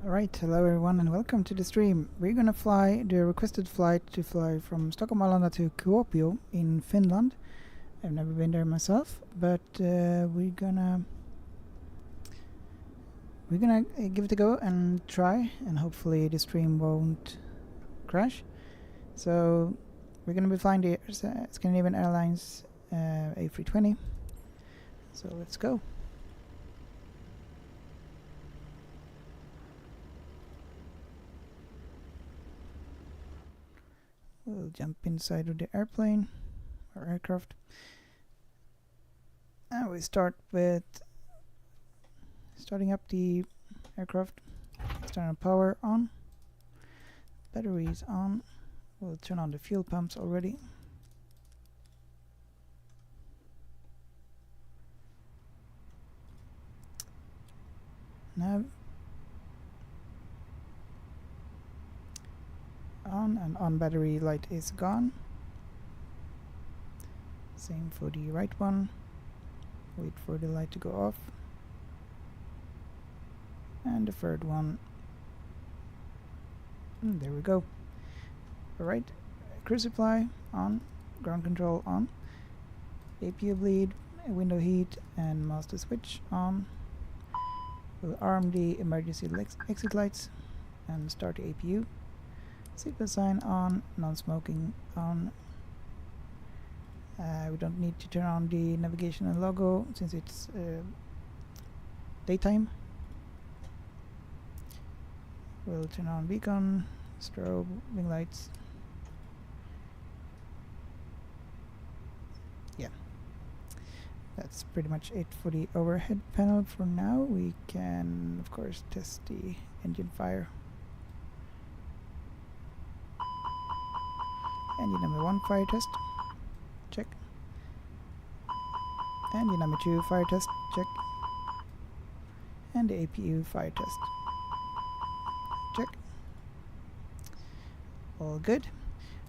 Alright, hello everyone and welcome to the stream. We're gonna fly the requested flight to fly from Stockholm Arlanda to Kuopio in Finland. I've never been there myself, but we're gonna give it a go and try, and hopefully the stream won't crash. So we're gonna be flying the Scandinavian Airlines A320. So let's go. We'll jump inside of the airplane or aircraft. And we start with starting up the aircraft. External power on. Batteries on. We'll turn on the fuel pumps already. Nav on, and on battery light is gone. Same for the right one. Wait for the light to go off. And the third one. There we go. Alright, crew supply on, ground control on, APU bleed, window heat and master switch on. We'll arm the emergency exit lights and start the APU. Seatbelt sign on, non-smoking on. We don't need to turn on the navigation and logo since it's daytime. We'll turn on beacon, strobe, wing lights. Yeah, that's pretty much it for the overhead panel for now. We can of course test the engine fire. Engine number 1 fire test, check. Engine number 2 fire test, check. And the APU fire test, check. All good.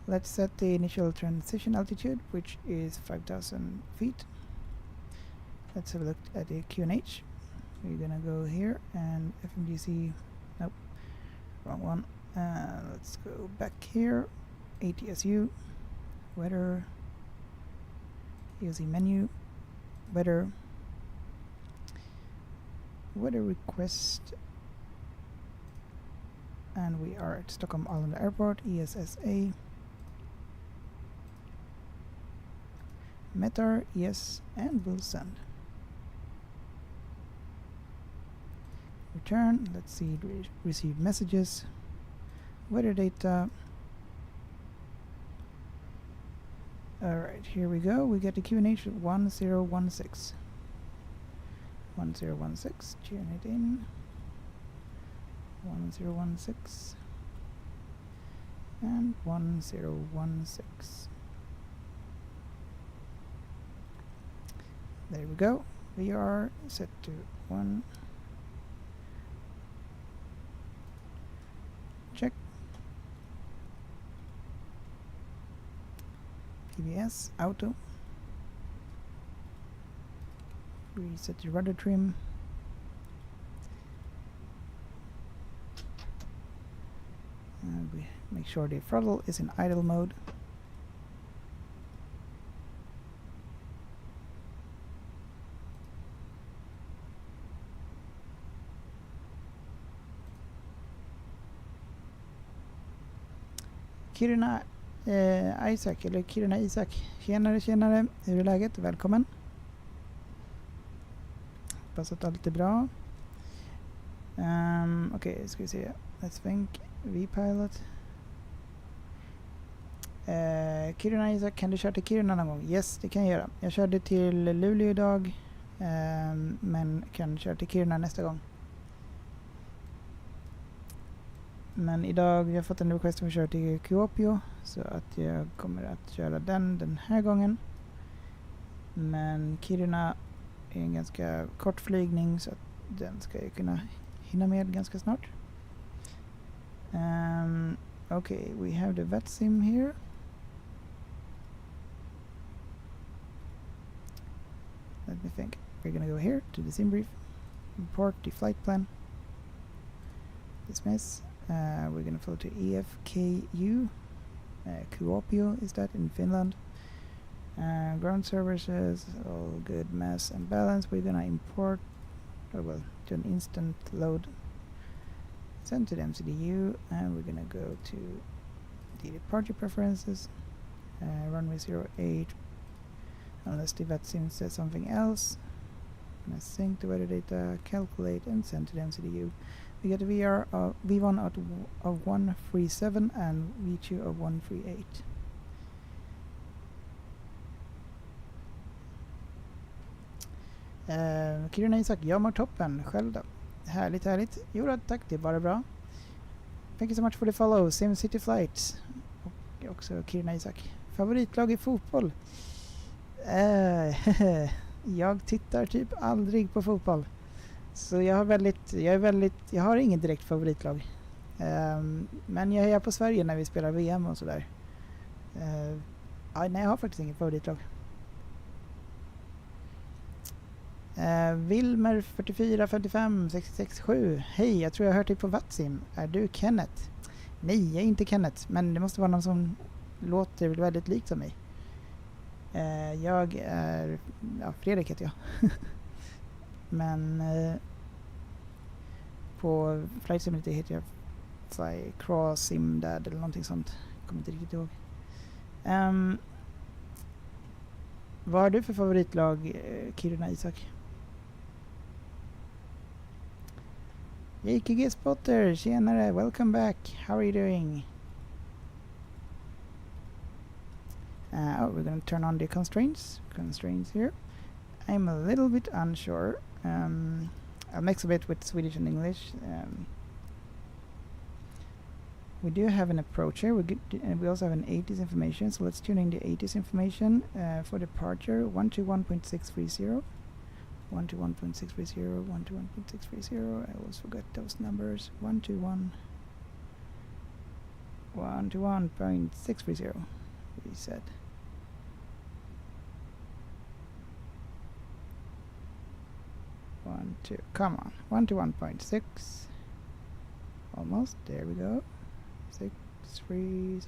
Let's set the initial transition altitude, which is 5,000 feet. Let's have a look at the QNH. We're gonna go here and FMGC, nope, wrong one. Let's go back here. ATSU, weather, EOC menu, weather request, and we are at Stockholm Arlanda Airport, ESSA. METAR, yes, and we'll send. Return, let's see, receive messages, weather data. Alright, here we go. We get the QNH at 1016. 1016, tune it in. 1016 and 1016. There we go. We are set to 1. Check. PBS, auto. Reset the rudder trim. And we make sure the throttle is in idle mode. Kiruna Isaac, eller Kiruna Isak. Tjenare, hur är läget? Välkommen. Hoppas att allt är bra. Okej, ska vi se. Let's think. V-pilot. Kiruna Isak, kan du köra till Kiruna någon gång? Yes, det kan jag göra. Jag körde till Luleå idag, men kan köra till Kiruna nästa gång. Men idag har jag fått en request för att köra till Kuopio, så att jag kommer att köra den här gången. Men Kiruna är en ganska kort flygning, så att den ska jag kunna hinna med ganska snart. Okay, we have the vet sim here. Let me think. We're gonna go here to the sim brief, import the flight plan. dismiss. We're gonna flow to EFKU. Kuopio is that in Finland. Ground services, all good, mass and balance. We're gonna import, do an instant load. Send to the MCDU, and we're gonna go to the departure preferences. Runway 08, unless the VATSIM says something else. I'm gonna sync the weather data, calculate, and send to the MCDU. We get a V1 of 137 and V2 of 138. Kiruna Isak, jag mår toppen. Själv då? Härligt, härligt. Jo, tack, det är bara bra. Thank you so much for the follow. SimCity Flights. Och också Kiruna Isak. Favoritlag i fotboll? Jag tittar typ aldrig på fotboll. Så jag har ingen direkt favoritlag. Men jag hejar på Sverige när vi spelar VM och sådär. Nej, jag har faktiskt ingen favoritlag. Wilmer 44 55 667. Hej, jag tror jag har hört dig på VATSIM. Är du Kenneth? Nej, jag är inte Kenneth, men det måste vara någon som låter väldigt likt som mig. Jag är Fredrik heter jag. Men på Flight Simulator heter jag Flycross-Simdad eller någonting sånt. Jag kommer inte riktigt ihåg. Vad har du för favoritlag, Kiruna Isak? JKG Spotter, tjenare, welcome back. How are you doing? We're going to turn on the constraints here. I'm a little bit unsure. I'll mix a bit with Swedish and English. We do have an approach here. We also have an 80s information, so let's tune in the 80s information for departure 121.630. 121.630, 121.630. I always forget those numbers. 121.630. We said. Come on. 121.6. Almost. There we go. 630.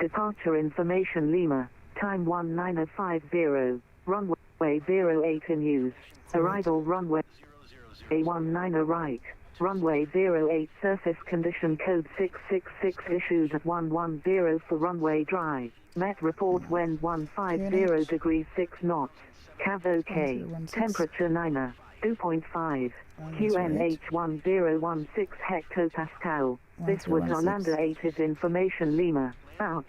Departure information Lima. Time 19050. Runway 08 in use. Arrival runway A19 right. Runway 08 surface condition code 666 issued at 110 for runway dry. Met report wind 150 degrees 6 knots. Cav OK. Temperature 9. 2.5. QNH 1016 hectopascal. This was Arlanda 8's information Lima. Out.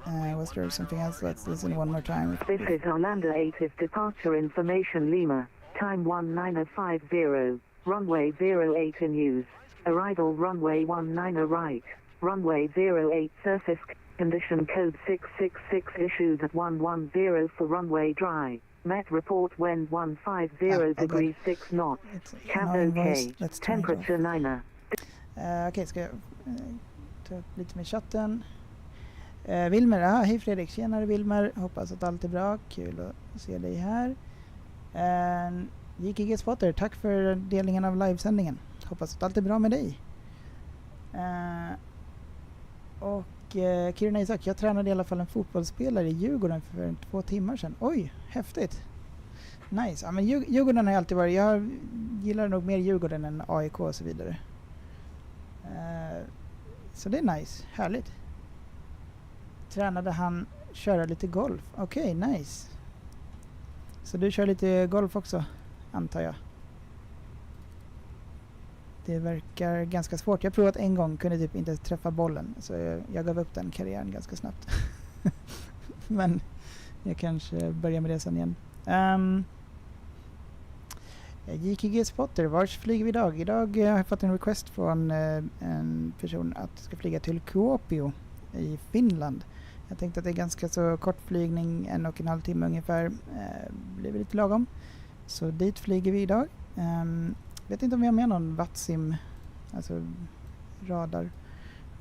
Was there something else? Let's listen one more time. This is Arlanda 8's departure information Lima. Time 19050. Runway 08 in use. Arrival runway 19 right. Runway 08 surface condition code 666 issued at 110 for runway dry. Met report wind 150 degrees 6 knots. Cav OK. Temperature 9. Okej, ska jag ta upp lite med chatten. Wilmer, hej Fredrik, tjenare Wilmer, hoppas att allt är bra, kul att se dig här. JKG Spotter, tack för delningen av livesändningen, hoppas att allt är bra med dig. Kiruna Isak, jag tränade i alla fall en fotbollsspelare i Djurgården för 2 timmar sedan. Oj, häftigt. Nice, ja, men Djurgården har jag alltid varit, jag gillar nog mer Djurgården än AIK och så vidare. Så det är nice, härligt. Tränade han köra lite golf? Okej, nice. Så du kör lite golf också, antar jag. Det verkar ganska svårt. Jag har provat en gång, kunde typ inte träffa bollen. Så jag gav upp den karriären ganska snabbt. Men jag kanske börjar med det sen igen. JKG Spotter, vars flyger vi idag? Idag har jag fått en request från en person att ska flyga till Kuopio i Finland. Jag tänkte att det är ganska så kort flygning, 1,5 timme ungefär. Blir det lite lagom. Så dit flyger vi idag. Vet inte om vi har med någon VATSIM, alltså radar.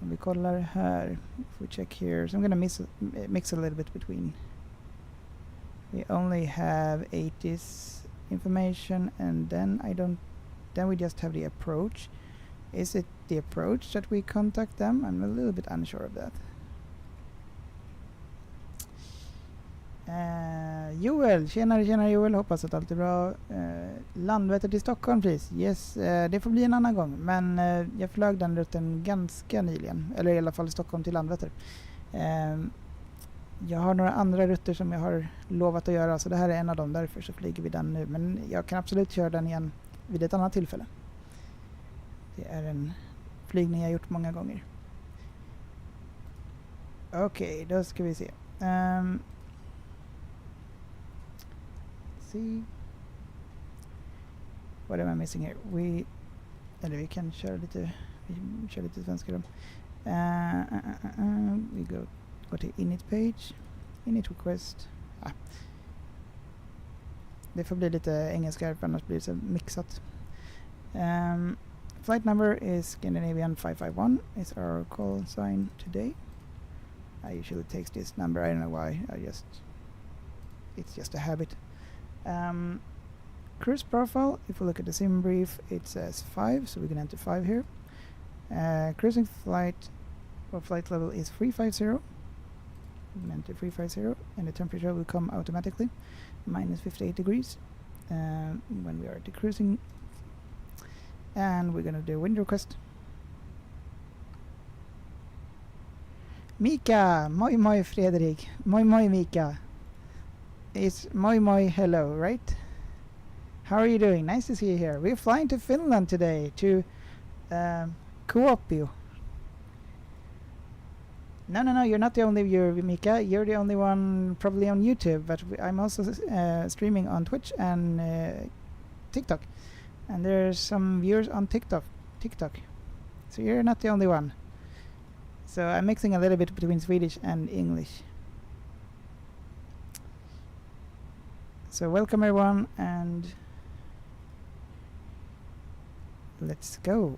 Om vi kollar här, if we check here, so I'm gonna mix a little bit between. We only have 80s information, and then we just have the approach. Is it the approach that we contact them? I'm a little bit unsure of that. Joel, tjenare Joel, hoppas att allt är bra. Landvetter till Stockholm, please. Yes, det får bli en annan gång. Men jag flög den rutten ganska nyligen. Eller i alla fall Stockholm till Landvetter. Jag har några andra rutter som jag har lovat att göra. Så det här är en av dem, därför så flyger vi den nu. Men jag kan absolut köra den igen vid ett annat tillfälle. Det är en flygning jag gjort många gånger. Okej, då ska vi se. See what am I missing here? Vi kan köra lite svenska då. Vi går till init page, init request. Det får bli lite engelska för annars blir det så mixat. Flight number is Scandinavian 551 is our call sign today. I usually take this number, I don't know why, it's just a habit. Cruise profile, if we look at the sim brief, it says 5, so we can enter 5 here. Cruising flight, or flight level is 350. We can enter 350, and the temperature will come automatically, minus 58 degrees, when we are at the cruising. And we're gonna do wind request. Mika, moi Fredrik, moi Mika. It's moi hello, right? How are you doing? Nice to see you here. We're flying to Finland today, to Kuopio. No, you're not the only viewer, Mika. You're the only one probably on YouTube, but I'm also streaming on Twitch and TikTok. And there's some viewers on TikTok. So you're not the only one. So I'm mixing a little bit between Swedish and English. So welcome everyone, and let's go.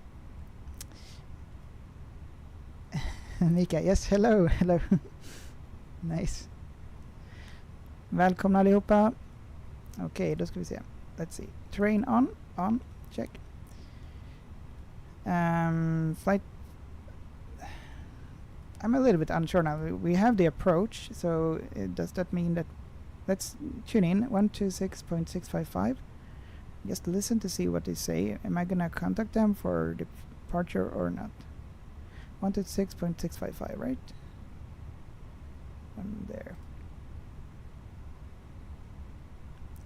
Mika, yes, hello. Nice. Välkomna allihopa. Okej, då ska vi se. Let's see. Terrain on, check. Flight. I'm a little bit unsure now. We have the approach, so does that mean that? Let's tune in 126.655. Just listen to see what they say. Am I gonna contact them for departure or not? 126.655, right? One there.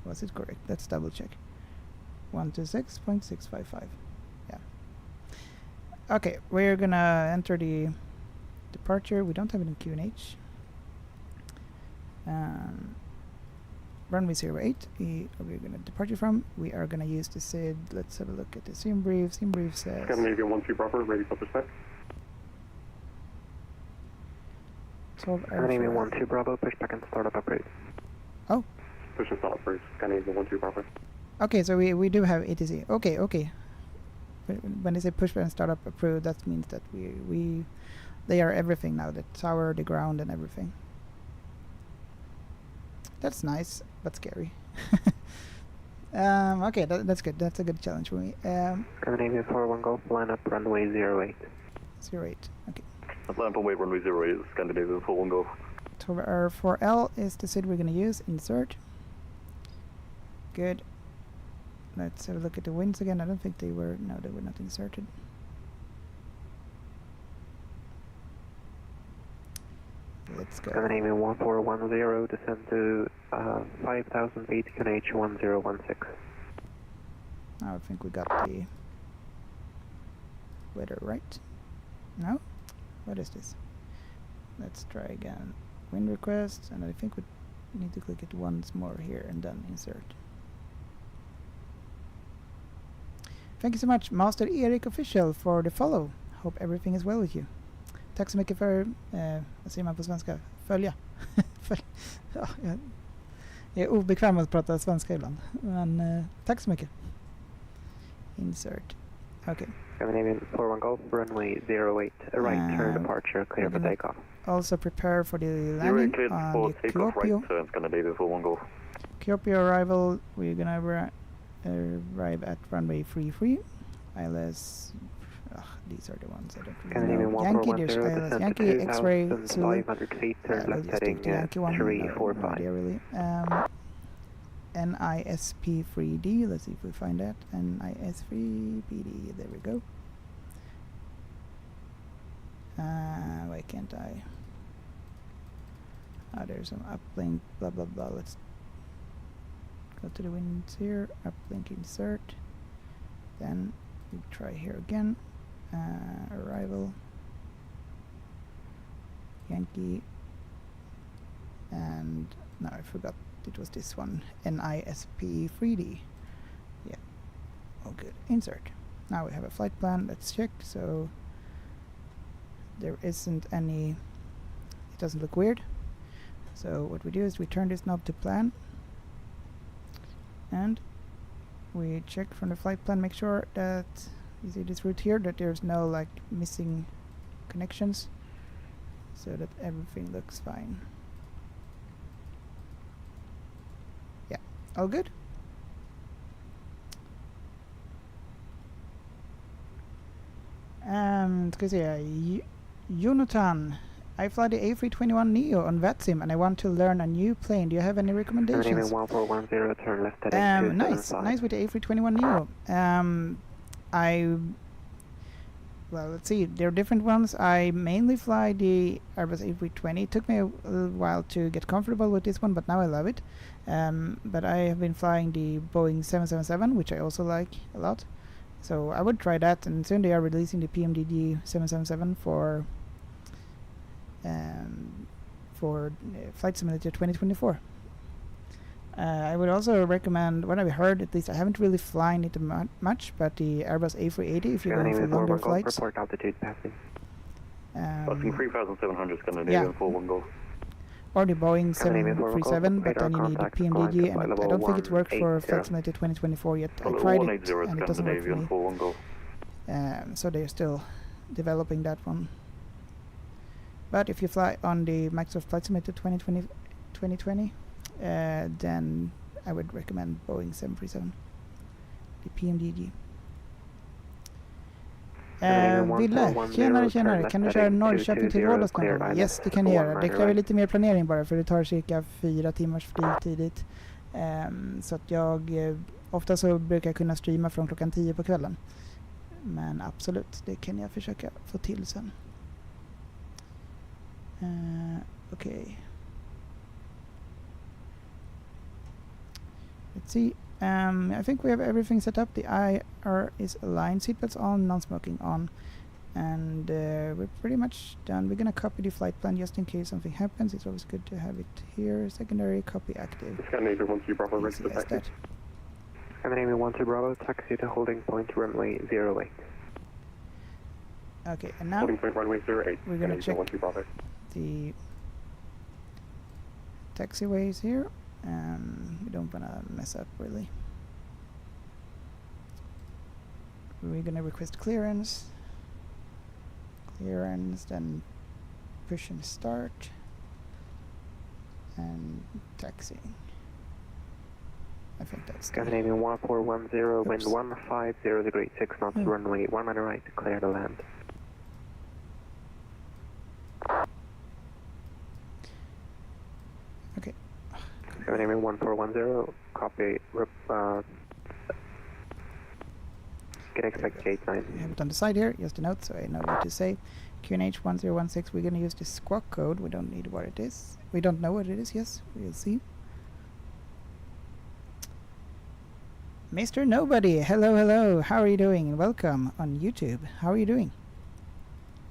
Was it correct? Let's double check. 126.655. Yeah. Okay, we're gonna enter the departure. We don't have it in QNH. Runway 08, we're going to departure from. We are going to use the SID. Let's have a look at the sim brief. Sim brief says... Scandinavian 12 Bravo, ready for pushback. Scandinavian 12 Bravo, pushback and startup upgrade. Oh. Push and start upgrade, Scandinavian 12 Bravo. Okay, so we do have ATC. Okay. When they say pushback and startup approved, that means that they are everything now. The tower, the ground, and everything. That's nice, but scary. Okay, that's good. That's a good challenge for me. Scandinavian 41 Golf, line up runway 08. 08, okay. Line up on runway 08, Scandinavian 41 Golf. Tower 4L is the SID we're going to use. Insert. Good. Let's have a look at the winds again. I don't think they were not inserted. Let's go. Scandinavian 1410, descend to 5,000 feet, QNH 1016. I think we got the weather right. No? What is this? Let's try again. Wind request, and I think we need to click it once more here and then insert. Thank you so much, Master Erik Official, for the follow. Hope everything is well with you. Tack så mycket för, vad säger man på svenska? Följa. Ja, jag är obekväm att prata svenska ibland. Men tack så mycket. Insert. Okay. Scandinavian 41 Golf, runway 08, right turn departure, clear for takeoff. Also prepare for the landing on the Kuopio. Right, Scandinavian 41 Golf. Kuopio arrival, we're gonna arrive at runway 33. ILS Ugh, these are the ones I don't Canada really know. Yankee, there's 1410, ILS descend Yankee, to X-ray, Zulu. 2,500 feet, turn We'll left just heading take the Yankee one. No 345. idea really. NISP3D. Let's see if we find that. NIS3PD. There we go. Why can't I? Oh, there's some uplink. Blah blah blah. Let's go to the winds here. Uplink insert. Then we try here again. Arrival. Yankee. And no, I forgot. It was this one, NISP3D. Yeah. Oh, good. Insert. Now we have a flight plan. Let's check. So there isn't any. It doesn't look weird. So what we do is we turn this knob to plan, and we check from the flight plan. Make sure that you see this route here, that there's no like missing connections, so that everything looks fine. All good? Ska vi se. Jonathan, I fly the A321neo on VATSIM and I want to learn a new plane. Do you have any recommendations? 1410, turn left heading Nice with the A321neo. Well, let's see. There are different ones. I mainly fly the Airbus A320. It took me a little while to get comfortable with this one, but now I love it. But I have been flying the Boeing 777, which I also like a lot. So I would try that, and soon they are releasing the PMDG 777 for Flight Simulator 2024. I would also recommend, what I've heard, at least I haven't really flown it much, but the Airbus A380 if you're going for longer flights. Report altitude passing. Passing 3,700 Scandinavian 41 Golf. Or the Boeing 737, but then you need the PMDG, and I don't think it's worked for Flight Simulator 2024 yet. I tried it, and it doesn't work for me. So they're still developing that one. But if you fly on the Microsoft Flight Simulator 2020, then I would recommend Boeing 737, the PMDG. Ville, tjenare, kan du köra Norrköping till Rhodos någon gång? Yes, det kan jag göra. Det kräver lite mer planering bara, för det tar cirka 4 timmars flyg tidigt. Så att ofta så brukar jag kunna streama från klockan 10 på kvällen. Men absolut, det kan jag försöka få till sen. Okay. Let's see. I think we have everything set up. The IR is aligned, seatbelts on, non-smoking on, and we're pretty much done. We're gonna copy the flight plan just in case something happens. It's always good to have it here. Secondary copy active. Scandinavia 12 Bravo, ready to taxi. Scandinavia 12 Bravo, taxi to holding point runway 08. Okay, and now Holding point runway 08. we're gonna check the taxiways here. We don't wanna mess up really. We're gonna request clearance, then push and start, and taxiing. I think that's Scandinavian 1410, wind 150 degrees 6 knots, runway 1 on the right, clear to land. Okay. Scandinavian 1410, copy, can expect gate 9. I have it on the side here, just a note so I know what to say. QNH 1016, we're gonna use the squawk code. We don't need what it is. We don't know what it is, yes, we'll see. Mr. Nobody, hello, how are you doing? Welcome on YouTube. How are you doing?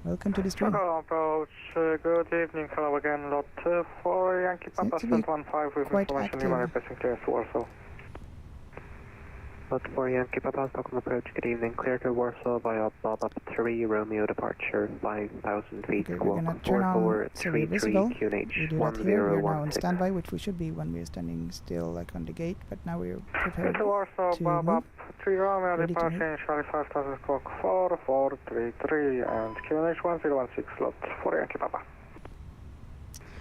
Welcome to the stream. Stockholm approach, good evening, hello again, lot 4 Yankee Papa 715 with information you are requesting clearance to Warsaw. Lot 4 Yankee Papa, Stockholm approach, good evening, clear to Warsaw via Bob up 3, Romeo departure, 5,000 feet, okay, we're gonna turn on Survey Visible. We do that here, we're now on standby, which we should be when we're standing still like on the gate, but now we're prepared to Warsaw, Bob move. up 3 Romeo departure, Charlie 5000 squawk 4433 and QNH 1016 lot 4 Yankee Papa.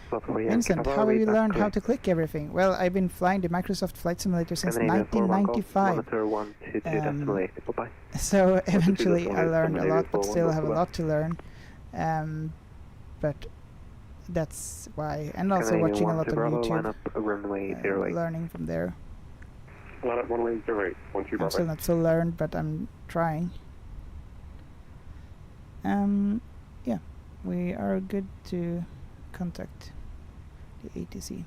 Vincent, how have you learned how to click everything? Well, I've been flying the Microsoft Flight Simulator since 1995. So eventually I learned a lot, but still have a lot to learn. But that's why, and also watching a lot of YouTube, learning from there. Runway 08, I'm still not so learned, but I'm trying. Yeah, we are good to contact the ATC.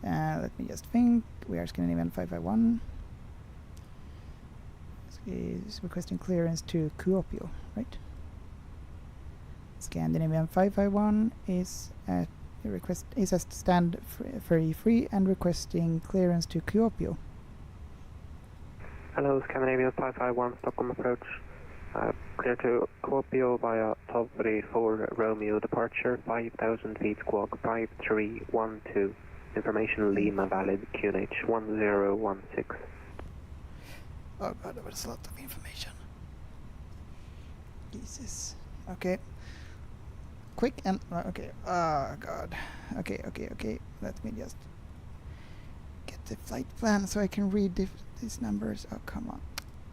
Let me just think. We are Scandinavian 551. Is requesting clearance to Kuopio, right? Scandinavian 551 is at stand ferry free and requesting clearance to Kuopio. Hello, Scandinavian 551, Stockholm approach. Clear to Kuopio via Top 34 Romeo departure, 5,000 feet squawk 5312. Information Lima valid QNH 1016. Oh god, that was a lot of information. Jesus. Okay. Quick and okay. Oh god. Okay. Let me just get the flight plan so I can read these numbers. Oh come on,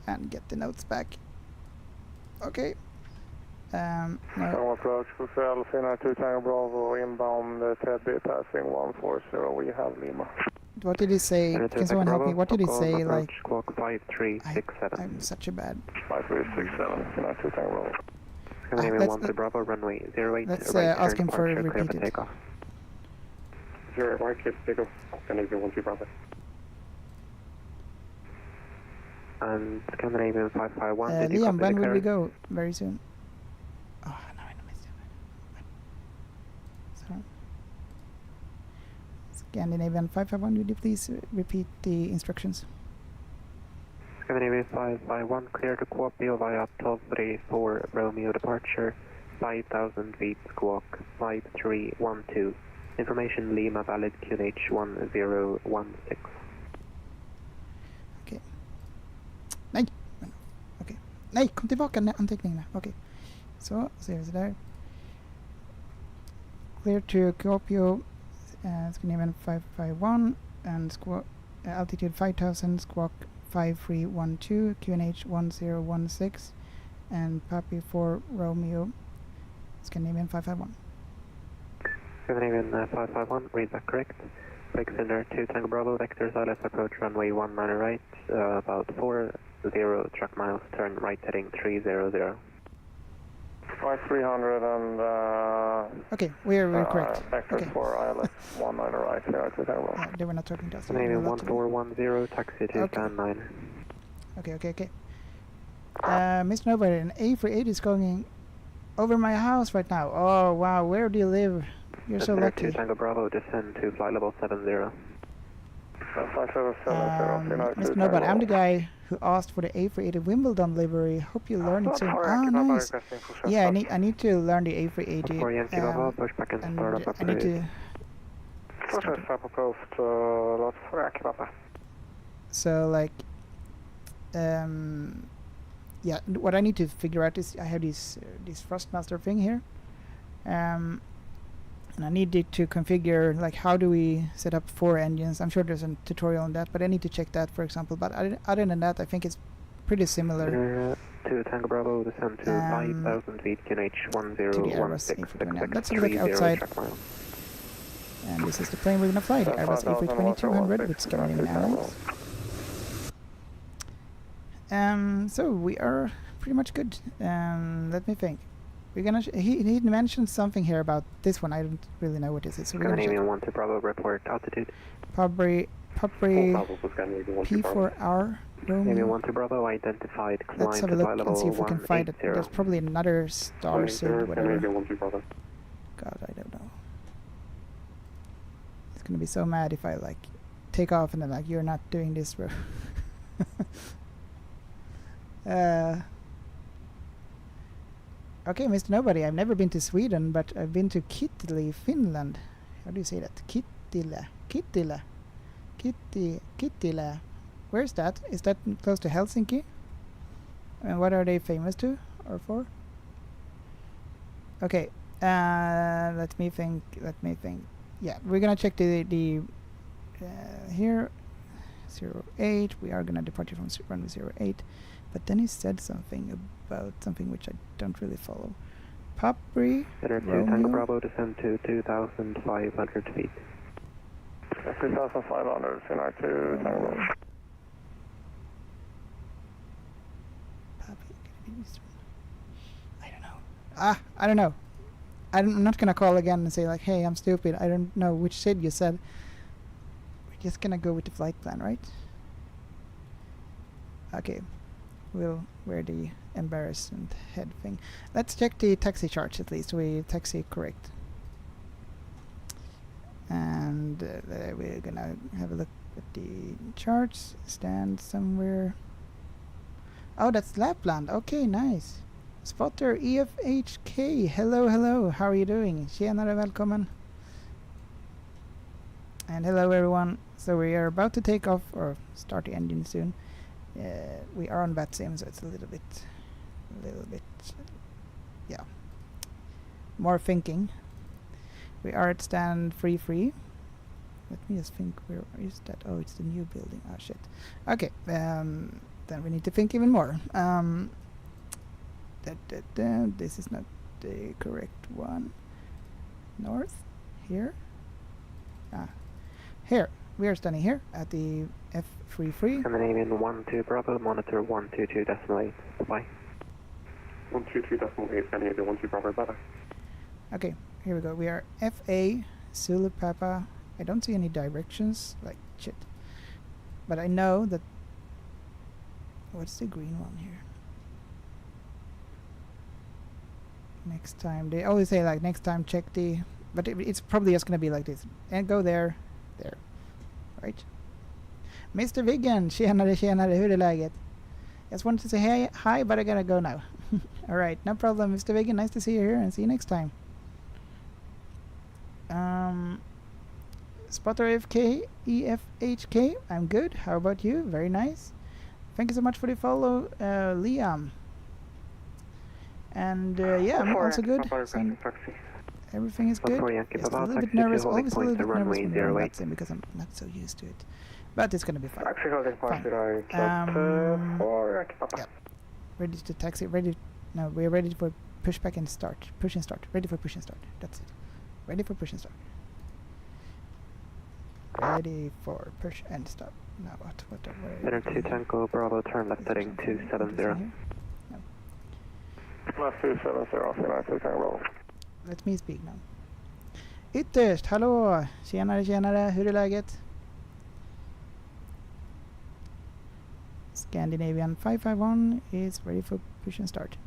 and get the notes back. Okay. No. Approach fulfill Finland 2 Tango Bravo inbound Teddy passing 140. We have Lima. What did he say? Can someone help me? What did he say? Like, squawk 5367. I'm such a bad. 5367. Finland 2 Tango Bravo. Scandinavian 1 to Bravo, runway 08. Let's ask him for a repeated. 08, clear takeoff. Scandinavian 1 to Bravo. And Scandinavian 551. Liam, when will we go? Very soon. Oh, no, I missed it. Sorry. Scandinavian 551, would you please repeat the instructions? Scandinavian 551, clear to Kuopio via 1234 Romeo departure, 5,000 feet squawk 5312. Information Lima valid QNH 1016. Okej. Nej! Okej. Nej, kom tillbaka anteckningarna. Okej. Så, ser vi så där. Clear to Kuopio, Scandinavian 551 and altitude 5,000, squawk 5312, QNH 1016 and Papi 4 Romeo, Scandinavian 551. Scandinavian 551, read that correct. Flight center 2 Tango Bravo, vector silence approach runway 19 right, about 40 track miles, turn right heading 300. 5300 and okay, we're correct. vector Okay. 4 ILS 19 right here to Tango Bravo. They were not talking to us. Scandinavian 1410, taxi to Okay. stand 9. Okay. Mr. Nobody, an A380 is going over my house right now. Oh wow, where do you live? You're so lucky. 2 Tango Bravo, descend to flight level 70. Mr. Nobody, I'm the guy who asked for the A380 Wimbledon livery. Hope you learned it soon. Ah, nice. Yeah, I need to learn the A380. For Yankee Bravo, push back and start up I need to. So like, yeah, what I need to figure out is I have this Thrustmaster thing here, and I needed to configure like how do we set up 4 engines. I'm sure there's a tutorial on that, but I need to check that, for example. But other than that, I think it's pretty similar. 2 Tango Bravo, descend to 5,000 feet, QNH 1016. Let's have a look outside. And this is the plane we're gonna fly, the Airbus A320-200 with Scandinavian Airlines. So we are pretty much good. Let me think. We're gonna. He mentioned something here about this one. I don't really know what this is. So we're Scandinavian 1 to Bravo, report altitude. Papri P4R. Scandinavian 1 to Bravo, identified. Let's have a look and see if we can find it. There's probably another star seed, whatever. God, I don't know. It's gonna be so mad if I like take off and then like you're not doing this. Okay, Mr. Nobody, I've never been to Sweden, but I've been to Kittilä, Finland. How do you say that? Kittilä. Where's that? Is that close to Helsinki? And what are they famous to or for? Okay, Let me think. Yeah, we're gonna check the here 08. We are gonna depart from runway 08, but then he said something about something which I don't really follow. Papri Center 2 Tango Bravo, descend to 2,500 feet. 2,500, Center 2 Tango. I don't know. I'm not gonna call again and say like, hey, I'm stupid. I don't know which SID you said. We're just gonna go with the flight plan, right? Okay. We'll wear the embarrassment head thing. Let's check the taxi charts at least. We taxi correct. And we're gonna have a look at the charts. Stand somewhere. Oh, that's Lapland. Okay, nice. Spotter EFHK. Hello, hello. How are you doing? Tjenare, välkommen. And hello, everyone. So we are about to take off or start the engine soon. We are on VATSIM, so it's a little bit, yeah, more thinking. We are at stand free. Let me just think. Where is that? Oh, it's the new building. Oh shit. Okay. Then we need to think even more. This is not the correct one. North here. Here. We are standing here at the F33. Scandinavian 12 Bravo, monitor 122.8. Bye. 122.8, Scandinavian 12 Bravo, bye. Okay, here we go. We are FA, Zulu Papa. I don't see any directions, like shit. But I know that... What's the green one here? Next time, they always say like next time check the... But it's probably just gonna be like this. And go there, there. Right? Mr. Viggan, tjenare, hur är läget? Just wanted to say hi, but I gotta go now. Alright, no problem, Mr. Viggan, nice to see you here and see you next time. Spotter EFHK, I'm good, how about you? Very nice. Thank you so much for the follow, Liam. And yeah, I'm also good. Everything is good. Just a little bit nervous, always a little bit nervous when we're on VATSIM because I'm not so used to it. But it's gonna be fine. Fine. Yeah. Ready to taxi, no, we're ready for pushback and start. Push and start. Ready for push and start. That's it. Ready for push and start. Ready for push and start. Now what? Center 2 Tango Bravo, turn left heading 270. No. Left 270, Center 2 Tango. Let me speak now. Ytterst, hallå! Tjenare, hur är läget? Scandinavian 551 is ready for push and start.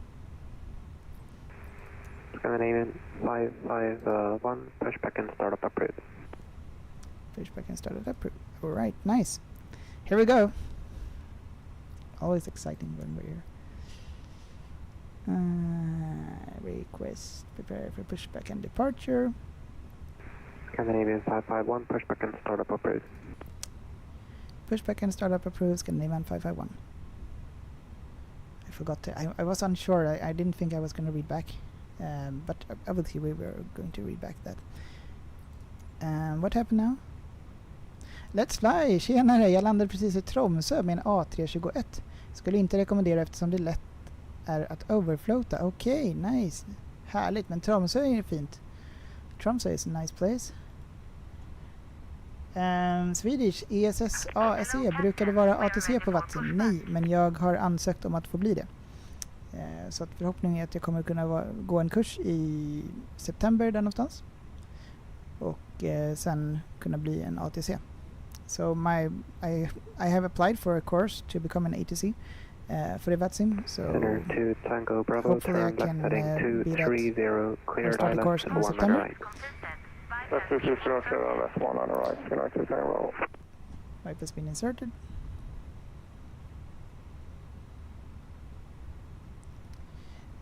Scandinavian 551, pushback and startup approved. Pushback and startup approved. Alright, nice. Here we go. Always exciting when we're here. Request, prepare for pushback and departure. Scandinavian 551, pushback and startup approved. Pushback and startup approved, Scandinavian 551. I forgot to, I was unsure, I didn't think I was going to read back. But obviously we were going to read back that. What happened now? Let's fly! Tjenare, jag landade precis i Tromsö med en A321. Skulle inte rekommendera eftersom det lätt är att overflota. Okej, nice. Härligt, men Tromsö är fint. Tromsö is a nice place. Swedish ESS ASE, brukar det vara ATC på VATSIM? Nej, men jag har ansökt om att få bli det. Så att förhoppningen är att jag kommer kunna gå en kurs i september där någonstans. Och sen kunna bli en ATC. So I have applied for a course to become an ATC for the VATSIM. So Center 2 Tango Bravo, hopefully I can be that and start the course in September. Left 220, left 1 on the right, Center 2 Tango. Pipe has been inserted.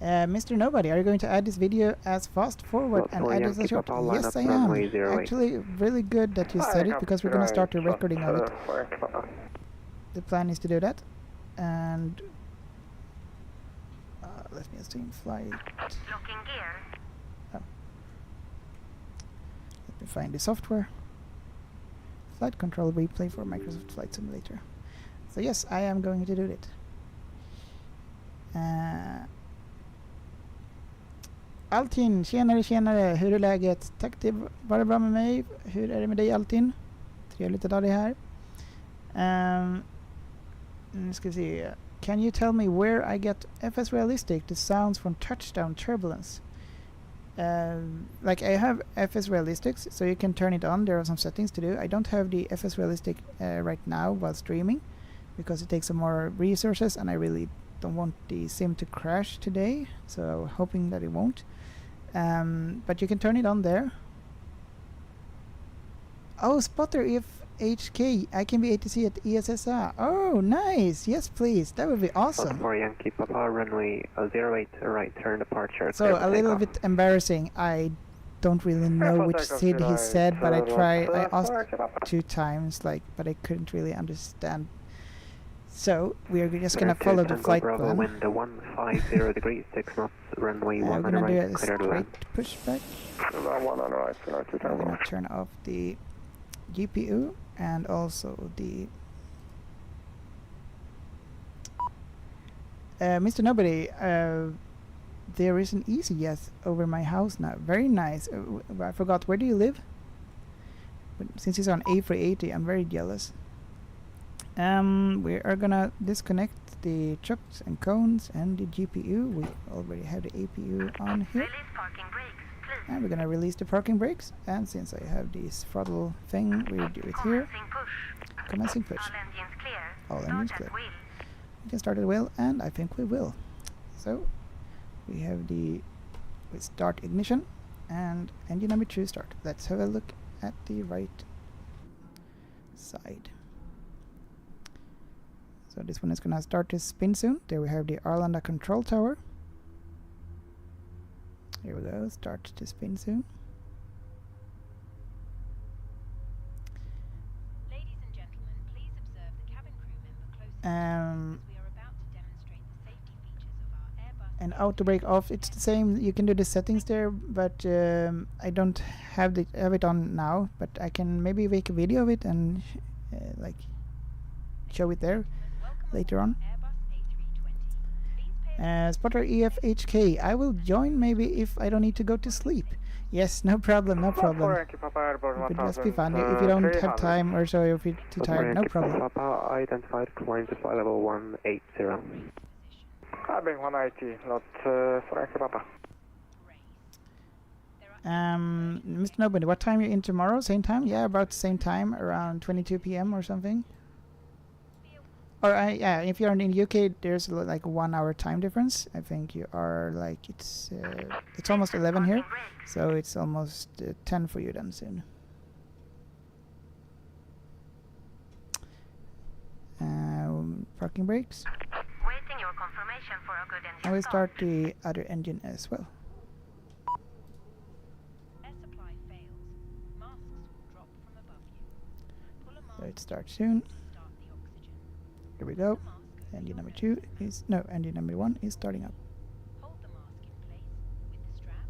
Mr. Nobody, are you going to add this video as fast forward and add as a short? Yes, I am. Actually, really good that you said it because we're going to start the recording of it. The plan is to do that. And let me assume flight. Locking gear. Oh, Find the software. Flight control replay for Microsoft Flight Simulator. So yes, I am going to do it. Altin, tjenare, hur är läget? Tack, det var det bra med mig. Hur är det med dig, Altin? Trevligt att ha dig här. Nu ska vi se. Can you tell me where I get FS Realistic, the sounds from touchdown turbulence? Like I have FS Realistics, so you can turn it on. There are some settings to do. I don't have the FS Realistic right now while streaming because it takes some more resources, and I really don't want the sim to crash today, so hoping that it won't. But you can turn it on there. Oh, Spotter, if HK, I can be ATC at ESSA. Oh, nice. Yes, please. That would be awesome. For Yankee Papa, runway 08 right turn departure. So a little bit embarrassing. I don't really know which SID he said, but I asked 2 times, but I couldn't really understand. So we are just gonna follow the flight plan. Wind 150 degrees, 6 knots, runway 1 we're gonna right, do a straight pushback. 1 on the right, We're gonna turn off the GPU and also the Mr. Nobody, there is an EasyJet over my house now. Very nice. I forgot, where do you live? But since it's on A380, I'm very jealous. We are gonna disconnect the chocks and cones and the GPU. We already have the APU on here. And we're gonna release the parking brakes, and since I have this throttle thing, we do it here. Commencing push. All engines clear. We can start at will, and I think we will. So we have we start ignition, and engine number 2 start. Let's have a look at the right side. So this one is gonna start to spin soon. There we have the Arlanda control tower. Here we go, start to spin soon. Ladies and gentlemen, please observe the cabin crew member closely as we are about to demonstrate the safety features of our Airbus. And auto brake off, it's the same. You can do the settings there, but I don't have it on now. But I can maybe make a video of it and show it there later on. Spotter EFHK, I will join maybe if I don't need to go to sleep. Yes, no problem, no problem. It would just be fun. If you don't have time or so, if you're too tired, no problem. Papa identified climb to flight level 180. Cabin 180, not for Yankee Papa. Mr. Nobody, what time are you in tomorrow? Same time? Yeah, about the same time, around 22 p.m. or something. Or yeah, if you're in UK, there's like a 1 hour time difference. I think you are it's almost 11 here, so it's almost 10 for you then soon. Parking brakes. Waiting your confirmation for a good engine. I will start the other engine as well. Air supply fails. Masks will drop from above you. Pull a mask So it starts soon. to start the oxygen. Here we go. Engine number 2 is engine number 1 is starting up. Hold the mask in place with the strap.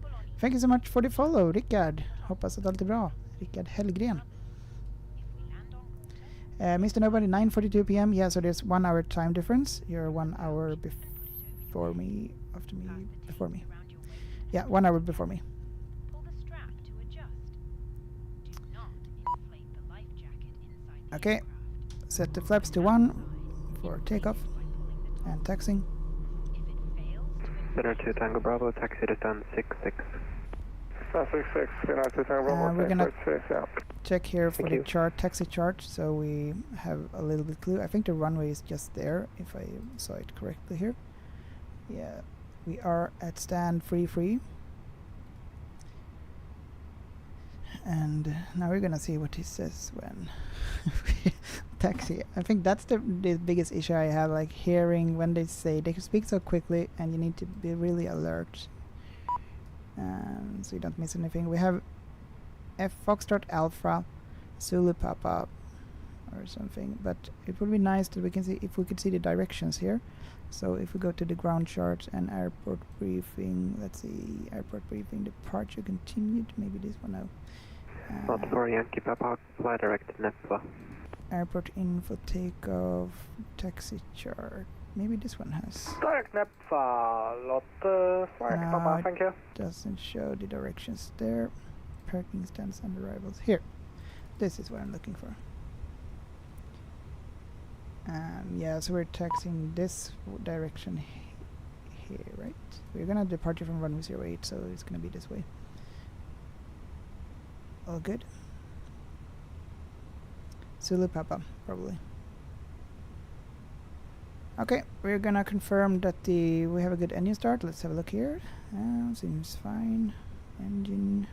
Pull on each Thank you so much for the follow, Rickard. Hoppas att allt är bra. Rickard Hellgren. if we land on water. Mr. Nobody, 9:42 p.m. Yeah, so there's 1 hour time difference. You're 1 hour before me, after me, before me. Around your waist. Yeah, 1 hour before me. Pull the strap to adjust. Do not inflate the life jacket inside the Okay. aircraft. Set the flaps to 1 for takeoff and taxiing. If it fails to Center 2 Tango Bravo, taxi to stand 66. 66, United Tango we're gonna 66, yeah. check here for Thank the you. chart, taxi chart, so we have a little bit clue. I think the runway is just there, if I saw it correctly here. Yeah, we are at stand 33. And now we're gonna see what he says when taxi. I think that's the biggest issue I have, like hearing when they speak so quickly, and you need to be really alert, so you don't miss anything. We have F Foxtrot Alpha, Zulu Papa, or something, but it would be nice that we can see if we could see the directions here. So if we go to the ground charts and airport briefing, let's see, airport briefing, departure continued, maybe this one now. Not for Yankee Papa, fly direct to Neptune. Airport info, takeoff, taxi chart, maybe this one has. Direct Nepfa, lot Yankee Papa, thank you. Doesn't show the directions there. Parking stands and arrivals. Here. This is what I'm looking for. Yeah, so we're taxiing this direction here, right? We're gonna depart from runway 08, so it's gonna be this way. All good. Zulu Papa, probably. Okay, we're gonna confirm that we have a good engine start. Let's have a look here. Seems fine. Engine.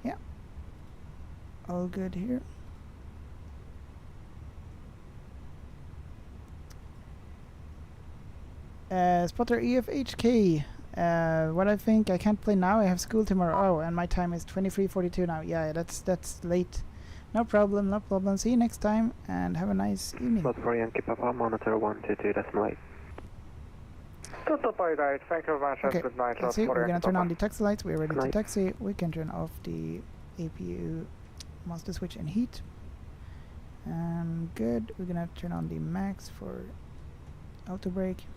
Yeah. All good here. Spotter EFHK. What I think I can't play now. I have school tomorrow. Oh, and my time is 23:42 now. Yeah, that's late. No problem, no problem. See you next time, and have a nice evening. Not for Yankee Papa, monitor 122.8. Right. Thank you very much. Okay, Good night. let's see. We're gonna turn on the taxi lights. We're ready to Night. taxi. We can turn off the APU master switch and heat. Good. We're gonna turn on the max for auto brake.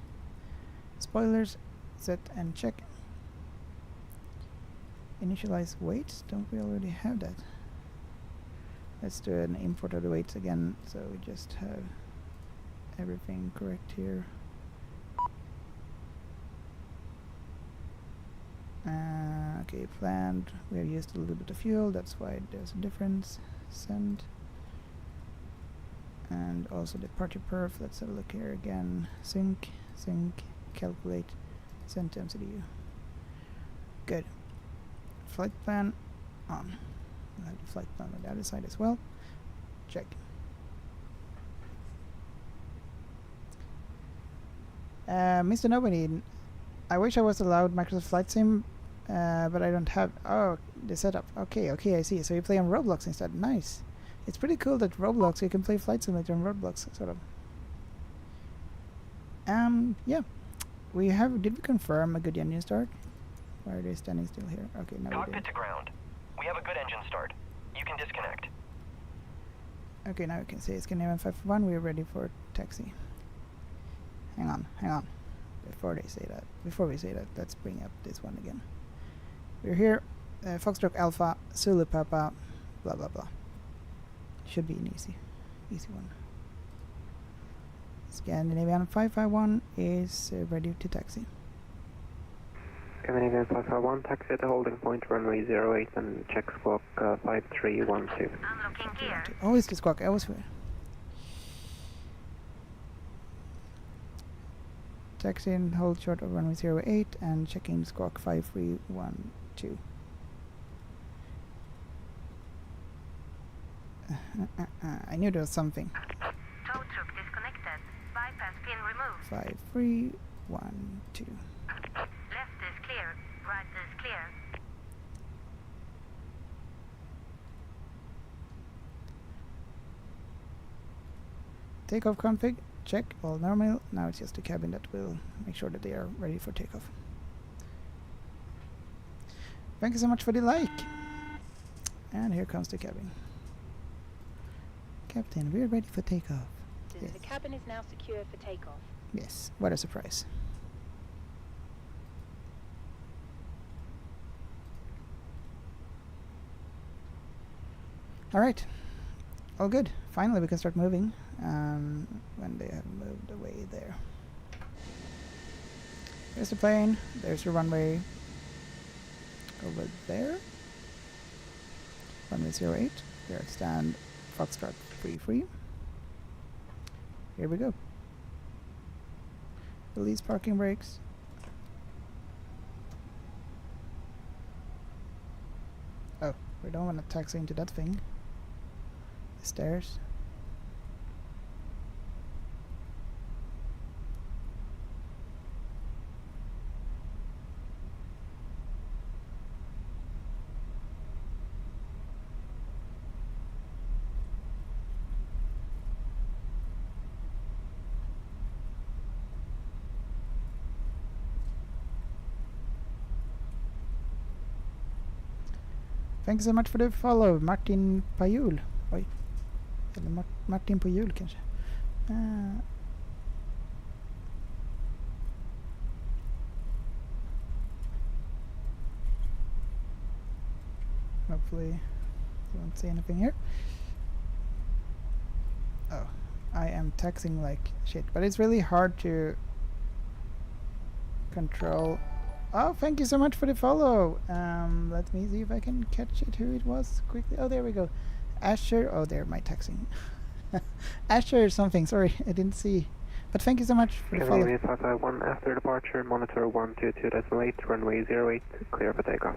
Spoilers, set and check. Initialize weights. Don't we already have that? Let's do an import of the weights again, so we just have everything correct here. Okay, planned. We have used a little bit of fuel, that's why there's a difference. Send. And also departure perf. Let's have a look here again. Sync, calculate, send to MCDU. Good. Flight plan on. We'll have the flight plan on the other side as well. Check. Mr. Nobody, I wish I was allowed Microsoft Flight Sim, but I don't have. Oh, the setup. Okay, I see. So you play on Roblox instead. Nice. It's pretty cool that Roblox you can play Flight Simulator on Roblox, sort of. Yeah. We have. Did we confirm a good engine start? Why are they standing still here? Okay, now we Cockpit did. to ground. We have a good engine start. You can disconnect. Okay, now we can say it's Scandinavian 541. We're ready for taxi. Hang on. Before we say that, let's bring up this one again. We're here. Foxtrot Alpha, Zulu Papa, blah blah blah. Should be an easy one. Scandinavian 551 is ready to taxi. Scandinavian 551, taxi at the holding point, runway 08 and check squawk 5312. Unlocking gear. Oh, it's the squawk. I was taxi and hold short of runway 08 and checking squawk 5312. I knew there was something. Tow truck disconnected. Bypass pin removed. 5312. Left is clear. Right is clear. Takeoff config. Check. All normal. Now it's just the cabin that will make sure that they are ready for takeoff. Thank you so much for the like. And here comes the cabin. Captain, we're ready for takeoff. Yes. The cabin is now secure for takeoff. Yes, what a surprise. Alright, all good. Finally we can start moving when they have moved away there. There's the plane, there's the runway over there. Runway 08, here at stand Foxtrot 33. Here we go. Release parking brakes. Oh, we don't want to taxi into that thing. The stairs. Thanks so much for the follow, Martin Pajul. Oj. Eller Martin på jul kanske. Hopefully you won't say anything here. Oh, I am taxing like shit, but it's really hard to control. Oh, thank you so much for the follow. Let me see if I can catch it, who it was quickly. Oh, there we go. Asher. Oh, there, my taxing. Asher or something. Sorry, I didn't see. But thank you so much for the follow. Canadian 551 after departure, monitor 122.8, runway 08, clear for takeoff.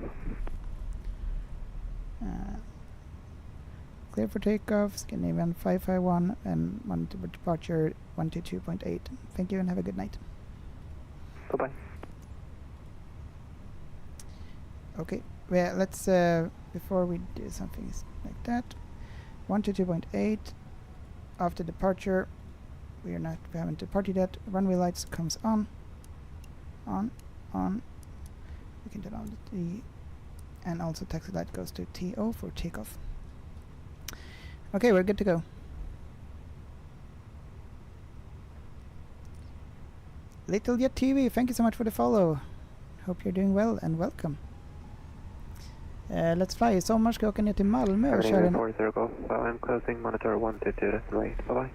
Clear for takeoff, Scandinavian 551, and monitor departure 122.8. Thank you and have a good night. Bye-bye. Okay, well, let's, before we do something like that, 122.8, after departure, we haven't departed yet, runway lights comes on, we can turn on the T, and also taxi light goes to TO for takeoff. Okay, we're good to go. Little Jet TV, thank you so much for the follow. Hope you're doing well and welcome. Let's fly. I sommar ska jag åka ner till Malmö och köra en... I'm closing monitor 122.8, bye-bye.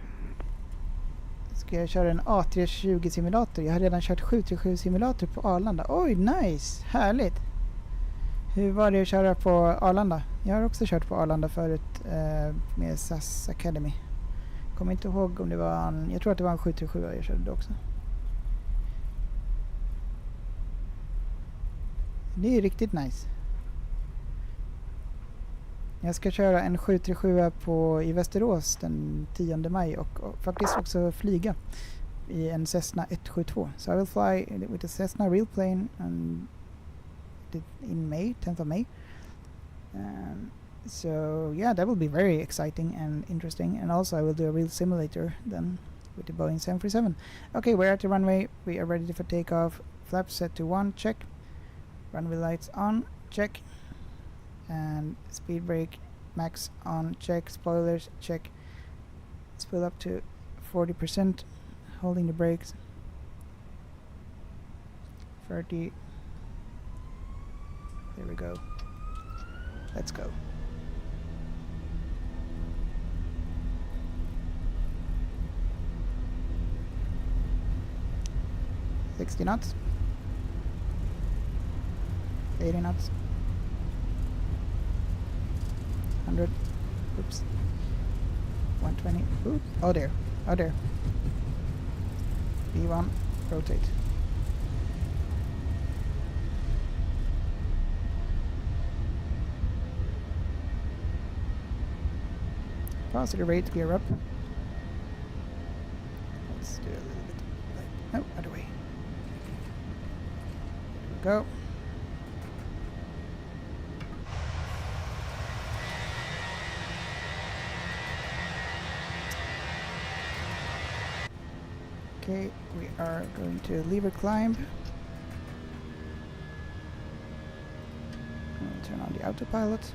Ska jag köra en A320 simulator? Jag har redan kört 737 simulator på Arlanda. Oj, nice! Härligt! Hur var det att köra på Arlanda? Jag har också kört på Arlanda förut med SAS Academy. Kommer inte ihåg om det var en... Jag tror att det var en 737 jag körde också. Det är riktigt nice. Jag ska köra en 737 i Västerås den 10 maj och faktiskt också flyga i en Cessna 172. So I will fly with a Cessna real plane in May, 10th of May. So yeah, that will be very exciting and interesting. And also I will do a real simulator then with the Boeing 737. Okay, we're at the runway. We are ready for takeoff. Flaps set to 1, check. Runway lights on, check. And speed brake max on, check. Spoilers, check. Spill up to 40%, holding the brakes. 30. There we go. Let's go. $60 knots. 80 knots. 100. Oops. 120. Ooh. Oh there. Oh there. B1. Rotate. Positive rate, gear up. Let's do a little bit. No, other way. There we go. Okay, we are going to lever climb. We'll turn on the autopilot.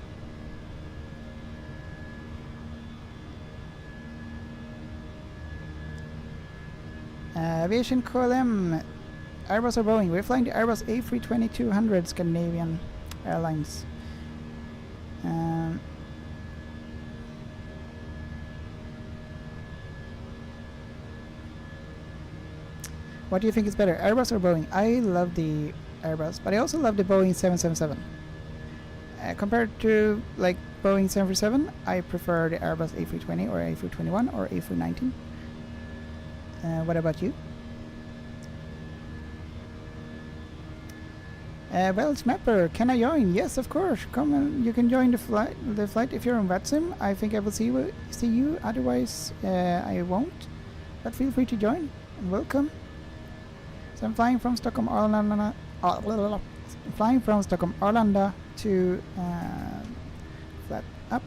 Aviation KLM, Airbus or Boeing? We're flying the Airbus A320-200 Scandinavian Airlines. What do you think is better, Airbus or Boeing? I love the Airbus, but I also love the Boeing 777. Compared to like Boeing 737, I prefer the Airbus A320 or A321 or A319. What about you? Well, Smapper, can I join? Yes, of course. Come and you can join the flight. If you're on VATSIM, I think I will see you. Otherwise, I won't. But feel free to join and welcome. So I'm flying from Stockholm Arlanda. Flying from Stockholm Arlanda to flat up.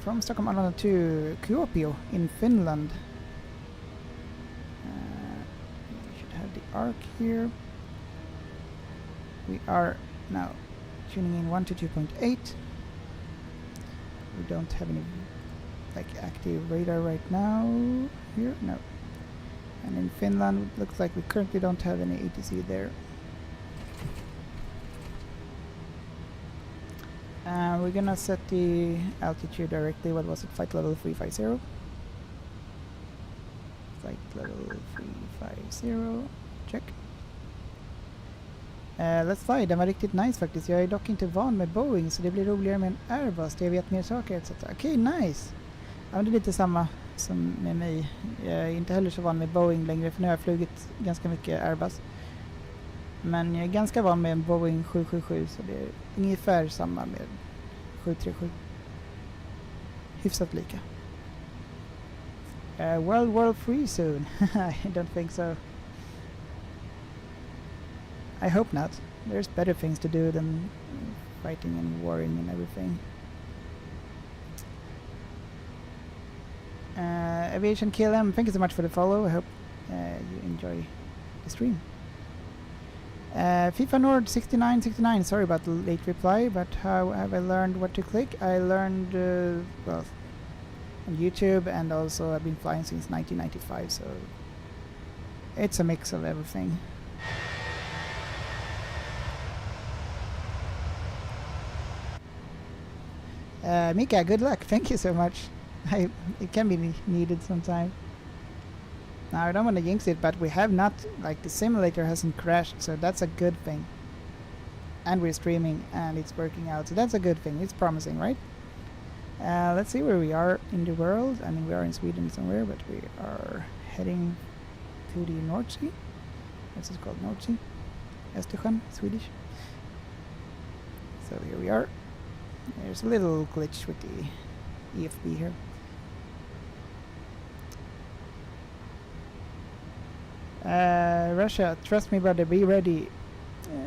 From Stockholm Arlanda to Kuopio in Finland. We should have the arc here. We are now tuning in 1 to 2.8. We don't have any like active radar right now here, no. And in Finland it looks like we currently don't have any ATC there. We're gonna set the altitude directly. What was it? Flight level 350. Flight level 350. Check. Let's fly. Den var riktigt nice faktiskt. Jag är dock inte van med Boeing så det blir roligare med en Airbus. Jag vet mer saker etc. Okej, nice. Ja, men det är lite samma som med mig. Jag är inte heller så van med Boeing längre för nu har jag flugit ganska mycket Airbus. Men jag är ganska van med en Boeing 777 så det är ungefär samma med 737. Hyfsat lika. World free soon? I don't think so. I hope not. There's better things to do than fighting and warring and everything. Aviation KLM, thank you so much for the follow. I hope you enjoy the stream. FIFA Nord 6969, sorry about the late reply, but how have I learned what to click? I learned, well, on YouTube, and also I've been flying since 1995, so it's a mix of everything. Mika, good luck, thank you so much. It can be needed sometime. Now I don't want to jinx it, but we have not, like the simulator hasn't crashed, so that's a good thing. And we're streaming and it's working out, so that's a good thing. It's promising, right? Let's see where we are in the world. I mean, we are in Sweden somewhere, but we are heading to the North Sea. What's it called? North Sea? Östersjön, Swedish. So here we are. There's a little glitch with the EFB here. Russia, trust me brother, be ready.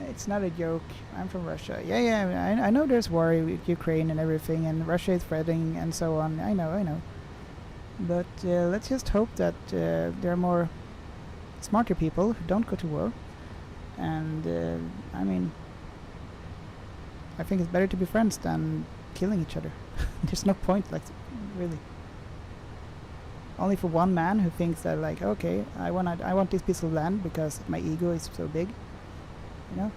It's not a joke. I'm from Russia. Yeah, I know there's war with Ukraine and everything, and Russia is threatening and so on. I know. But let's just hope that there are more smarter people who don't go to war. And I mean, I think it's better to be friends than killing each other. There's no point, like, really. Only for one man who thinks that, like, okay, I want this piece of land because my ego is so big, you know.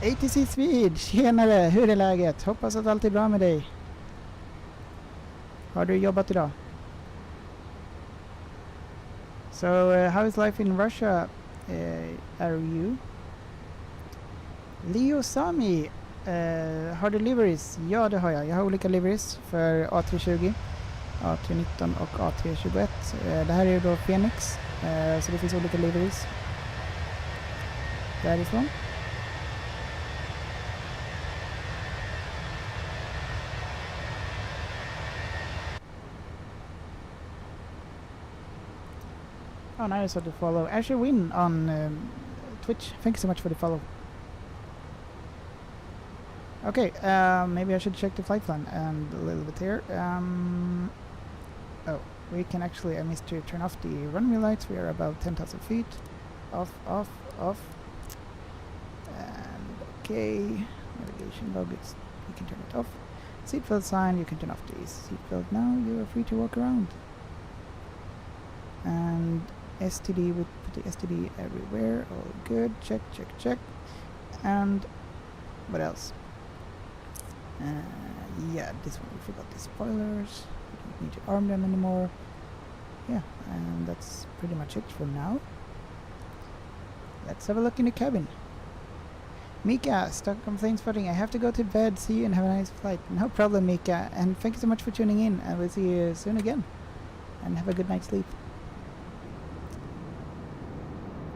ATC Swede, tjenare, hur är läget? Hoppas att allt är bra med dig. Har du jobbat idag? So, how is life in Russia? Are you? Leo Sami, har du liveries? Ja, det har jag. Jag har olika liveries för A320, A319 och A321. Det här är då Fenix, så det finns olika liveries därifrån. Oh, nice of the follow. Asher Win on Twitch. Thank you so much for the follow. Okay, maybe I should check the flight plan and a little bit here. Oh, we can actually, I missed to turn off the runway lights. We are about 10,000 feet. Off. And okay, navigation log, you can turn it off. Seatbelt sign, you can turn off the seatbelt now. You are free to walk around. And STD, we put the STD everywhere. All good. Check. And what else? Yeah, this one we forgot the spoilers. We don't need to arm them anymore. Yeah, and that's pretty much it for now. Let's have a look in the cabin. Mika, Stockholm Plane Spotting. I have to go to bed. See you and have a nice flight. No problem, Mika. And thank you so much for tuning in. And we'll see you soon again. And have a good night's sleep.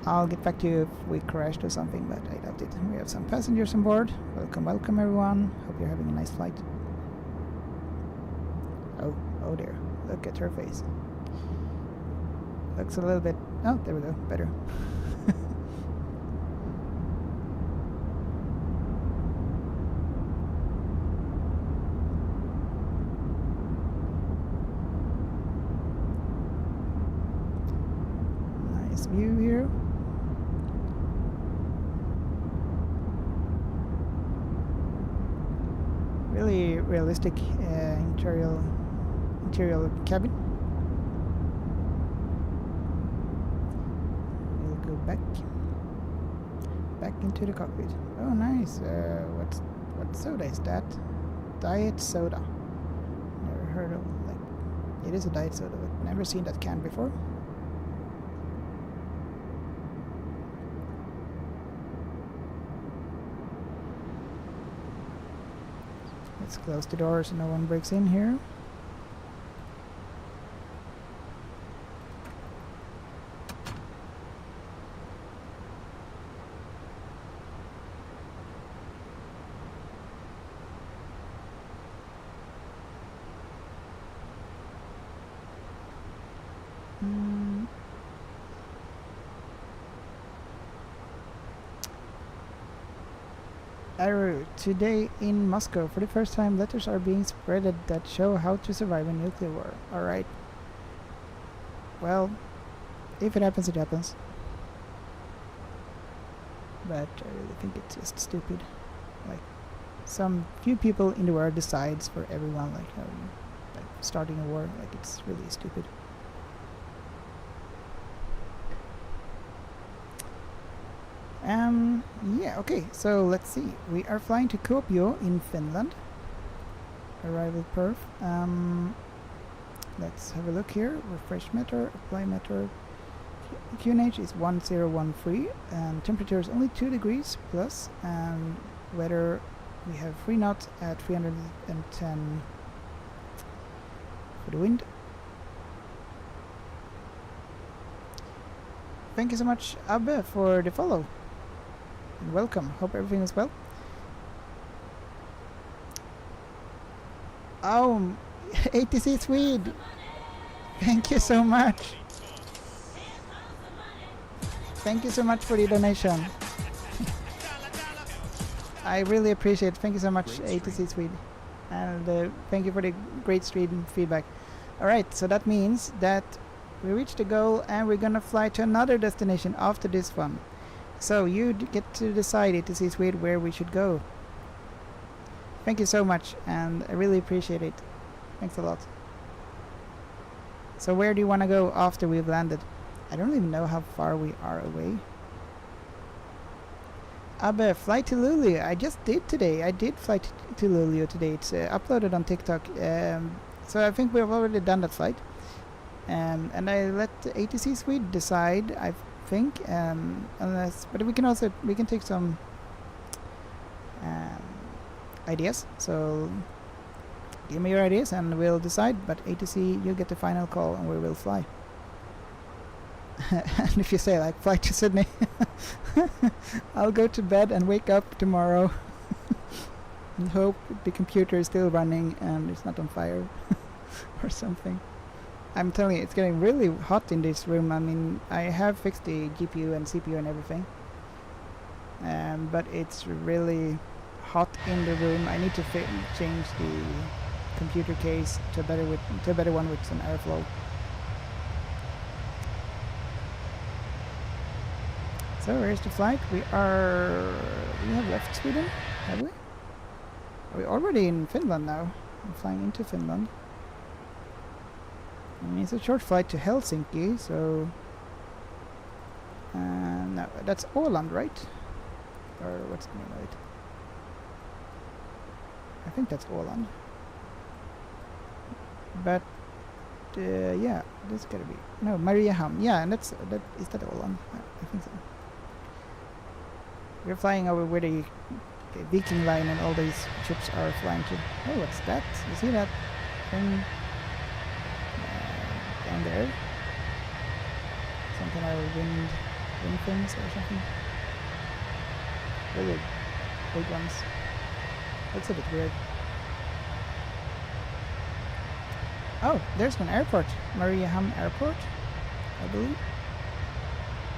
I'll get back to you if we crashed or something, but I doubt it. We have some passengers on board. Welcome everyone. Hope you're having a nice flight. Oh dear. Look at her face. Looks a little bit... Oh, there we go. Better. nice view here. Really realistic interior cabin. We'll go back into the cockpit. Oh, nice. What soda is that? Diet soda. Never heard of, like, it is a diet soda, but never seen that can before. Let's close the door so no one breaks in here. Today in Moscow, for the first time, letters are being spreaded that show how to survive a nuclear war. Alright. Well, if it happens, it happens. But I really think it's just stupid. Like, some few people in the world decides for everyone, like starting a war. Like, it's really stupid. Yeah, okay, so let's see. We are flying to Kuopio in Finland. Arrival perf. Let's have a look here. Refresh meter, apply meter. QNH is 1013 and temperature is only 2 degrees plus, and weather we have 3 knots at 310 for the wind. Thank you so much, Abbe, for the follow. And welcome. Hope everything is well. Oh, ATC Swede. Thank you so much. Thank you so much for the donation. I really appreciate it. Thank you so much, ATC Swede. And thank you for the great stream feedback. Alright, so that means that we reached the goal and we're gonna fly to another destination after this one. So you get to decide, ATC Swede, where we should go. Thank you so much, and I really appreciate it. Thanks a lot. So where do you want to go after we've landed? I don't even know how far we are away. Abbe, fly to Luleå. I just did today. I did fly to Luleå today. It's uploaded on TikTok. So I think we've already done that flight. And I let the ATC Swede decide, I think, but we can take some ideas. So give me your ideas and we'll decide, but ATC, you get the final call and we will fly. And if you say, like, fly to Sydney, I'll go to bed and wake up tomorrow and hope the computer is still running and it's not on fire or something. I'm telling you, it's getting really hot in this room. I mean, I have fixed the GPU and CPU and everything, but it's really hot in the room. I need to change the computer case to a better one with some airflow. So where's the flight? We have left Sweden, have we? Are we already in Finland now? I'm flying into Finland. I mean, it's a short flight to Helsinki, so no, that's Åland, right? Or what's the name of it? I think that's Åland. But yeah, that's gotta be Mariehamn. Yeah, and is that Åland? I think so. We're flying over where the Viking Line and all these ships are flying to. Oh, what's that? You see that thing down there? Some kind of wind things or something. Really big ones. Looks a bit weird. Oh, there's an airport. Mariehamn Airport, I believe.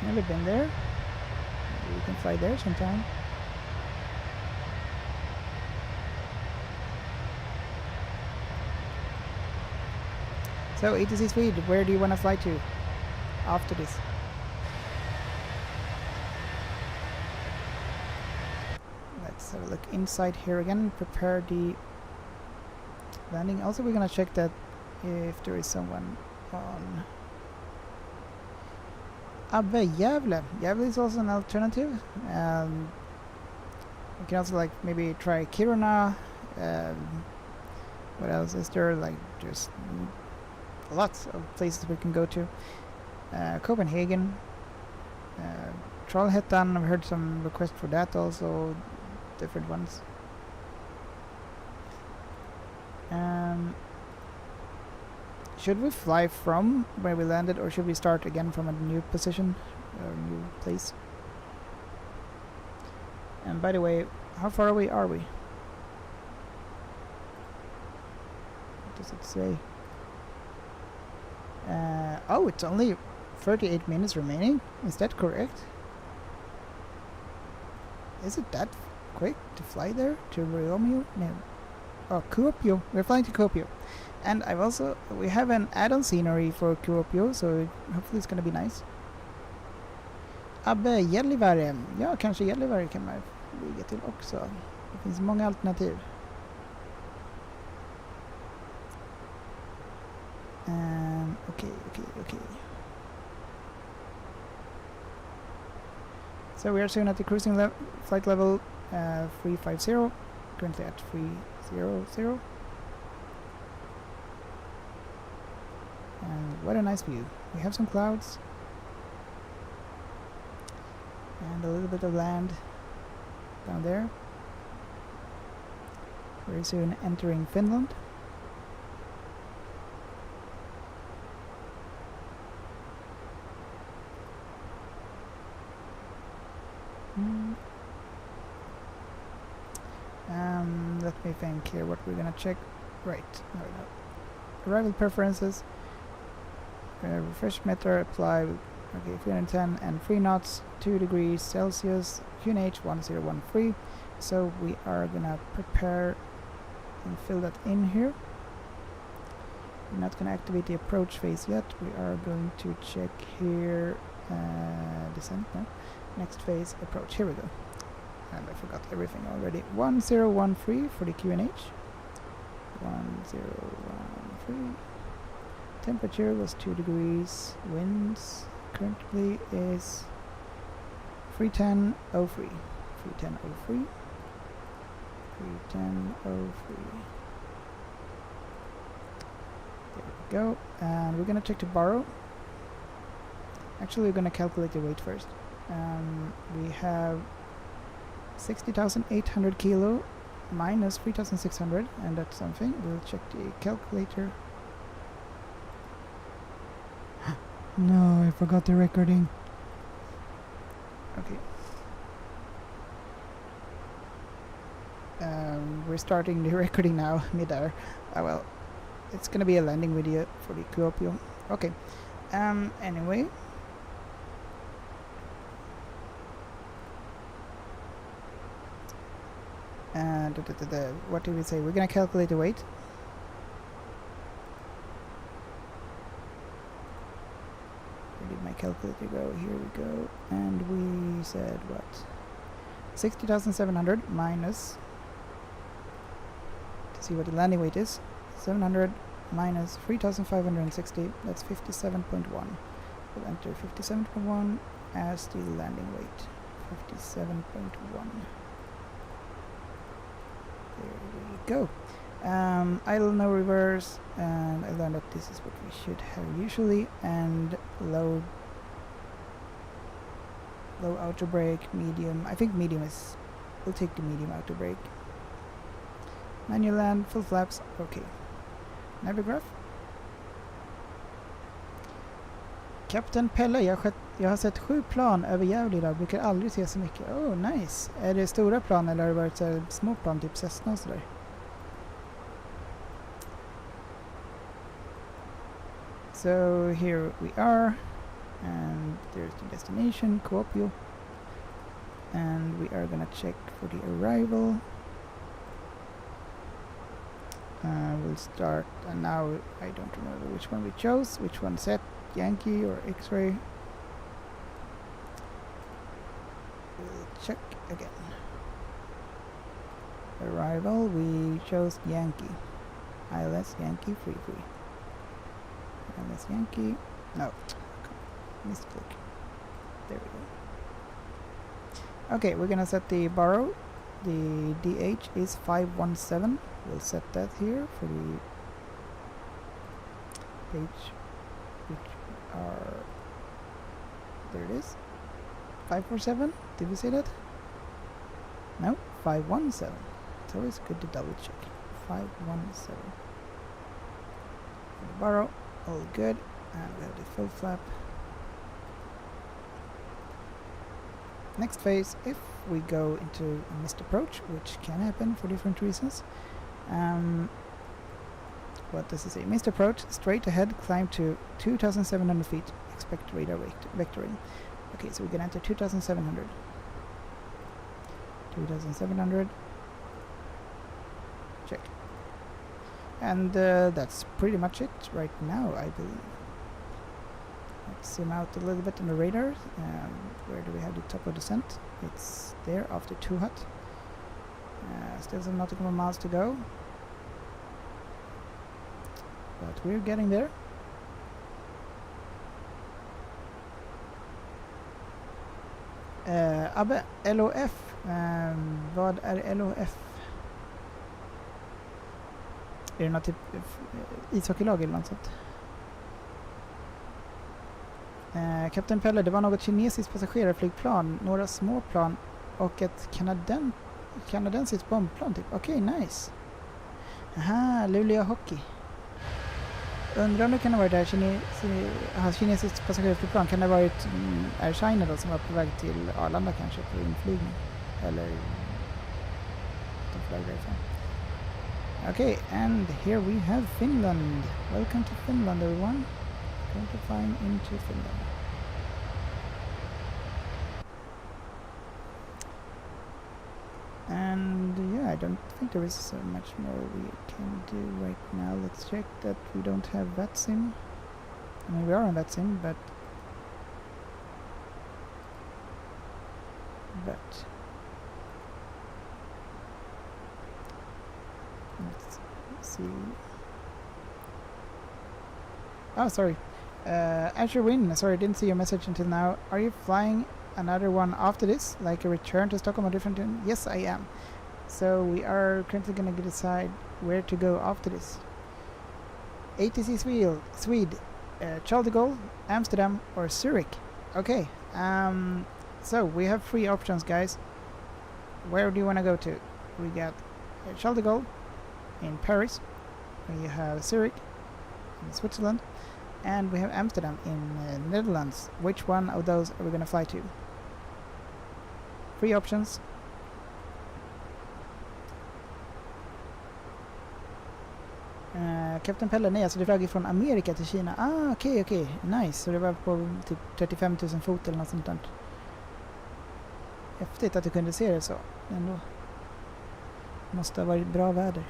Never been there. Maybe we can fly there sometime. So, ATC Swede, where do you want to fly to after this? Let's have a look inside here again. Prepare the landing. Also, we're gonna check that if there is someone on Gävle. Gävle is also an alternative. We can also like maybe try Kiruna. What else is there? Like just lots of places we can go to. Copenhagen. Trollhättan, I've heard some requests for that also. Different ones. Should we fly from where we landed, or should we start again from a new position or new place? And by the way, how far away are we? What does it say? Oh, it's only 38 minutes remaining. Is that correct? Is it that quick to fly there to Romeo? No. Oh, Kuopio. We're flying to Kuopio. And we have an add-on scenery for Kuopio, so hopefully it's gonna be nice. Abbe, Gällivare. Ja, kanske Gällivare kan man flyga till också. Det finns många alternativ. Okay. So we are soon at the cruising flight level 350, currently at 300. And what a nice view. We have some clouds and a little bit of land down there. Very soon entering Finland. Let me think here what we're gonna check. Right. No. Arrival preferences. Refresh meter apply. Okay, 310 and 3 knots, 2 degrees Celsius, QNH 1013. So we are gonna prepare and fill that in here. We're not gonna activate the approach phase yet. We are going to check here. Descent. No. Next phase approach. Here we go. And I forgot everything already. 1013 for the QNH. 1013. Temperature was 2 degrees. Winds currently is 310.03. 310.03. 310.03. There we go. And we're gonna check the borrow. Actually, we're gonna calculate the weight first. We have 60,800 kilo minus 3,600, and that's something. We'll check the calculator. No, I forgot the recording. Okay. We're starting the recording now, mid-air. Well, it's gonna be a landing video for the Kuopio. Okay. Anyway. What did we say? We're gonna calculate the weight. Where did my calculator go? Here we go. And we said what? 60,700 minus, to see what the landing weight is, 700 minus 3,560, that's 57.1. We'll enter 57.1 as the landing weight. 57.1. There we go. Idle, no reverse, and I learned that this is what we should have usually, and low outer brake, medium. I think medium is, we'll take the medium outer brake. Manual land, full flaps, okay. Navigraph. Kapten Pelle, jag har sett 7 plan över Gävle idag, brukar aldrig se så mycket. Oh, nice. Är det stora plan eller har det varit så små plan, typ Cessna och sådär? So here we are, and there's the destination, Kuopio, and we are gonna check for the arrival. We'll start, and now I don't remember which one we chose, which one set, Yankee or X-ray. We'll check again. Arrival, we chose Yankee. ILS Yankee, free. ILS Yankee, no, misclick. There we go. Okay, we're gonna set the borrow. The DH is 517. We'll set that here for the page, which are, there it is. 547, did we say that? No, 517. It's always good to double check. 517. The borrow, all good. And we have the full flap. Next phase, if we go into a missed approach, which can happen for different reasons. What does it say? Missed approach, straight ahead, climb to 2,700 feet, expect radar vectoring. Okay, so we're gonna enter 2,700. 2,700. Check. And that's pretty much it right now, I believe. Let's zoom out a little bit on the radar. Where do we have the top of descent? It's there after 2 hut. Still some nautical miles to go. But we're getting there. Abbe, LOF. Vad är LOF? Är det något typ ishockeylag eller något sånt? Kapten Pelle, det var något kinesiskt passagerarflygplan, några små plan och ett kanadensiskt bombplan typ. Okej, nice. Aha, Luleå Hockey. Undrar om det kan ha varit där kinesiskt passagerarflygplan. Kan det ha varit Air China då som var på väg till Arlanda kanske på inflygning? Eller de flög därifrån. Okay, and here we have Finland. Welcome to Finland, everyone. Going to flying into Finland. And yeah, I don't think there is so much more we can do right now. Let's check that we don't have VATSIM. I mean, we are on VATSIM, but let's see. Oh, sorry. Asher Win, sorry, I didn't see your message until now. Are you flying another one after this, like a return to Stockholm or different? Yes, I am. So we are currently going to decide where to go after this. ATC Swede, Charles de Gaulle, Amsterdam, or Zurich. Okay. So we have 3 options, guys. Where do you want to go to? We got Charles de Gaulle in Paris. We have Zurich in Switzerland. And we have Amsterdam in Netherlands. Which one of those are we going to fly to? 3 options. Kapten Pelle, nej, alltså det flög från Amerika till Kina. Ah, okej. Nice. Så det var på typ 35 000 fot eller något sånt där. Häftigt att du kunde se det så. Ändå. Måste ha varit bra väder.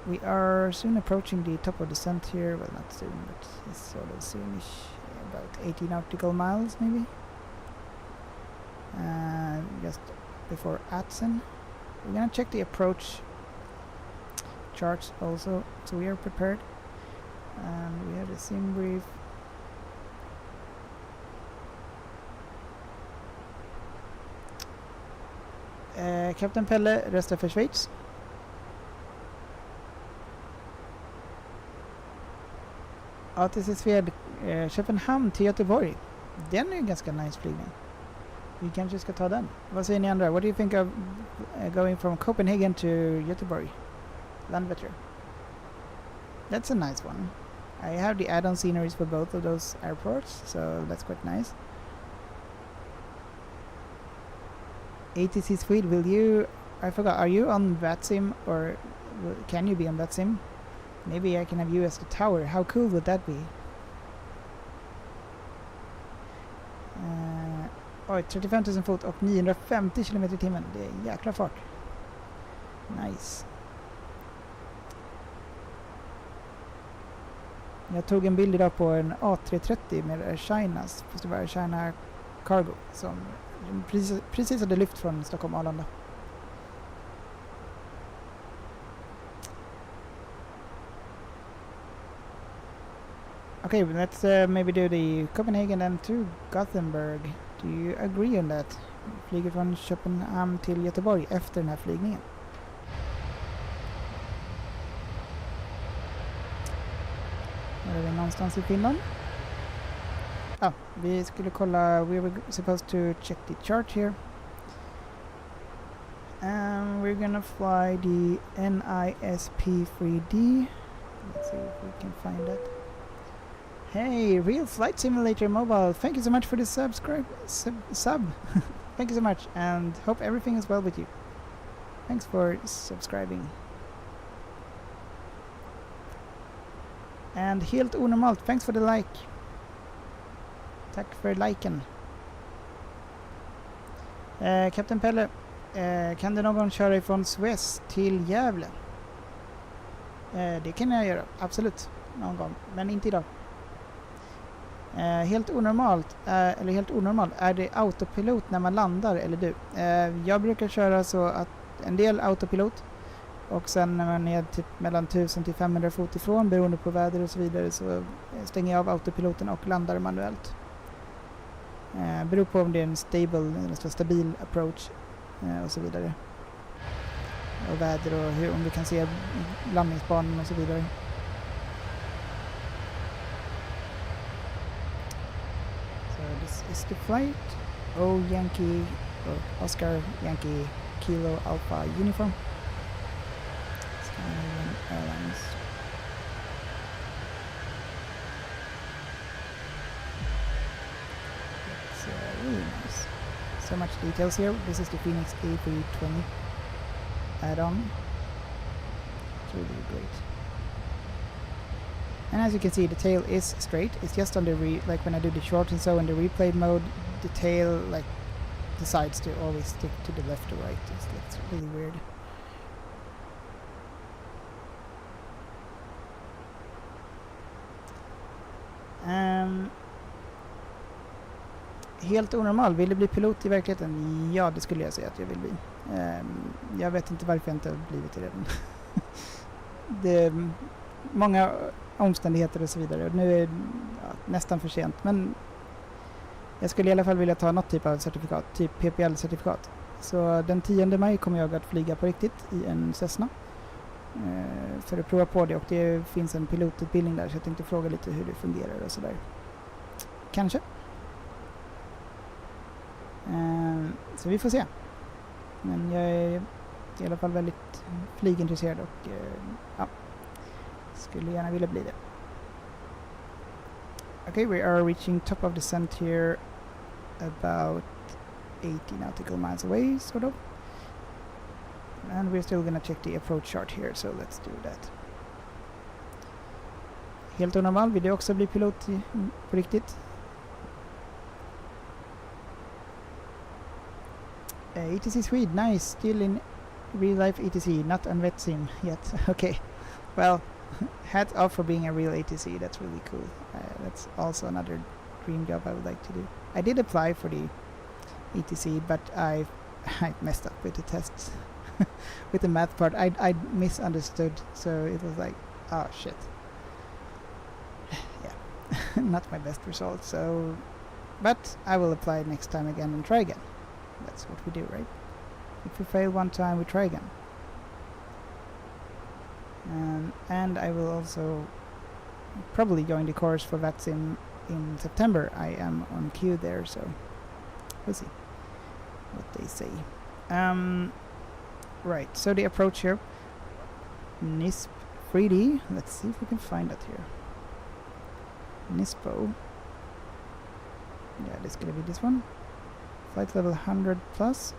We are soon approaching the top of descent here. Well, not soon, but it's sort of soonish. About 80 nautical miles, maybe. Just before Atzen. We're gonna check the approach charts also, so we are prepared. And we have the sim brief. Kapten Pelle röstar för Schweiz. ATC Sved, Köpenhamn till Göteborg. Den är ju ganska nice flygning. Vi kanske ska ta den. Vad säger ni andra? What do you think of going from Copenhagen to Göteborg? Landvetter. That's a nice one. I have the add-on sceneries for both of those airports, so that's quite nice. ATC Swede, will you... I forgot, are you on VATSIM, or can you be on VATSIM? Maybe I can have you as the tower. How cool would that be? Oj, 35 000 fot och 950 km i timmen. Det är jäkla fart. Nice. Jag tog en bild idag på en A320 med Air Chinas, fast det var Air China Cargo, som Precis hade lyft från Stockholm Arlanda. Okay, let's maybe do the Copenhagen and to Gothenburg. Do you agree on that? Flyger från Köpenhamn till Göteborg efter den här flygningen. Var är vi någonstans i Finland? Vi skulle kolla, we were supposed to check the chart here. And we're gonna fly the NISP 3D. Let's see if we can find that. Hey, Real Flight Simulator Mobile, thank you so much for the sub. Thank you so much, and hope everything is well with you. Thanks for subscribing. And Helt Onormalt, thanks for the like. Tack för liken. Kapten Pelle, kan du någon gång köra ifrån Suez till Gävle? Det kan jag göra, absolut. Någon gång, men inte idag. Helt onormalt, är det autopilot när man landar eller du? Jag brukar köra så att en del autopilot och sen när man är typ mellan 1000 till 500 fot ifrån beroende på väder och så vidare så stänger jag av autopiloten och landar manuellt. Beror på om det är en stabil approach och så vidare. Och väder och om du kan se landningsbanan och så vidare. This is the flight. Yankee or Oscar Yankee Kilo Alpha uniform. Scandinavian Airlines. It's really nice. So much details here. This is the Fenix A320 add-on. It's really great. And as you can see, the tail is straight. It's just on the like when I do the short and so in the replay mode, the tail like decides to always stick to the left or right. It's really weird. Helt onormal. Vill du bli pilot i verkligheten? Ja, det skulle jag säga att jag vill bli. Jag vet inte varför jag inte har blivit det redan. Det är många omständigheter och så vidare. Och nu är det nästan för sent. Men jag skulle i alla fall vilja ta något typ av certifikat. Typ PPL-certifikat. Så den 10 maj kommer jag att flyga på riktigt i en Cessna. För att prova på det. Och det finns en pilotutbildning där. Så jag tänkte fråga lite hur det fungerar och sådär. Kanske. Så vi får se. Men jag är i alla fall väldigt flygintresserad och ja, skulle gärna vilja bli det. Okay, we are reaching top of descent here about 80 nautical miles away, sort of. And we're still gonna check the approach chart here, so let's do that. Helt onormal, vill du också bli pilot på riktigt? ETC Swede, nice, still in real life ETC, not on vet sim yet. Okay, well, hats off for being a real ATC, that's really cool. That's also another dream job I would like to do. I did apply for the ETC, but I messed up with the tests. With the math part, I misunderstood, so it was like, oh shit. Yeah, not my best result, so, but I will apply next time again and try again. That's what we do, right? If we fail one time, we try again. And I will also probably join the course for VATSIM in September. I am on queue there, so we'll see what they say. Right, so the approach here, NISP 3D. Let's see if we can find that here. NISPO. Yeah, this is gonna be this one. Flight level 100 plus.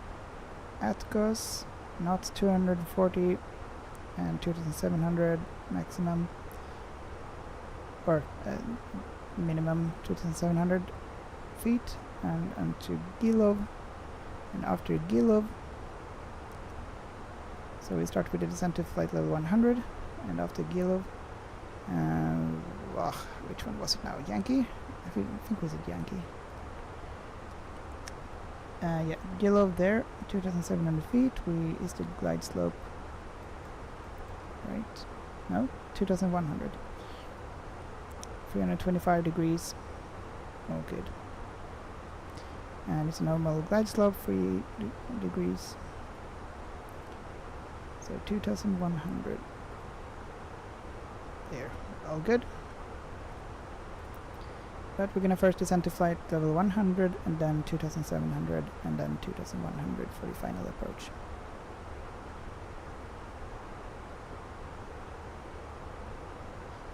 ATGOS, knots 240 and 2700 maximum, or minimum 2700 feet, and to Gilov, and after Gilov, so we start with the descent to flight level 100, and after Gilov, which one was it now? Yankee? I think was it Yankee? Yeah, yellow there, 2,700 feet. Is the glide slope right? No, 2,100. 325 degrees. Oh, good. And it's a normal glide slope, 3 degrees. So 2,100. There, all good. But we're gonna first descend to flight level 100, and then 2,700, and then 2,100 for the final approach.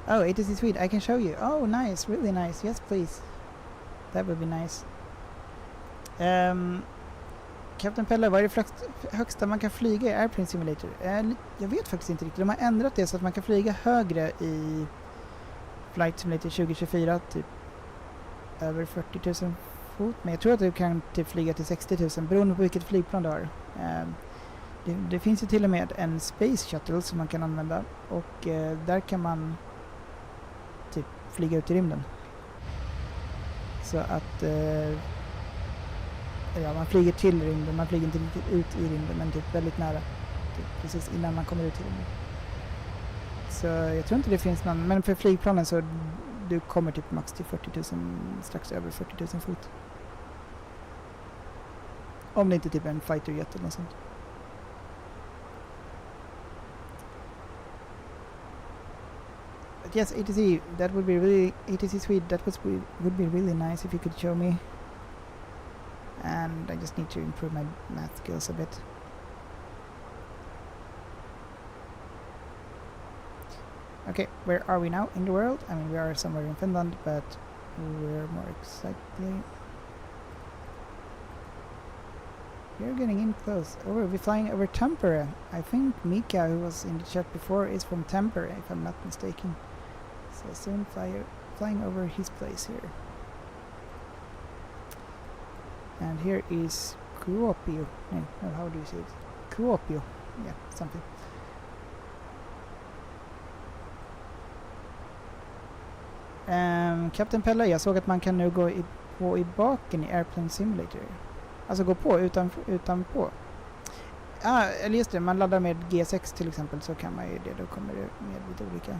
Oh, ATC Suite, I can show you. Oh, nice, really nice. Yes, please. That would be nice. Captain Pelle, vad är det högsta man kan flyga i Airplane Simulator? Jag vet faktiskt inte riktigt. De har ändrat det så att man kan flyga högre i Flight Simulator 2024, typ över 40 000 fot. Men jag tror att du kan typ flyga till 60 000 beroende på vilket flygplan du har. Det finns ju till och med en Space Shuttle som man kan använda. Och där kan man typ flyga ut i rymden. Så att ja, man flyger till rymden, man flyger inte riktigt ut i rymden men typ väldigt nära. Typ precis innan man kommer ut i rymden. Så jag tror inte det finns någon, men för flygplanen så du kommer typ max till 40 000, strax över 40 000 fot. Om det inte typ är en fighterjet eller något sånt. But yes, ATC, that would be really, ATC Swede, that would be really nice if you could show me. And I just need to improve my math skills a bit. Okay, where are we now in the world? I mean, we are somewhere in Finland, but we're more exactly... We're getting in close. Oh, we're flying over Tampere. I think Mika, who was in the chat before, is from Tampere, if I'm not mistaken. So soon flying over his place here. And here is Kuopio. No, how do you say it? Kuopio. Yeah, something. Captain Pelle, jag såg att man kan nu gå i baken i Airplane Simulator. Alltså gå på utanpå. Eller just det, man laddar med G6 till exempel så kan man ju det. Då kommer det med lite olika.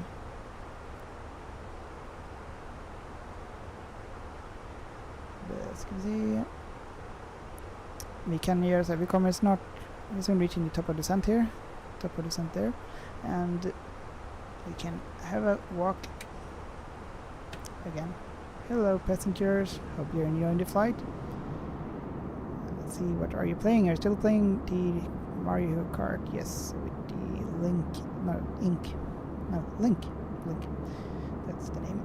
Det ska vi se. Vi kan göra så här, vi kommer snart, we're soon reaching the top of descent here, top of descent there, and we can have a walk again. Hello passengers, hope you're enjoying the flight. Let's see, what are you playing? Are you still playing the Mario Kart? Yes, with the Link, that's the name.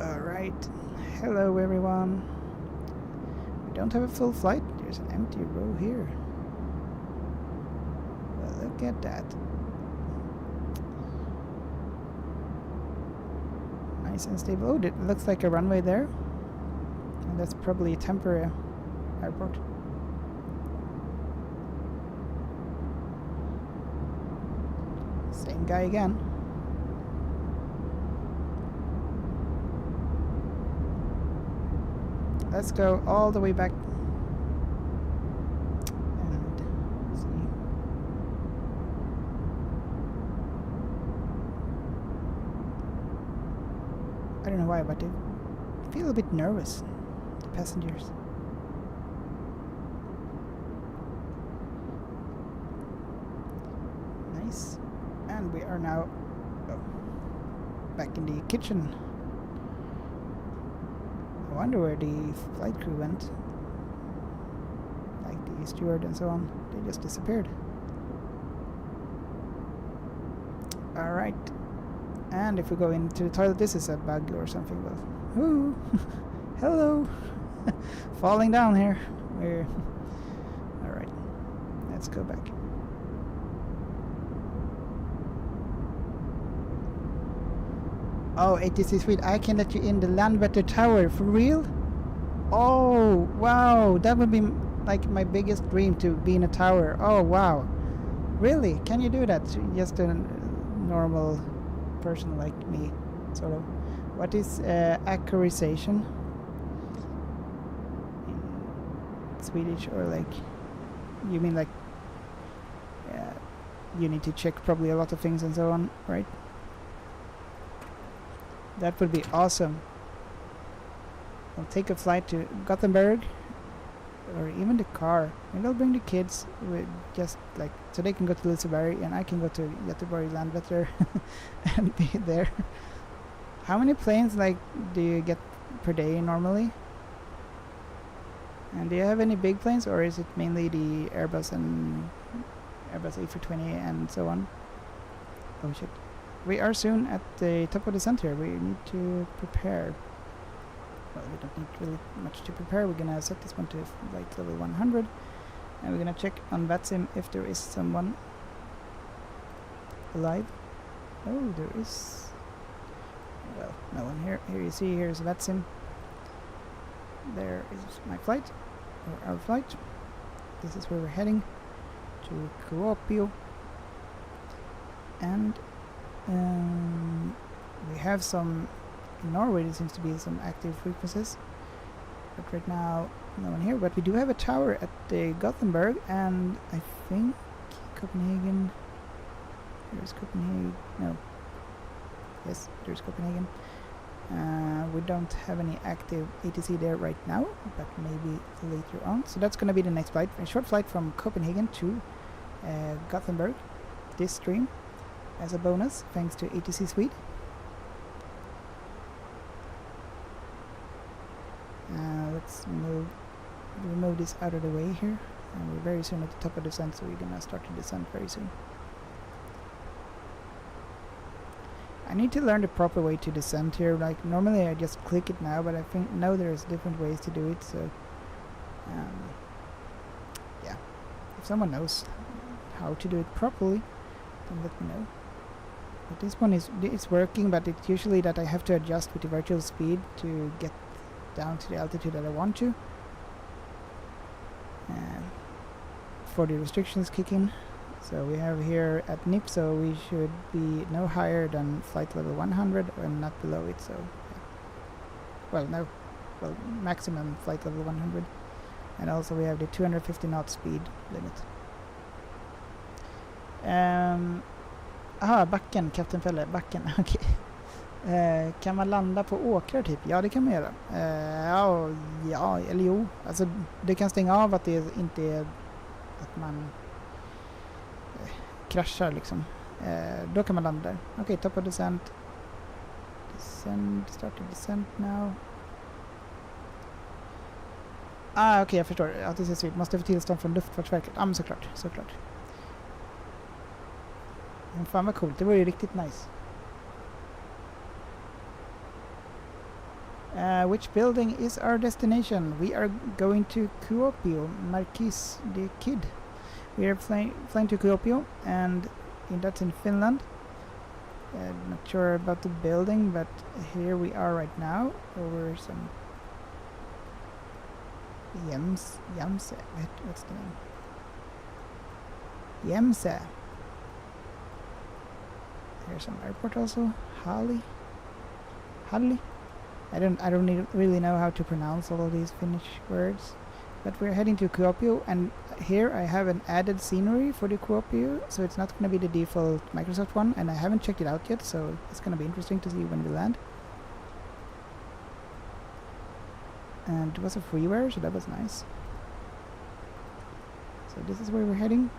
Alright, hello everyone. Don't have a full flight. There's an empty row here. Well, look at that. Nice and stable. Oh, it looks like a runway there. And that's probably a temporary airport. Same guy again. Let's go all the way back and see. I don't know why, but I feel a bit nervous, the passengers. Nice. And we are now back in the kitchen. I wonder where the flight crew went. Like the steward and so on. They just disappeared. Alright. And if we go into the toilet, this is a bug or something. Well, ooh. Hello. Falling down here. Alright. Let's go back. Oh, ATC Suite, I can let you in the Landvetter Tower, for real? Oh, wow, that would be like my biggest dream, to be in a tower. Oh, wow. Really? Can you do that? Just a normal person like me, sort of. What is accurization? Swedish, or like, you mean like you need to check probably a lot of things and so on, right? That would be awesome. I'll take a flight to Gothenburg, or even the car. Maybe I'll bring the kids with just like, so they can go to Liseberg and I can go to Göteborg Landvetter and be there. How many planes like do you get per day normally? And do you have any big planes, or is it mainly the Airbus and Airbus A320 and so on? Oh shit. We are soon at the top of the center. We need to prepare. Well, we don't need really much to prepare. We're gonna set this one to like level 100, and we're gonna check on VATSIM if there is someone alive. Oh, there is. Well, no one here. Here you see, here's VATSIM. There is my flight, or our flight. This is where we're heading, to Kuopio. And we have some, in Norway there seems to be some active frequencies, but right now no one here. But we do have a tower at Gothenburg, and I think Copenhagen. There's Copenhagen. No. Yes, there's Copenhagen. We don't have any active ATC there right now, but maybe later on. So that's going to be the next flight, a short flight from Copenhagen to Gothenburg, this stream, as a bonus, thanks to ATC Swede. Let's remove this out of the way here, and we're very soon at the top of the descent, so we're gonna start the descent very soon. I need to learn the proper way to descend here. Like, normally I just click it now, but I think now there's different ways to do it, so yeah, if someone knows how to do it properly, then let me know. But this one it's working, but it's usually that I have to adjust with the virtual speed to get down to the altitude that I want to, before the restrictions kick in. So we have here at NIP, so we should be no higher than flight level 100 and not below it, so yeah. Well, no, well, maximum flight level 100, and also we have the 250 knot speed limit. Aha, backen, Captain Felle, backen, okej. Kan man landa på åkrar typ? Ja, det kan man göra. Ja, eller jo. Alltså, det kan stänga av att det inte är att man kraschar liksom. Då kan man landa där. Okej, top of descent. Start the descent now. Okej, jag förstår. Att det ser så ut. Måste få tillstånd från Luftfartsverket. Men såklart. Men fan vad coolt. Det var ju riktigt nice. Which building is our destination? We are going to Kuopio, Marquis the Kid. We are flying to Kuopio, and that's in Finland. Not sure about the building, but here we are right now over some Jämse. What's the name? Jämse. There's some airport also. Halli. I don't really know how to pronounce all of these Finnish words, but we're heading to Kuopio, and here I have an added scenery for the Kuopio, so it's not going to be the default Microsoft one, and I haven't checked it out yet, so it's going to be interesting to see when we land. And it was a freeware, so that was nice. So this is where we're heading.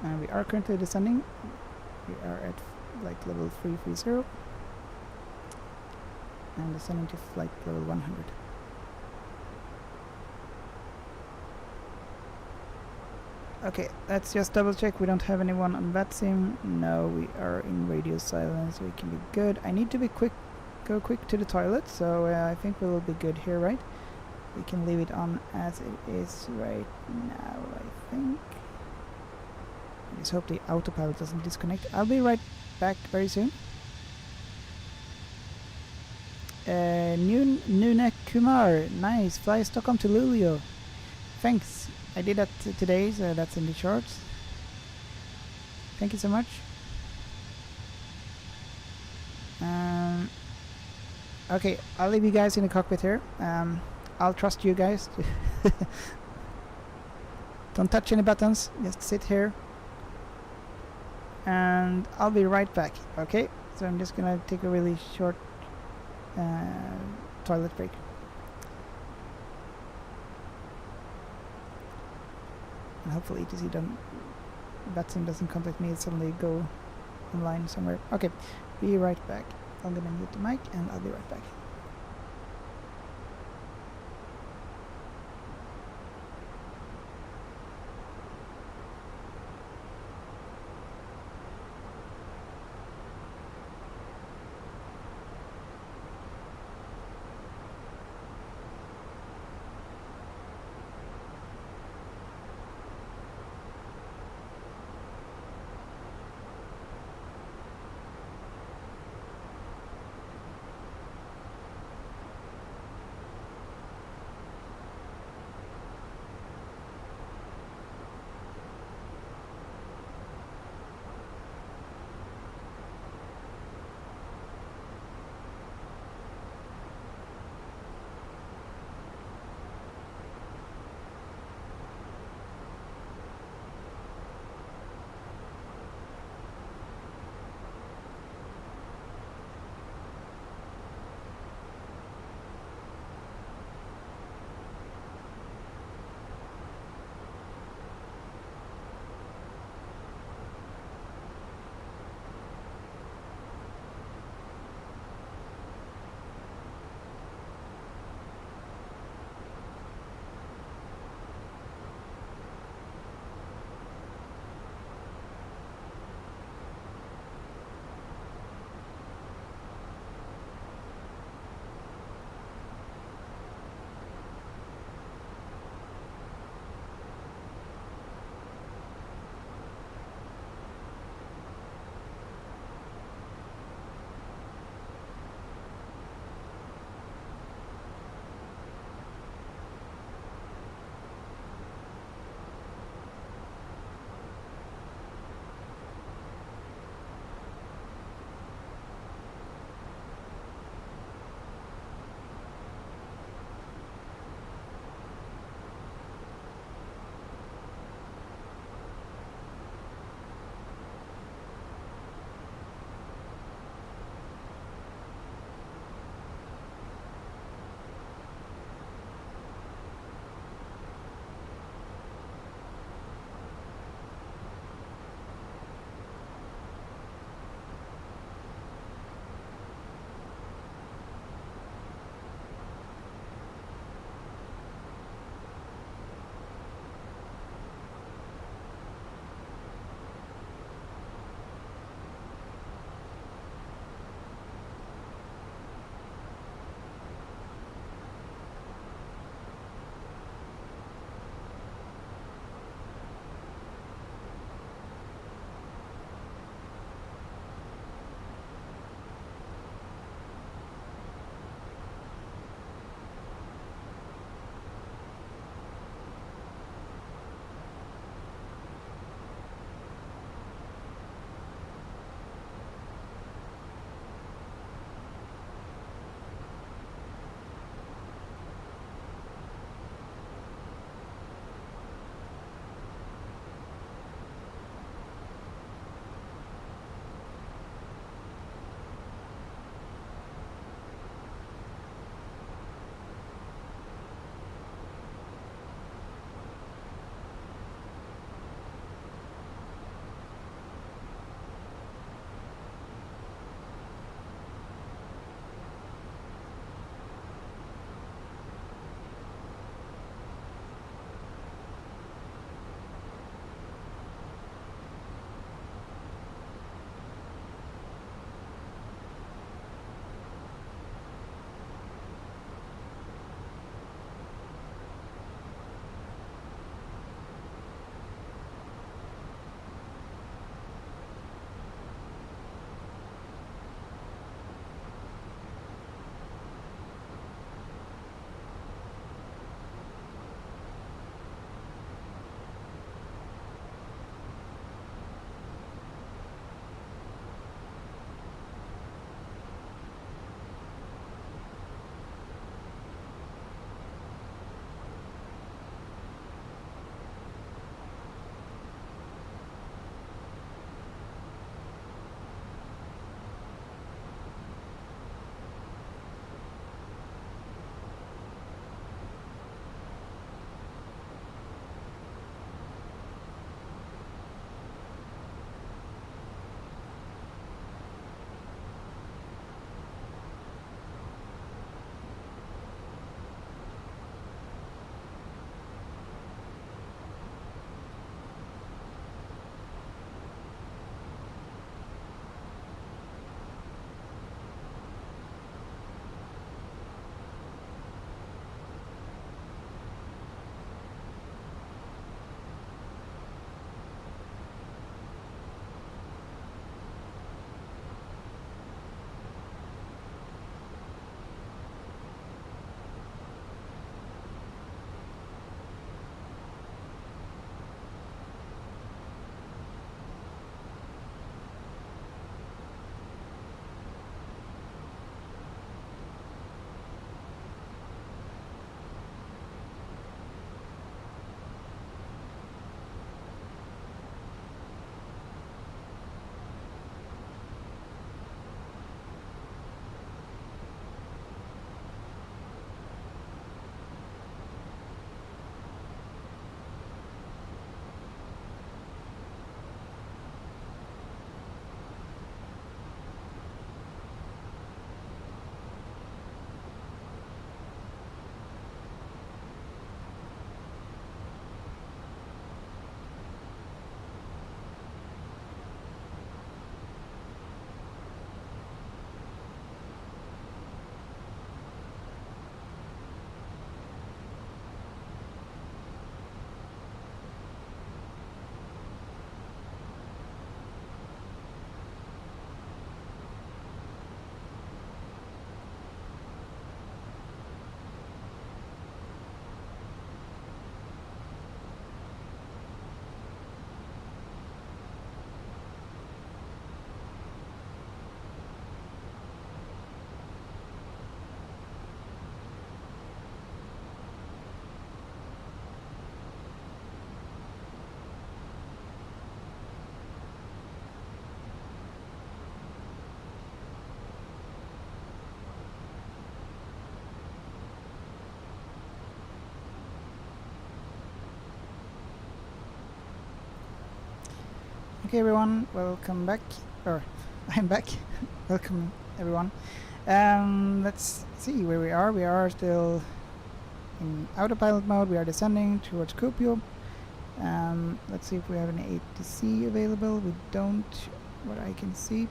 And we are currently descending. We are at like level 330 and descending to flight level 100. Okay, let's just double check. We don't have anyone on VATSIM. No, we are in radio silence. We can be good. I need to be go quick to the toilet, so I think we will be good here, right? We can leave it on as it is right now, I think. I just hope the autopilot doesn't disconnect. I'll be right back very soon. Nune Kumar, nice. Fly Stockholm to Luleå. Thanks. I did that today, so that's in the shorts. Thank you so much. Okay, I'll leave you guys in the cockpit here. I'll trust you guys. Don't touch any buttons, just sit here. And I'll be right back, okay? So I'm just gonna take a really short toilet break. And hopefully ETC button doesn't contact me and suddenly go online somewhere. Okay, be right back. I'm gonna mute the mic and I'll be right back. Okay, everyone, welcome back. Or, I'm back. Welcome, everyone. Let's see where we are. We are still in autopilot mode. We are descending towards Kuopio. Let's see if we have an ATC available. We don't, what I can see.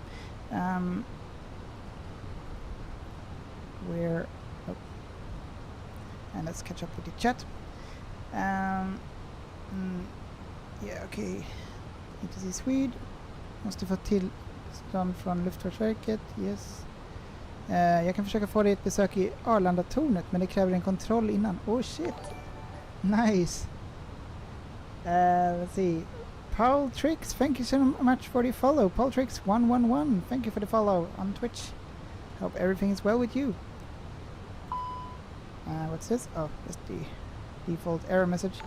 Where, oh. And let's catch up with the chat. Yeah, okej. ATC Swede. Måste få tillstånd från Luftfartsverket. Yes. Jag kan försöka få dig ett besök i Arlanda-tornet, men det kräver en kontroll innan. Oh shit. Nice. Let's see. Paul Tricks, thank you so much for the follow. Paul Tricks 111, thank you for the follow on Twitch. Hope everything is well with you. What's this? Oh, that's the default error message.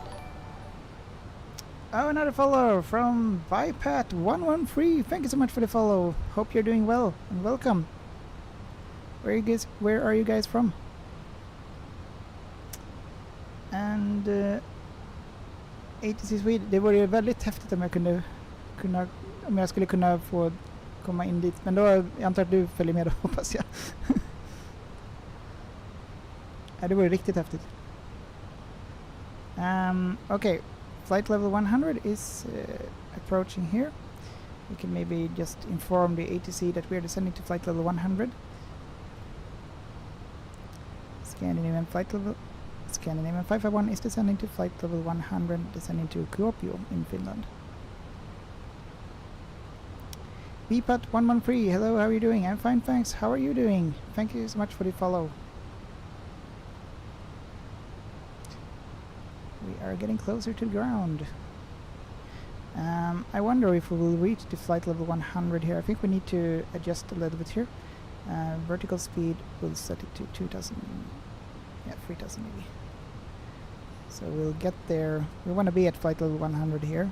Oh, another follow from Vipat113. Thank you so much for the follow. Hope you're doing well and welcome. Where are you guys from? And ATC Swede, det vore ju väldigt häftigt om jag skulle kunna få komma in dit, men då jag antar att du följer med då, hoppas jag. Ja, det vore riktigt häftigt. Okay, flight level 100 is approaching here. We can maybe just inform the ATC that we are descending to flight level 100. Scandinavian 551 is descending to flight level 100, descending to Kuopio in Finland. Bpat113, hello, how are you doing? I'm fine, thanks. How are you doing? Thank you so much for the follow. We are getting closer to the ground. I wonder if we will reach the flight level 100 here. I think we need to adjust a little bit here. Vertical speed, we'll set it to 2000, yeah, 3000 maybe. So we'll get there. We want to be at flight level 100 here,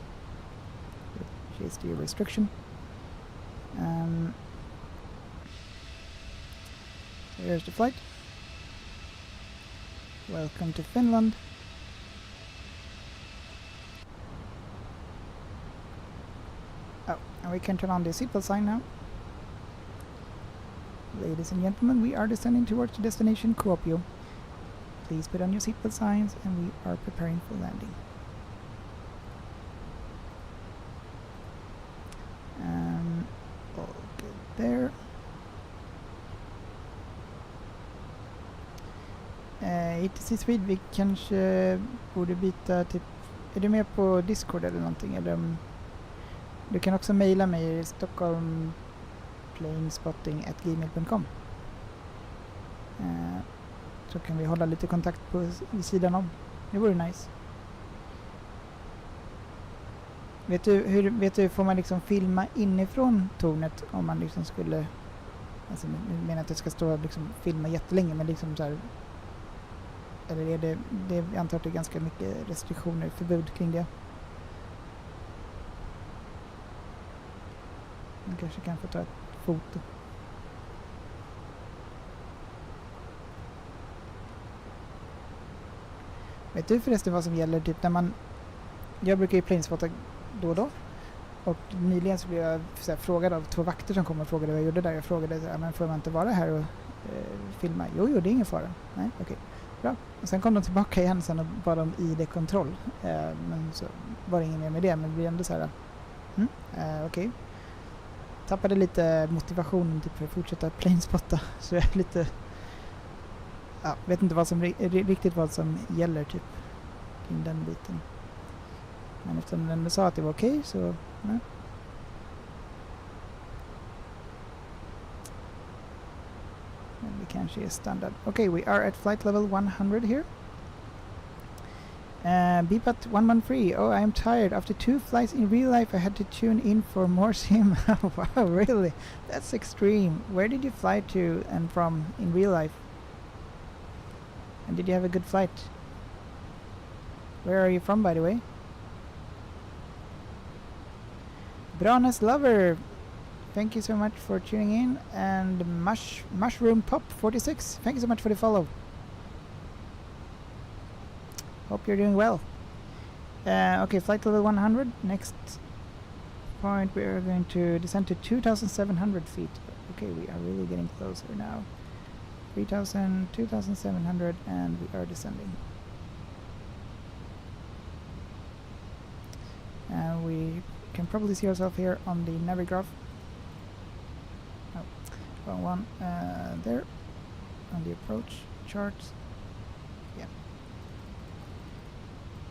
which is the restriction. So here's the flight. Welcome to Finland. Oh, and we can turn on the seatbelt sign now. Ladies and gentlemen, we are descending towards the destination Kuopio. Please put on your seatbelt signs, and we are preparing for landing. All good there. ATC Swede, vi kanske borde byta typ... Är du med på Discord eller någonting? Eller du kan också mejla mig i Stockholm planespotting@gmail.com. Så kan vi hålla lite kontakt på vid sidan om. Det vore nice. Vet du, får man liksom filma inifrån tornet om man liksom skulle... Alltså, nu menar att det ska stå liksom filma jättelänge, men liksom så här... Eller är det jag antar att det är ganska mycket restriktioner, förbud kring det. Man kanske kan få ta ett foto. Vet du förresten vad som gäller typ när man... Jag brukar ju planespotta då och då. Och nyligen så blev jag så här, frågad av 2 vakter som kom och frågade vad jag gjorde där. Jag frågade så här, men får man inte vara här och filma? Jo, det är ingen fara. Nej, okej. Bra. Och sen kom de tillbaka igen sen och bad om ID-kontroll. Men så var det ingen mer med det. Men det blev ändå så här... okej. Tappade lite motivationen typ för att fortsätta planespotta. Så jag är lite... Ja, vet inte vad som riktigt vad som gäller typ kring den biten. Men eftersom den sa att det var okej, så... Ja. Men det kanske är standard. Okay, we are at flight level 100 here. Bpat113, oh, I am tired. After 2 flights in real life, I had to tune in for more sim. Wow, really? That's extreme. Where did you fly to and from in real life? And did you have a good flight? Where are you from, by the way? Branes Lover, thank you so much for tuning in. And Mushroom Pop 46, thank you so much for the follow. Hope you're doing well. Okay, flight level 100. Next point we are going to descend to 2,700 feet. Okay, we are really getting closer now. 3,000, 2,700, and we are descending. And we can probably see ourselves here on the navigraph. Oh, wrong one. There, on the approach charts. Yeah.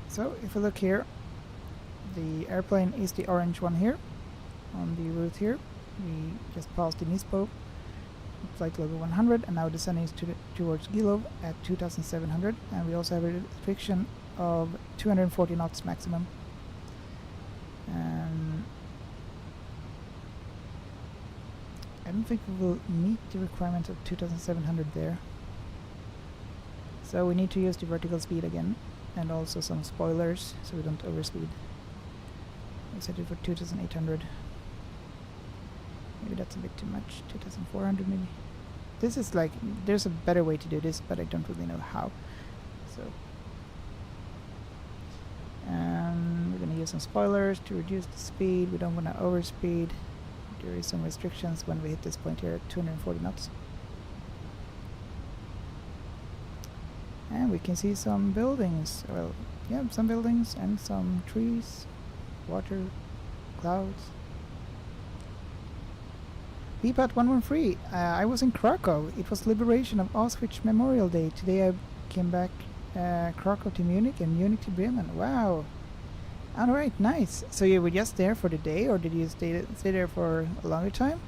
So if we look here, the airplane is the orange one here on the route here. We just passed the Nispo flight level 100 and now descending towards Gilov at 2,700, and we also have a restriction of 240 knots maximum. I don't think we will meet the requirements of 2,700 there. So we need to use the vertical speed again, and also some spoilers so we don't overspeed. I set it for 2,800. Maybe that's a bit too much. 2,400 maybe. This is like, there's a better way to do this, but I don't really know how. So we're gonna use some spoilers to reduce the speed. We don't want to overspeed. There is some restrictions when we hit this point here at 240 knots. And we can see some buildings. Well, yeah, some buildings and some trees, water, clouds. VPAT 113. I was in Krakow. It was Liberation of Auschwitz Memorial Day. Today I came back Krakow to Munich and Munich to Bremen. Wow. Alright, nice. So you were just there for the day, or did you stay there for a longer time?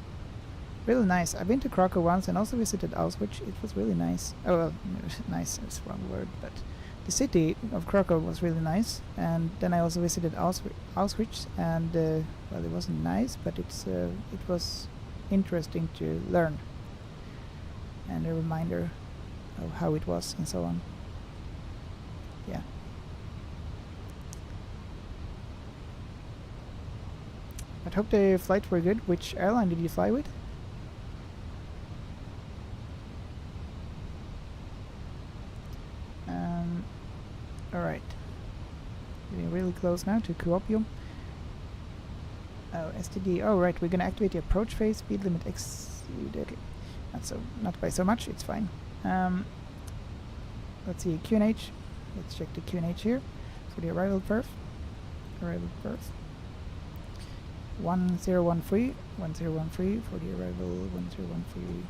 Really nice. I've been to Krakow once and also visited Auschwitz. It was really nice. Oh well, nice is the wrong word, but the city of Krakow was really nice. And then I also visited Auschwitz, and well, it wasn't nice, but it was interesting to learn, and a reminder of how it was and so on. Yeah. I hope the flights were good. Which airline did you fly with? Alright. Getting really close now to Kuopio. Oh, STD. Oh, right. We're gonna activate the approach phase. Speed limit exceeded. Okay. Not by so much. It's fine. Let's see. QNH. Let's check the QNH here for the arrival perf. 1013. 1013 for the arrival. 1013.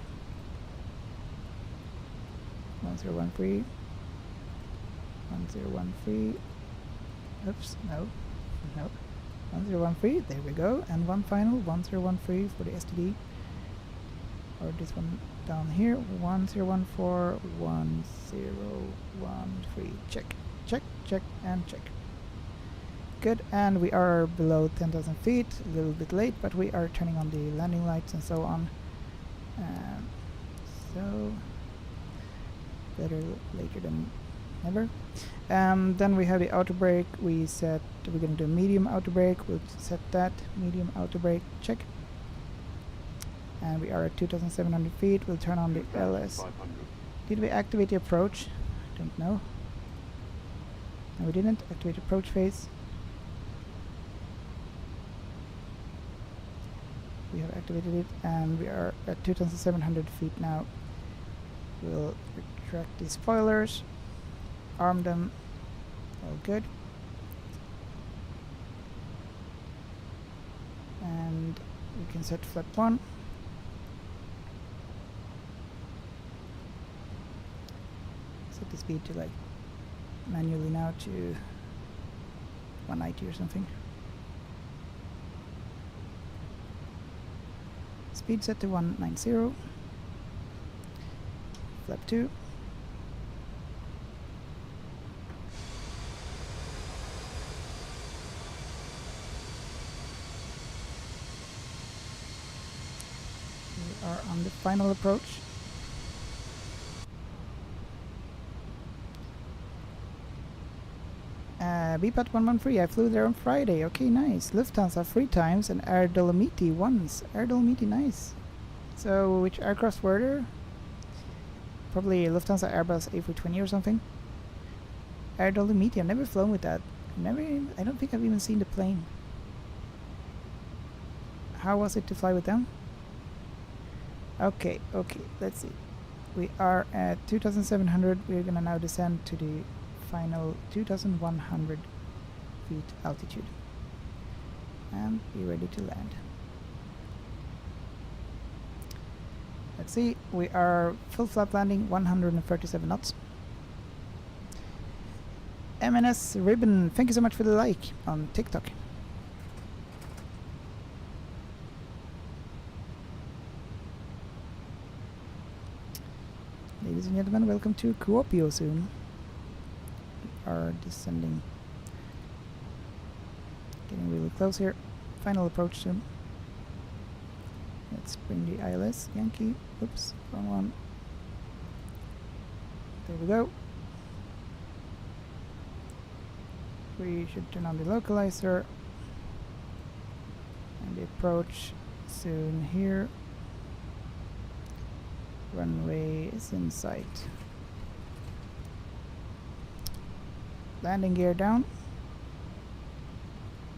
1013. 1013. Oops. No. 1013, there we go, and one final 1013 for the STD, or this one down here, 1014, 1013, check, and check. Good, and we are below 10,000 feet, a little bit late, but we are turning on the landing lights and so on. So, better later than never. Then we have the auto brake. We set, we're going to do medium auto brake. We'll set that medium auto brake, check. And we are at 2,700 feet. We'll turn on the LS. Did we activate the approach? Don't know. No, we didn't activate approach phase. We have activated it, and we are at 2,700 feet now. We'll retract the spoilers, arm them, all good. And we can set flap 1. Set the speed to like manually now to 190 or something. Speed set to 190. Flap 2. We are on the final approach. BPAT 113, I flew there on Friday. Okay, nice. Lufthansa 3 times and Air Dolomiti once. Air Dolomiti, nice. So, which aircraft were there? Probably Lufthansa Airbus A320 or something. Air Dolomiti, I've never flown with that. I don't think I've even seen the plane. how was it to fly with them? Okay, let's see. We are at 2,700. We're gonna now descend to the final 2,100 feet altitude. And be ready to land. Let's see, we are full flap landing, 137 knots. MNS Ribbon, thank you so much for the like on TikTok. Ladies and gentlemen, welcome to Kuopio soon. We are descending. Getting really close here. Final approach soon. Let's bring the ILS Yankee. Oops, wrong one. There we go. We should turn on the localizer. And the approach soon here. Runway is in sight. Landing gear down.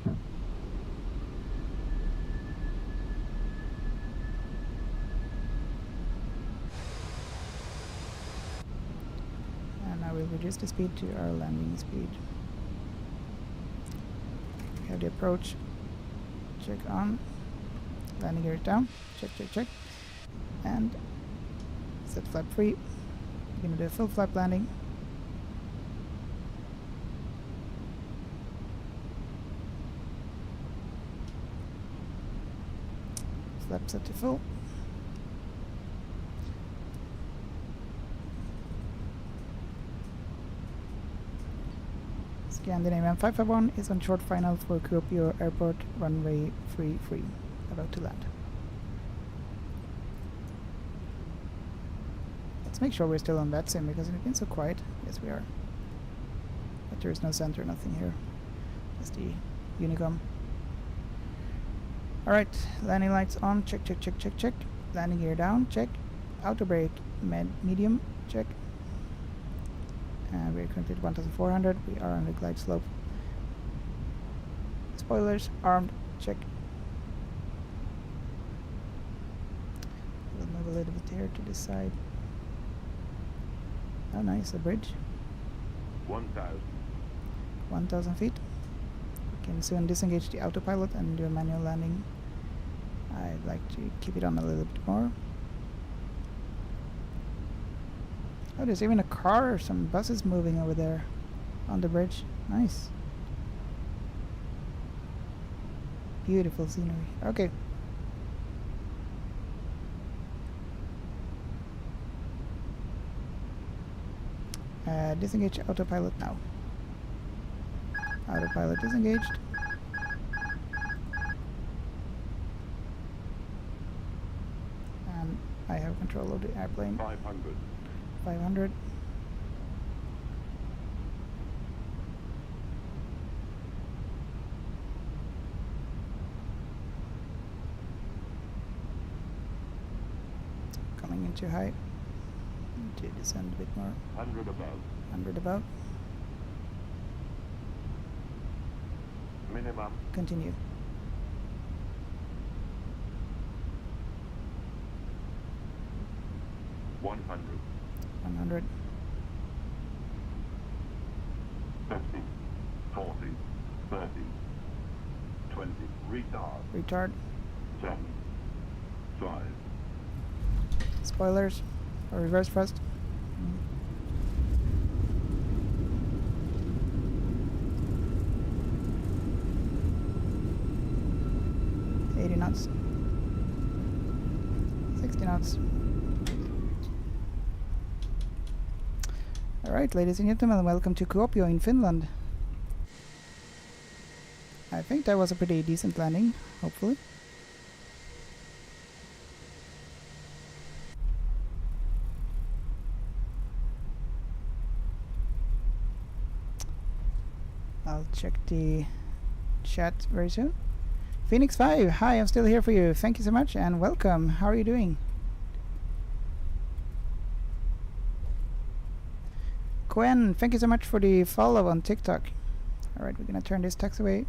And now we'll reduce the speed to our landing speed. We have the approach check on. Landing gear down. Check. And set flap free. We're going to do a full flap landing. Flap set to full. Scandinavian 551 is on short final for Kuopio Airport, runway free, about to land. Let's make sure we're still on that sim because it's been so quiet. Yes, we are. But there is no center, nothing here. Just the Unicom. Alright, landing lights on. Check. Landing gear down. Check. Auto brake medium. Check. And we're currently at 1,400. We are on the glide slope. Spoilers armed. Check. We'll move a little bit here to the side. Oh, nice, a bridge. 1,000. 1,000 feet. We can soon disengage the autopilot and do a manual landing. I'd like to keep it on a little bit more. Oh, there's even a car or some buses moving over there on the bridge. Nice. Beautiful scenery. Okay. Disengage autopilot now. Autopilot disengaged. And I have control of the airplane. 500. 500. Coming in too high. Need to descend a bit more. 100 above. 100 above. Minimum. Continue. $100. 100. 50. 40. 30. 20. Retard. Retard. 7. 5. Spoilers. Or reverse thrust. 80 knots. 60 knots. Alright, ladies and gentlemen, welcome to Kuopio in Finland. I think that was a pretty decent landing, hopefully. I'll check the chat very soon. Phoenix 5, hi, I'm still here for you. Thank you so much and welcome. How are you doing? Gwen, thank you so much for the follow on TikTok. Alright, we're gonna turn this taxiway.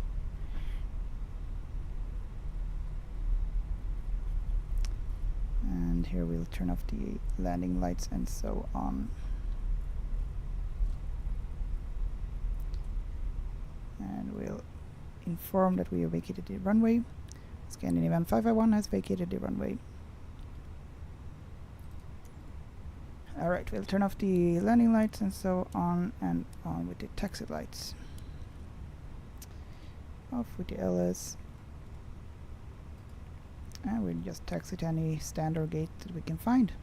here we'll turn off the landing lights and so on. And we'll inform that we have vacated the runway. Scandinavian 551 has vacated the runway. Alright, we'll turn off the landing lights and so on, and on with the taxi lights. Off with the LS. And we'll just taxi to any standard gate that we can find.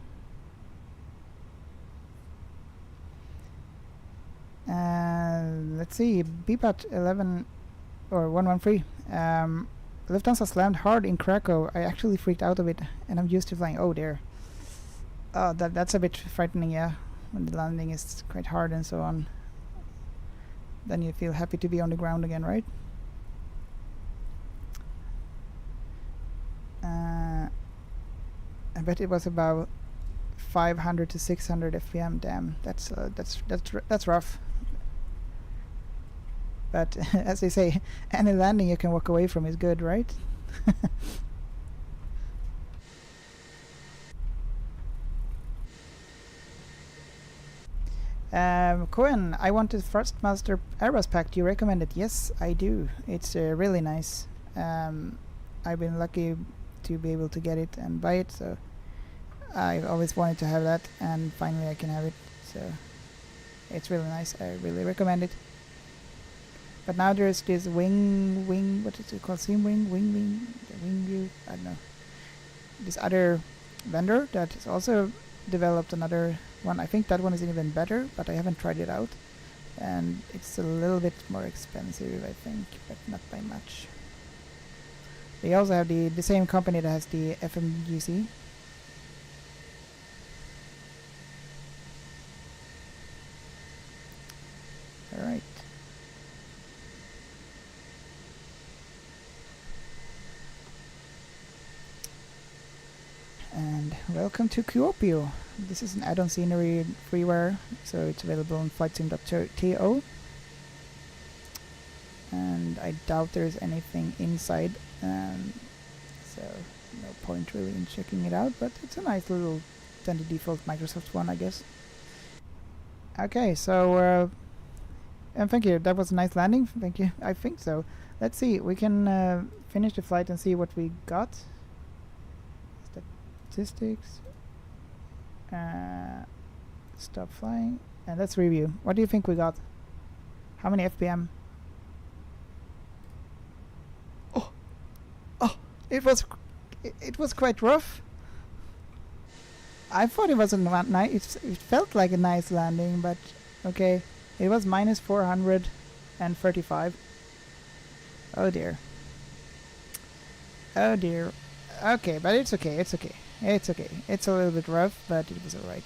Let's see, BPAT 11 or 113. Lufthansa slammed hard in Krakow. I actually freaked out of it, and I'm used to flying. Oh dear. Oh, that's a bit frightening, yeah. When the landing is quite hard and so on. Then you feel happy to be on the ground again, right? I bet it was about 500 to 600 FPM. Damn, that's rough. But as they say, any landing you can walk away from is good, right? Cohen, I wanted Thrustmaster Airbus pack. Do you recommend it? Yes, I do. It's really nice. I've been lucky to be able to get it and buy it, so I've always wanted to have that, and finally I can have it. So it's really nice. I really recommend it. But now there's this wing, what is it called? Wing view, I don't know. This other vendor that has also developed another one. I think that one is even better, but I haven't tried it out. And it's a little bit more expensive, I think, but not by much. They also have the same company that has the FMGC. Alright. And welcome to Kuopio. This is an add-on scenery freeware, so it's available on flightsim.to. And I doubt there's anything inside, so no point really in checking it out, but it's a nice little than the default Microsoft one, I guess. Okay, so and thank you, that was a nice landing, thank you. I think so. Let's see, we can finish the flight and see what we got. Statistics, stop flying, and let's review. What do you think we got? How many FPM? Oh, it was quite rough. I thought it was a nice. It felt like a nice landing, but okay, it was minus 435. Oh dear. Oh dear. Okay, but it's okay. It's okay. It's okay. It's a little bit rough, but it was alright.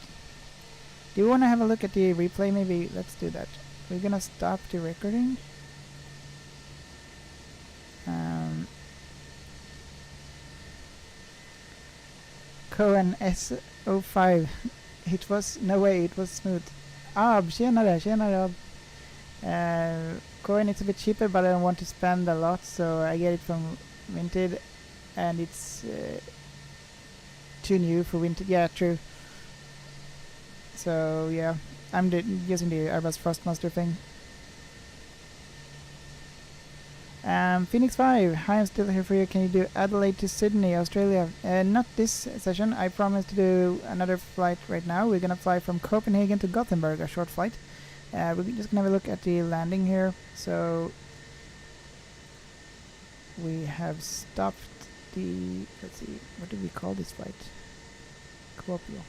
Do you want to have a look at the replay? Maybe let's do that. We're gonna stop the recording. Cohen S05. It was, no way, it was smooth. Tjenare. Cohen, it's a bit cheaper, but I don't want to spend a lot, so I get it from Vinted, and it's too new for Vinted. Yeah, true. So yeah, I'm using the Airbus Thrustmaster thing. Phoenix 5, hi, I'm still here for you. Can you do Adelaide to Sydney, Australia? Not this session. I promise to do another flight right now. We're gonna fly from Copenhagen to Gothenburg, a short flight. We're just gonna have a look at the landing here. So we have stopped the, let's see, what do we call this flight? Kuopio,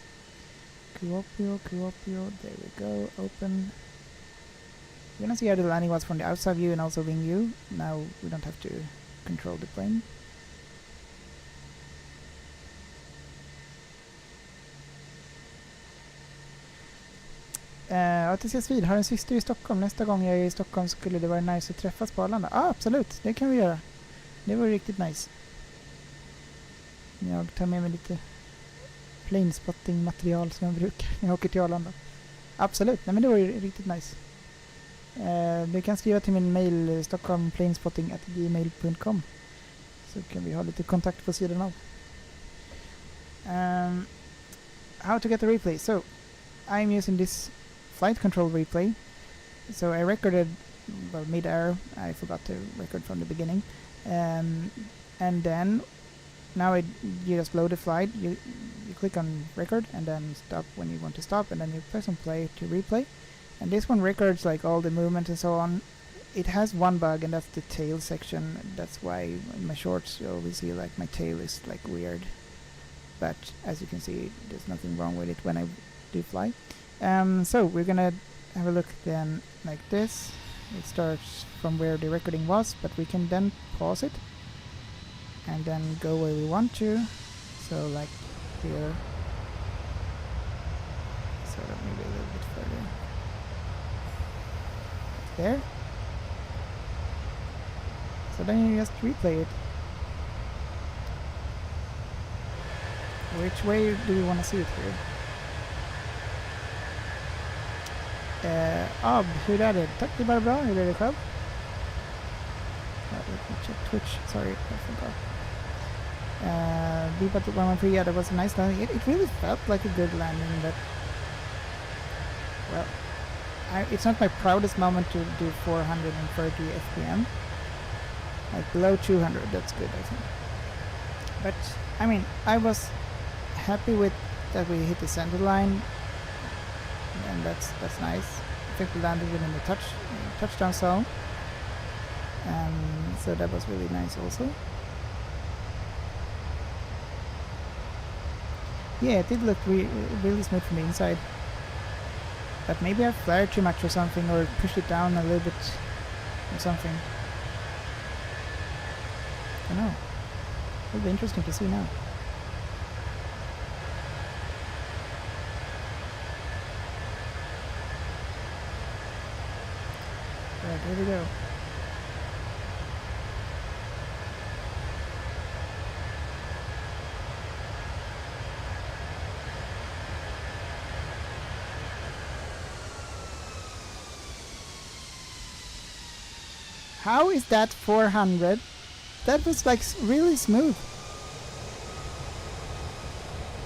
there we go, open. We're gonna see how the landing was from the outside view and also wing view. Now we don't have to control the plane. ATC Svid har en syster i Stockholm. Nästa gång jag är i Stockholm skulle det vara nice att träffas på Arlanda. Absolut, det kan vi göra. Det var riktigt nice. Jag tar med mig lite planespotting material som jag brukar när jag åker till Arlanda. Absolut, nej men det var ju riktigt nice. Du kan skriva till min mail stockholmplanespotting@gmail.com, så kan vi ha lite kontakt på sidan av. how to get the replay. So I'm using this flight control replay. So I recorded, well, mid-air. I forgot to record from the beginning. And then now you just load the flight. You click on record and then stop when you want to stop, and then you press on play to replay. And this one records like all the movement and so on. It has one bug, and that's the tail section. That's why in my shorts you always see like my tail is like weird. But as you can see, there's nothing wrong with it when I do fly. So we're gonna have a look then like this. It starts from where the recording was, but we can then pause it and then go where we want to. So like here. So maybe a little bit further. There. So then you just replay it. Which way do we want to see it here? Hur är det? Tack, det är bara bra. Hur är det själv? Let me check Twitch. Sorry, I forgot. But 113, yeah, that was a nice landing. It really felt like a good landing, but well, it's not my proudest moment to do 430 FPM. Like below 200, that's good, I think. But I mean, I was happy with that we hit the center line, and that's nice. I think we landed within the touchdown zone, so that was really nice also. Yeah, it did look really smooth from the inside, but maybe I flared too much or something, or pushed it down a little bit or something. I don't know. It'll be interesting to see now. Right, here we go. How is that 400? That was like really smooth.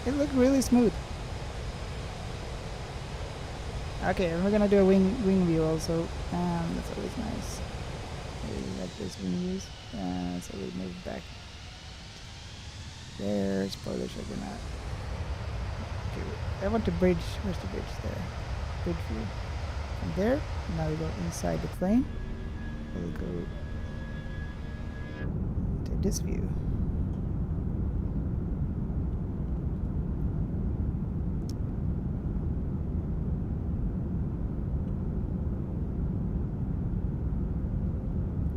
It looked really smooth. Okay, and we're gonna do a wing view also. That's always nice. I really like those wing views. So we move back. There, spoilers are gonna. Okay, I want the bridge. Where's the bridge? There. Bridge view. From there. Now we go inside the plane. We'll go to this view.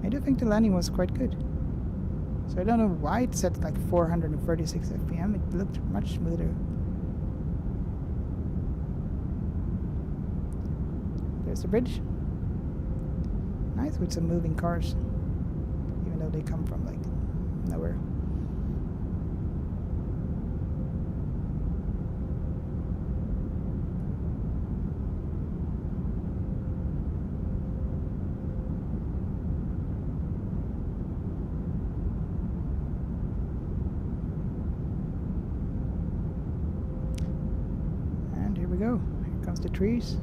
I do think the landing was quite good. So I don't know why it set like 436 FPM. It looked much smoother. There's the bridge. Nice with some moving cars, even though they come from like nowhere. And here we go. Here comes the trees.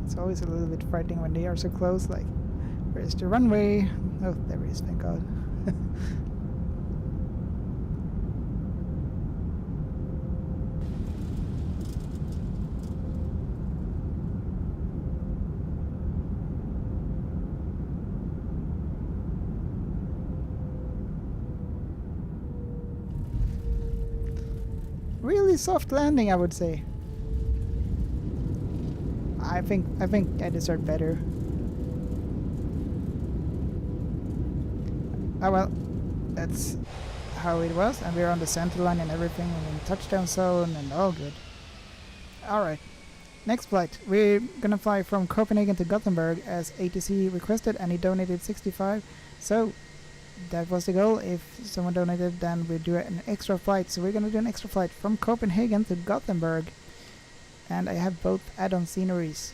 It's always a little bit frightening when they are so close, like, where's the runway? Oh, there it is, thank God. Really soft landing, I would say. I think I deserve better. Oh well, that's how it was, and we're on the center line and everything, and in touchdown zone, and all good. Alright, next flight. We're gonna fly from Copenhagen to Gothenburg as ATC requested, and he donated 65. So that was the goal. If someone donated, then we'll do an extra flight. So we're gonna do an extra flight from Copenhagen to Gothenburg, and I have both add-on sceneries.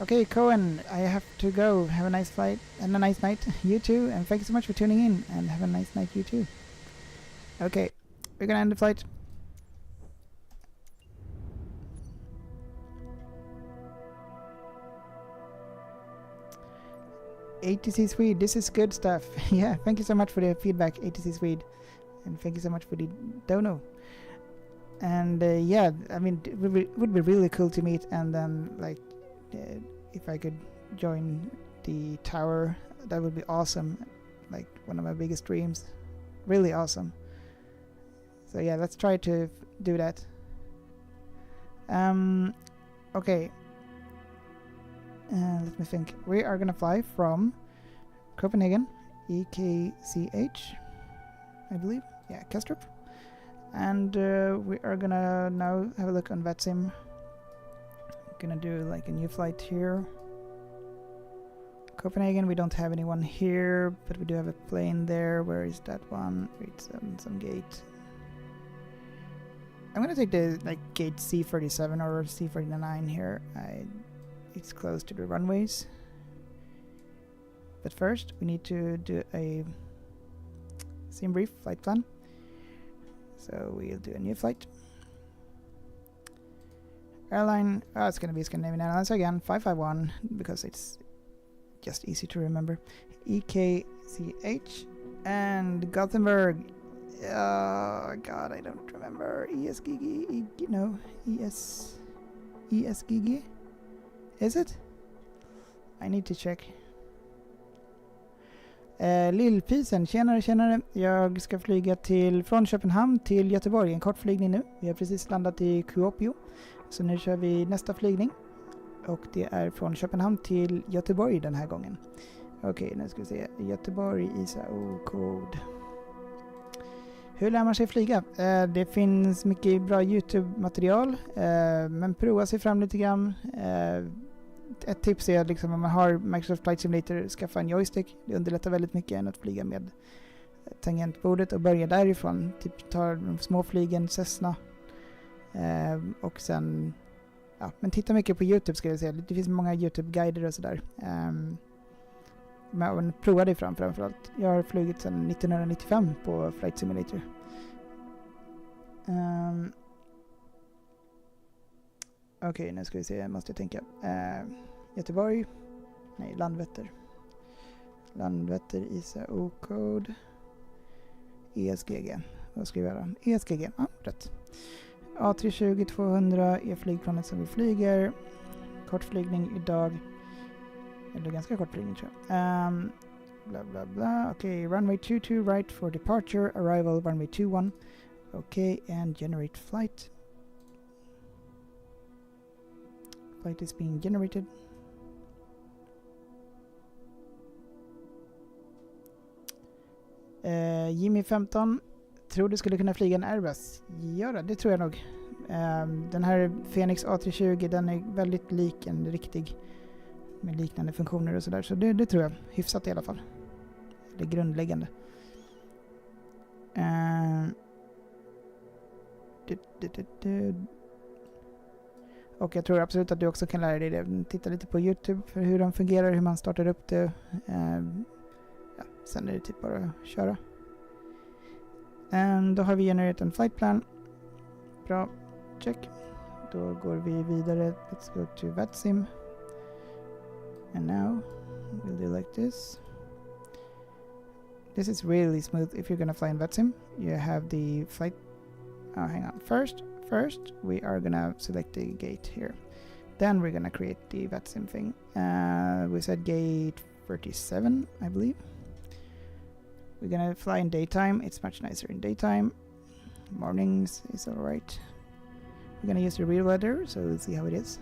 Okay, Cohen, I have to go. Have a nice flight and a nice night. You too, and thank you so much for tuning in, and have a nice night, you too. Okay, we're gonna end the flight. ATC Swede, this is good stuff. Yeah, thank you so much for the feedback, ATC Swede. And thank you so much for the dono. And yeah, I mean, it would be really cool to meet, and then like if I could join the tower, that would be awesome. Like one of my biggest dreams. Really awesome. So yeah, let's try to do that. Okay. Let me think. We are gonna fly from Copenhagen, EKCH, I believe. Yeah, Kastrup. And we are gonna now have a look on VATSIM. Gonna do like a new flight here. Copenhagen, we don't have anyone here, but we do have a plane there. Where is that one? It's some gate. I'm gonna take the like gate C37 or C49 here. It's close to the runways. But first, we need to do a sim brief flight plan. So we'll do a new flight. Airline, it's gonna be Scandinavian Airlines again, 551, because it's just easy to remember. EKCH and Gothenburg. God, I don't remember. ESGG, no, ESGG. Is it? I need to check. Lillpisen, tjenare. Jag ska flyga från Köpenhamn till Göteborg. En kort flygning nu. Vi har precis landat i Kuopio. Så nu kör vi nästa flygning. Och det är från Köpenhamn till Göteborg den här gången. Okej, nu ska vi se. Göteborg, ISAO-kod. Hur lär man sig flyga? Det finns mycket bra YouTube-material. Men prova sig fram lite grann. Ett tips är liksom om man har Microsoft Flight Simulator, skaffa en joystick. Det underlättar väldigt mycket än att flyga med tangentbordet och börja därifrån. Typ ta de små flygen, Cessna. Och sen, ja, men titta mycket på YouTube ska jag säga. Det finns många YouTube-guider och sådär. Men prova dig framförallt. Jag har flugit sedan 1995 på Flight Simulator. Okej, nu ska vi se, måste jag tänka. Göteborg. Nej, Landvetter. Landvetter, ISAO-kod. ESGG. Vad ska vi göra? ESGG, ja, rätt. A320-200 är flygplanet som vi flyger. Kortflygning idag. Eller ganska kort flygning tror jag. Bla bla bla. Okej, runway 22 right for departure. Arrival runway 21. Okej, and generate flight. Flight is being generated. Jimmy 15. Tror du skulle kunna flyga en Airbus? Ja, det tror jag nog. Den här Fenix A320, den är väldigt lik en riktig med liknande funktioner och sådär. Så det tror jag. Hyfsat i alla fall. Det är grundläggande. Och jag tror absolut att du också kan lära dig det. Titta lite på YouTube för hur de fungerar, hur man startar upp det. Ja, sen är det typ bara att köra. Då har vi genererat en flight plan. Bra, check. Då går vi vidare. Let's go to VATSIM. And now we'll do like this. This is really smooth if you're gonna fly in VATSIM. You have the flight. Oh, hang on. First, we are gonna select the gate here. Then we're gonna create the VATSIM thing. We said gate 37, I believe. We're gonna fly in daytime. It's much nicer in daytime. Mornings is alright. We're gonna use the real weather, so we'll see how it is.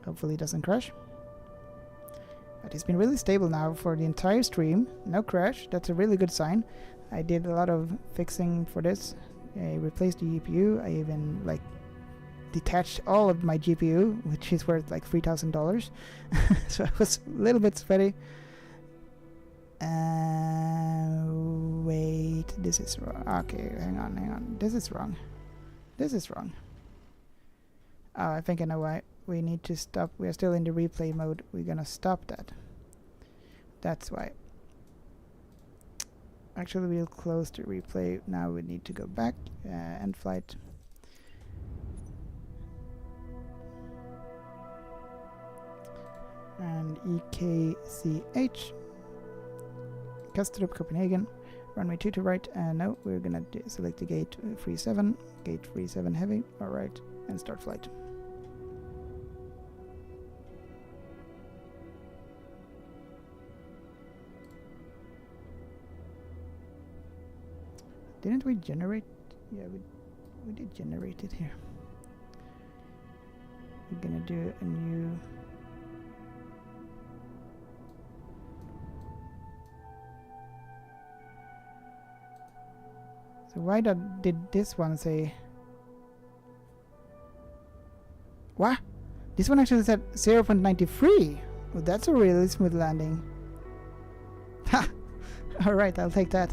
Hopefully it doesn't crash. But it's been really stable now for the entire stream. No crash. That's a really good sign. I did a lot of fixing for this. I replaced the GPU. I even like detached all of my GPU, which is worth like $3,000. So I was a little bit sweaty. Wait, this is wrong. Okay, hang on. This is wrong. Oh, I think I know why. We need to stop. We are still in the replay mode. We're gonna stop that. That's why. Actually, we'll close the replay. Now we need to go back, end flight. And EKCH. Kastrup, Copenhagen. Runway 2 to right. No, we're gonna select the gate 37. Gate 37 heavy. Alright. And start flight. Didn't we generate? Yeah, we did generate it here. We're gonna do a new. So why did this one say? What? This one actually said 0.93. Well, that's a really smooth landing. Ha! Alright, I'll take that.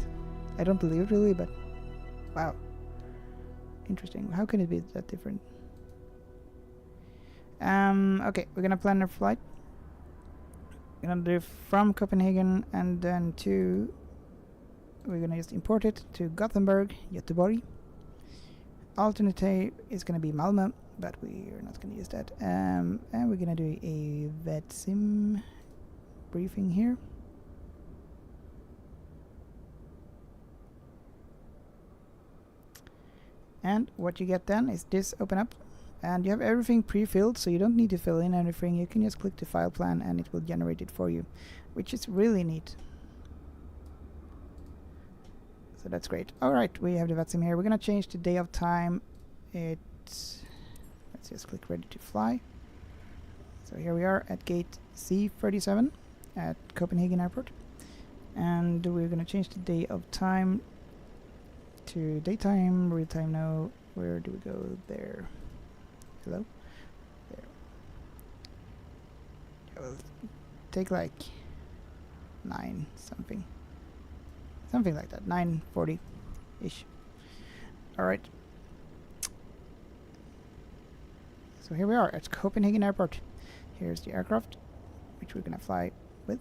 I don't believe it really, but wow. Interesting. How can it be that different? Okay, we're gonna plan our flight. We're gonna do from Copenhagen and then to... We're gonna just import it to Gothenburg, Göteborg. Alternate is gonna be Malmö, but we are not gonna use that. And we're gonna do a vet sim briefing here. And what you get then is this open up, and you have everything pre-filled, so you don't need to fill in anything. You can just click the file plan and it will generate it for you, which is really neat. So that's great. Alright, we have the VATSIM here. We're gonna change the day of time. Let's just click ready to fly. So here we are at gate C37 at Copenhagen Airport. And we're gonna change the day of time to daytime, real time no. Where do we go? There. Hello? There. It will take like 9 something. Something like that. 9:40-ish. Alright. So here we are at Copenhagen Airport. Here's the aircraft, which we're gonna fly with.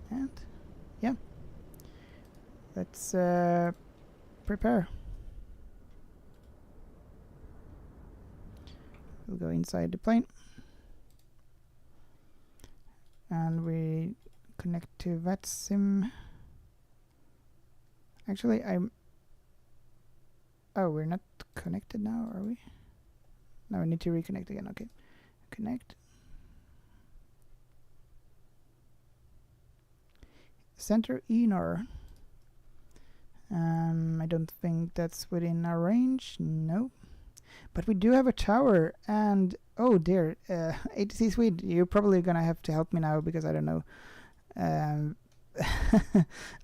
And yeah, let's prepare. We'll go inside the plane and we connect to VATSIM. Actually, oh, we're not connected now, are we? No, we need to reconnect again. Okay, connect. Center ENOR. I don't think that's within our range. No, but we do have a tower. And oh dear, ATC Swede, you're probably gonna have to help me now because I don't know. I'm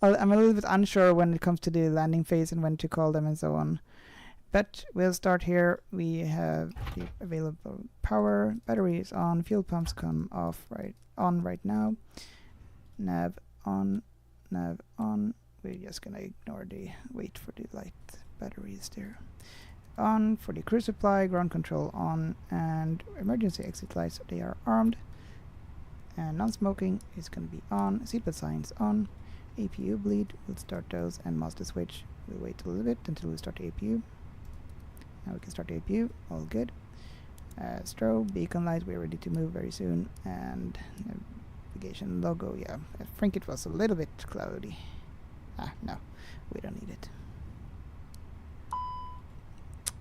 a little bit unsure when it comes to the landing phase and when to call them and so on. But we'll start here. We have the available power. Battery is on. Fuel pumps come off right now. Nav on, nav on. We're just gonna ignore the wait for the light batteries there. On for the crew supply, ground control on, and emergency exit lights, they are armed. And non-smoking is gonna be on. Seatbelt signs on. APU bleed, we'll start those, and master switch. We'll wait a little bit until we start the APU. Now we can start the APU, all good. Strobe, beacon light, we're ready to move very soon. And navigation logo, yeah, I think it was a little bit cloudy. No, we don't need it.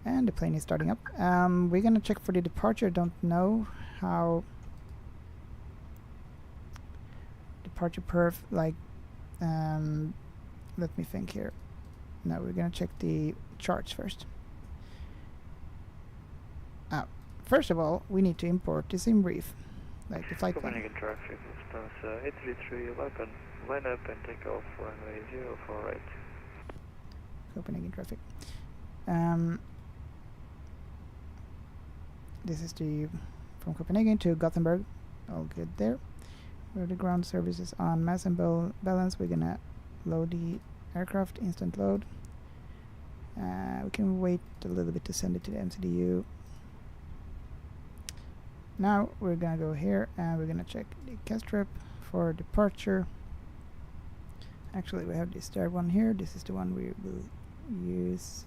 And the plane is starting up. We're gonna check for the departure. Don't know how departure perf, like, let me think here. No, we're gonna check the charts first. First of all, we need to import the sim brief, like the flight plan. Copenhagen traffic, distance 83311, line up and take off runway 048. Copenhagen traffic. This is the from Copenhagen to Gothenburg. All good there. Where the ground service is on mass and balance, we're gonna load the aircraft, instant load. We can wait a little bit to send it to the MCDU. Now we're gonna go here and we're gonna check the Kastrup for departure. Actually, we have this third one here. This is the one we will use.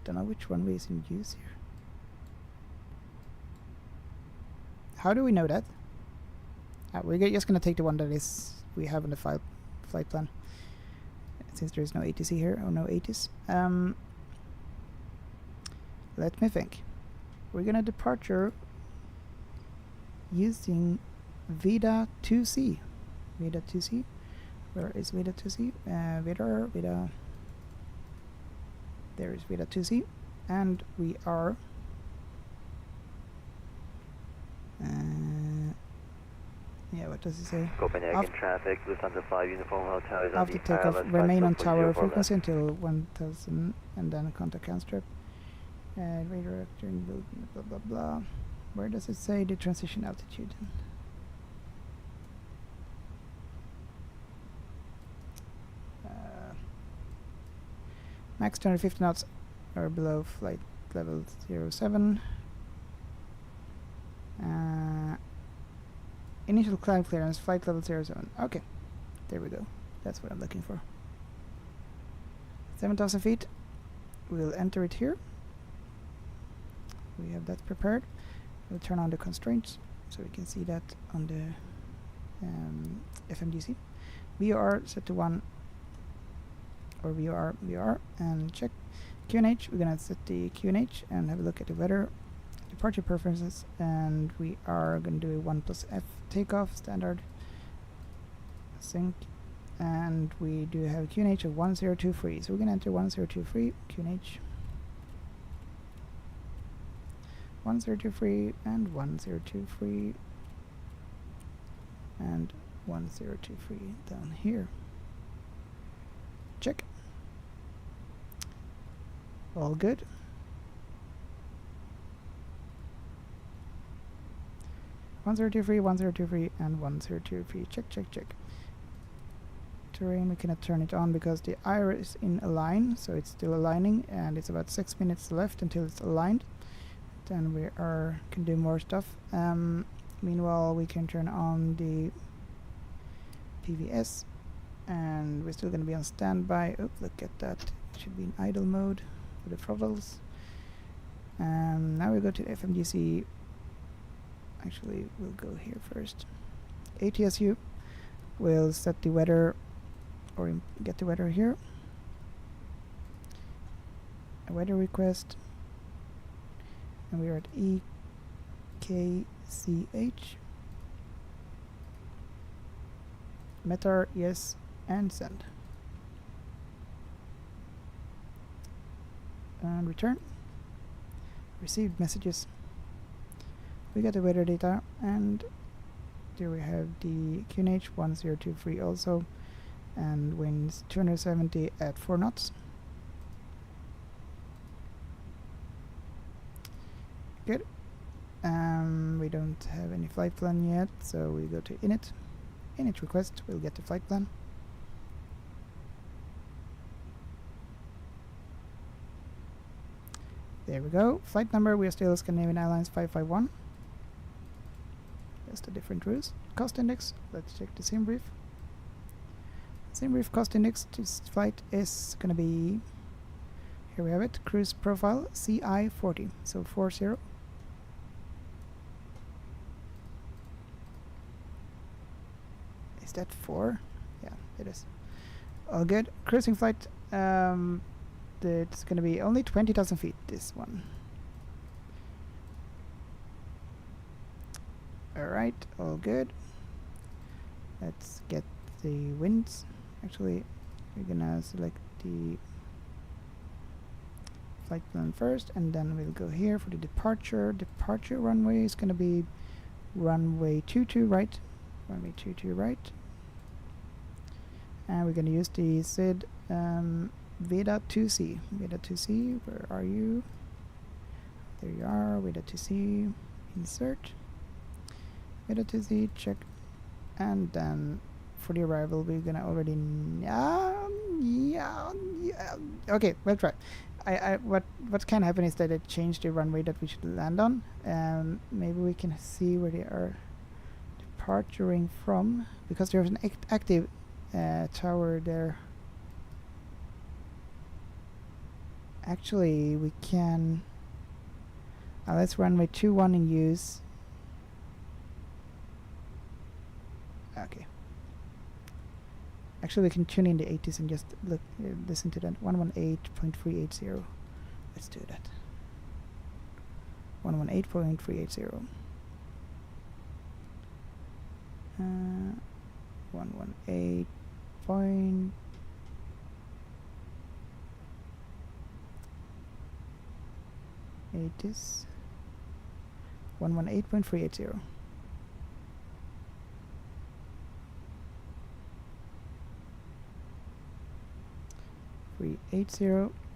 Don't know which one we is in use here. How do we know that? We're just gonna take the one that is we have in the flight plan, since there is no ATC here or no ATIS. Let me think. We're gonna departure using Vida 2C. Vida 2C. Where is Vida 2C? Vida. There is Vida 2C, and we are. Yeah, what does it say? Copenhagen traffic, Lufthansa 5 Uniform Hotel is on after the takeoff, ILS remain on 5 tower 04 frequency until 1000, and then contact CANSTRIP. Redirecting, blah blah blah. Where does it say the transition altitude? Max 250 knots or below flight level 07. Initial climb clearance, flight level 07. Okay, there we go. That's what I'm looking for. 7,000 feet. We'll enter it here. We have that prepared. We'll turn on the constraints so we can see that on the FMGC. VOR set to 1, or VOR, and check QNH. We're gonna set the QNH and have a look at the weather, departure preferences, and we are gonna do a 1+F takeoff standard sync, and we do have QNH of 1023, so we're gonna enter 1023 QNH 1023 and 1023 and 1023 down here. Check. All good. One 1023, and 1023. Check, check, check. Terrain, we cannot turn it on because the IR is in align, so it's still aligning, and it's about 6 minutes left until it's aligned. Then we can do more stuff. Meanwhile, we can turn on the PVS, and we're still going to be on standby. Oh, look at that. It should be in idle mode for the throttles. Now we go to FMGC. Actually, we'll go here first. ATSU will set the weather, or get the weather here. A weather request. And we are at EKCH. Metar, yes, and send. And return. Received messages. We got the weather data, and there we have the QNH 1023 also, and winds 270 at 4 knots. Good. We don't have any flight plan yet, so we go to init. Init request, we'll get the flight plan. There we go. Flight number, we are still Scandinavian Airlines 551. Just a different routes. Cost index, let's check the sim brief. Sim brief cost index, this flight is gonna be, here we have it, cruise profile CI40, so 40. Is that 4? Yeah, it is. All good. Cruising flight, it's gonna be only 20,000 feet, this one. Alright, all good. Let's get the winds. Actually, we're gonna select the flight plan first, and then we'll go here for the departure. Departure runway is gonna be runway 22 right. Runway 22 right. And we're gonna use the SID Veda 2C. Veda 2C, where are you? There you are, Veda 2C. Insert. Veda 2C, check. And then for the arrival, we're gonna already. Okay, we'll try. what can happen is that it changed the runway that we should land on. Maybe we can see where they are departing from, because there's an active tower there. Actually, we can. Let's runway 21 in use. Okay. Actually, we can tune in the 80s and just listen to that. 118.380. Let's do that. 118.380. 118. 80s. 118.380.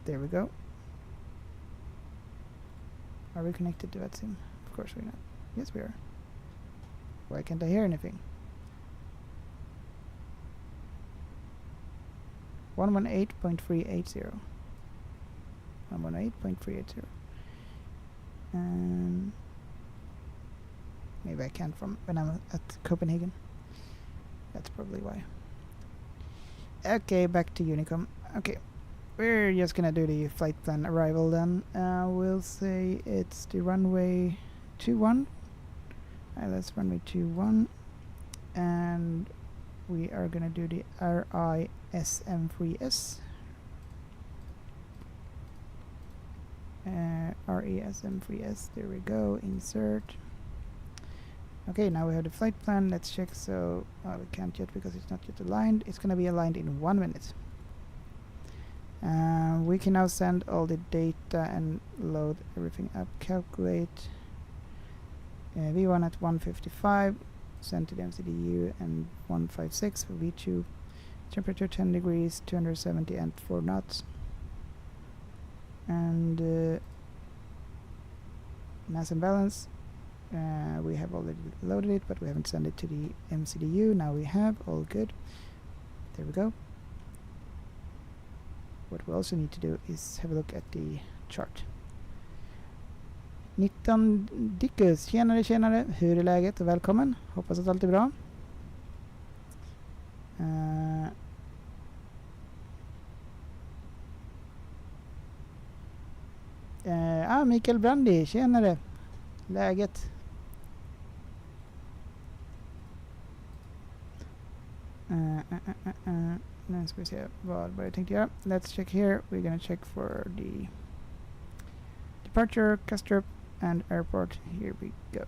There we go. Are we connected to that sim? Of course we're not. Yes, we are. Why can't I hear anything? 118.380. 118.380. Maybe I can't from when I'm at Copenhagen. That's probably why. Okay, back to Unicom. Okay, we're just gonna do the flight plan arrival then. We'll say it's the runway 21. Let's runway 21, and we are gonna do the RISM3S. RESM3S, there we go, insert. Okay, now we have the flight plan. Let's check. So we can't yet because it's not yet aligned. It's gonna be aligned in 1 minute. We can now send all the data and load everything up. Calculate V1 at 155, send to the MCDU, and 156 for V2. Temperature 10 degrees, 270 and 4 knots. And mass and balance, we have already loaded it, but we haven't sent it to the MCDU. Now we have, all good. There we go. What we also need to do is have a look at the chart. 19 Dickus, tjenare, hur är läget och välkommen. Hoppas att allt är bra. Mikael Brandi, tjenare. Läget. Nu ska vi se vad jag tänkte göra. Let's check here. We're gonna check for the departure, Kastrup, and airport. Here we go.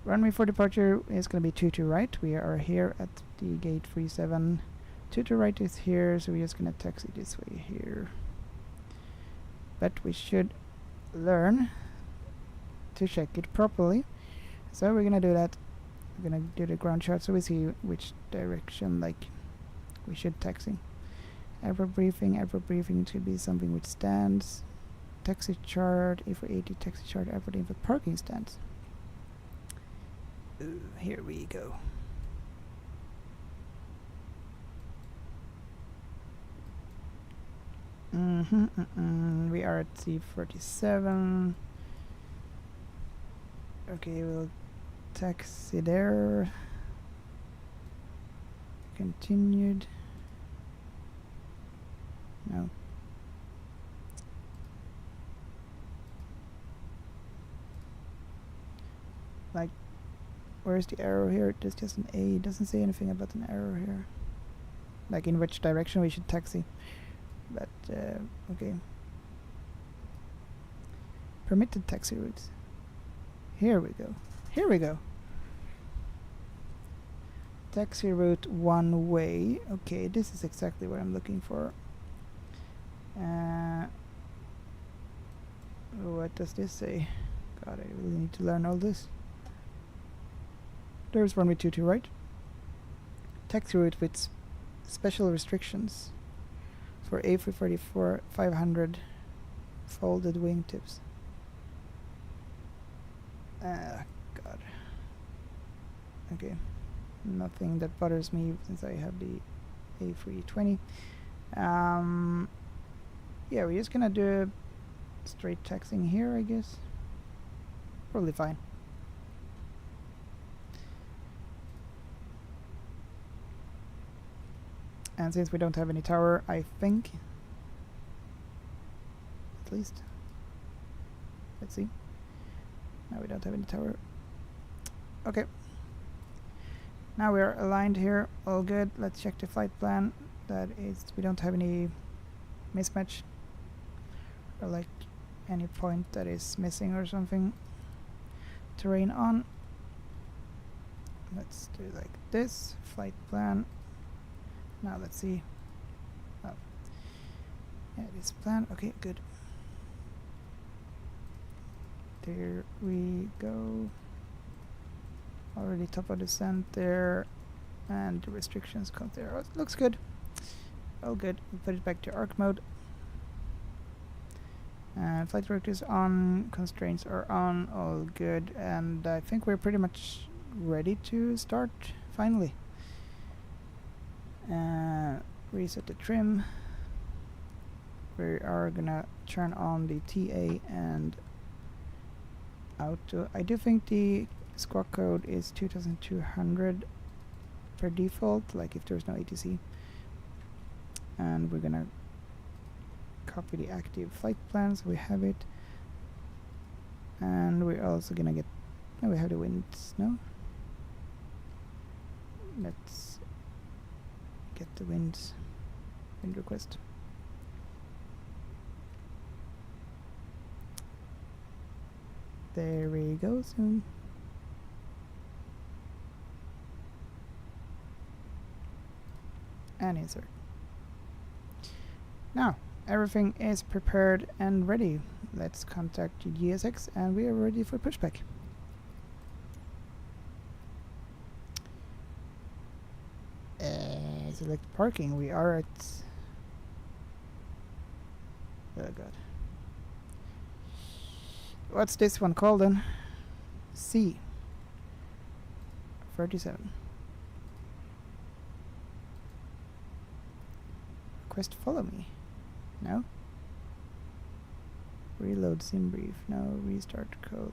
Runway for departure is gonna be 22 right. We are here at the gate 37. 22 right is here, so we're just gonna taxi this way here. But we should learn to check it properly. So we're gonna do that. We're gonna do the ground chart so we see which direction like we should taxi. Airport briefing should be something which stands. Taxi chart, A480 taxi chart, airport info parking stands. Here we go. We are at C47. Okay, we'll taxi there. Continued. No. Like, where's the arrow here? There's just an A. It doesn't say anything about an arrow here. Like in which direction we should taxi. But, okay. Permitted taxi routes. Here we go. Here we go. Taxi route one way. Okay, this is exactly what I'm looking for. What does this say? God, I really need to learn all this. There's runway 22 right. Taxi route with special restrictions for A334 500 folded wingtips. God. Okay. Nothing that bothers me since I have the A320. Yeah, we're just gonna do straight taxing here, I guess. Probably fine. And since we don't have any tower, I think, at least, let's see. No, we don't have any tower. Okay. Now we are aligned here, all good. Let's check the flight plan. That is, we don't have any mismatch or like any point that is missing or something. Terrain on. Let's do like this. Flight plan. Now let's see. Oh, yeah, this plan. Okay, good. There we go. Already top of descent there, and the restrictions come there. Oh, it looks good. All good. We'll put it back to arc mode. And flight director is on, constraints are on, all good, and I think we're pretty much ready to start finally. Reset the trim. We are gonna turn on the TA and auto. I do think the squawk code is 2200 per default, like if there's no ATC. And we're gonna copy the active flight plans, we have it. And we're also gonna get, no, we have the winds, no? Let's get the winds, wind request. There we go, soon. And insert. Now, everything is prepared and ready. Let's contact the GSX and we are ready for pushback. Select parking. We are at... Oh god. What's this one called then? C. 37. Request follow me. No? Reload sim brief. No. Restart code.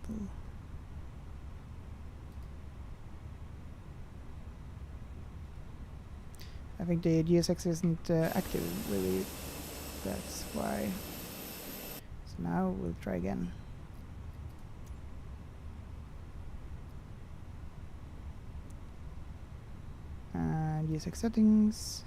I think the GSX isn't active really. That's why. So now we'll try again. And GSX settings.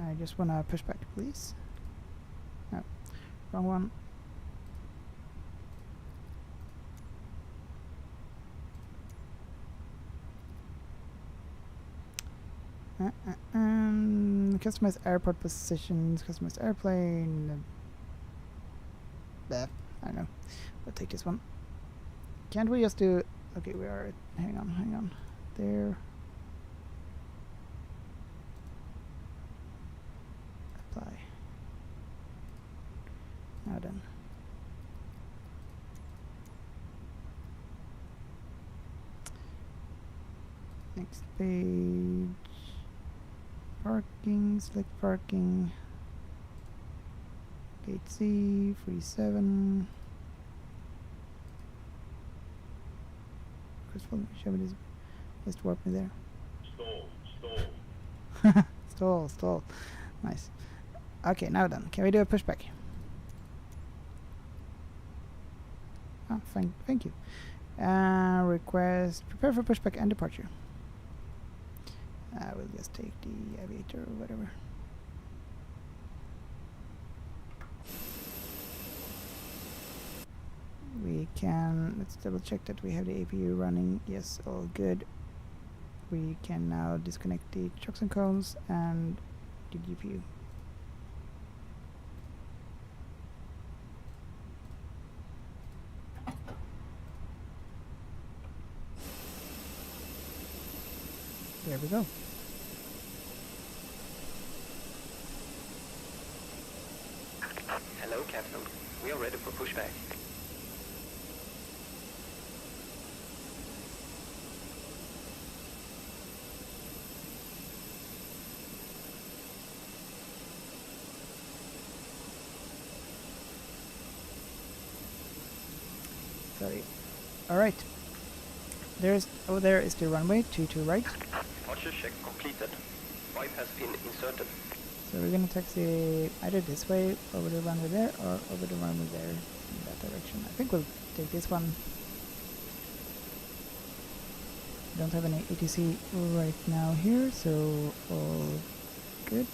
I just wanna push back, please. No, wrong one. Customize airport positions, customize airplane. I don't know. We'll take this one. Can't we just do... Okay, we are... Hang on. There. Apply. Now then. Next page. Parking, select parking. Gate C, 47. Show me this. Just warp me there. Stall. Nice. Okay, now then. Can we do a pushback? Oh, thank you. Request prepare for pushback and departure. I will just take the aviator or whatever. We can, let's double check that we have the APU running. Yes, all good. We can now disconnect the chocks and cones and the GPU. There we go. Hello, Captain. We are ready for pushback. 30. Alright. Over there is the runway, 22 right. Departure check completed. Pipe has been inserted. So we're gonna taxi either this way, over the runway there, or over the runway there, in that direction. I think we'll take this one. Don't have any ATC right now here, so all good.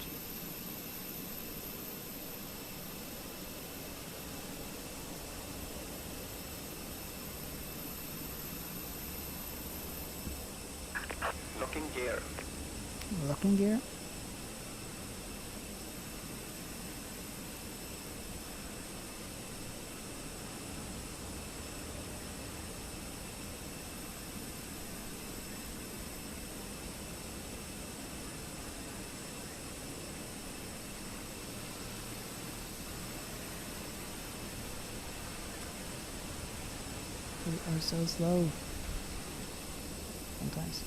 Locking gear. Locking gear. We are so slow. Sometimes.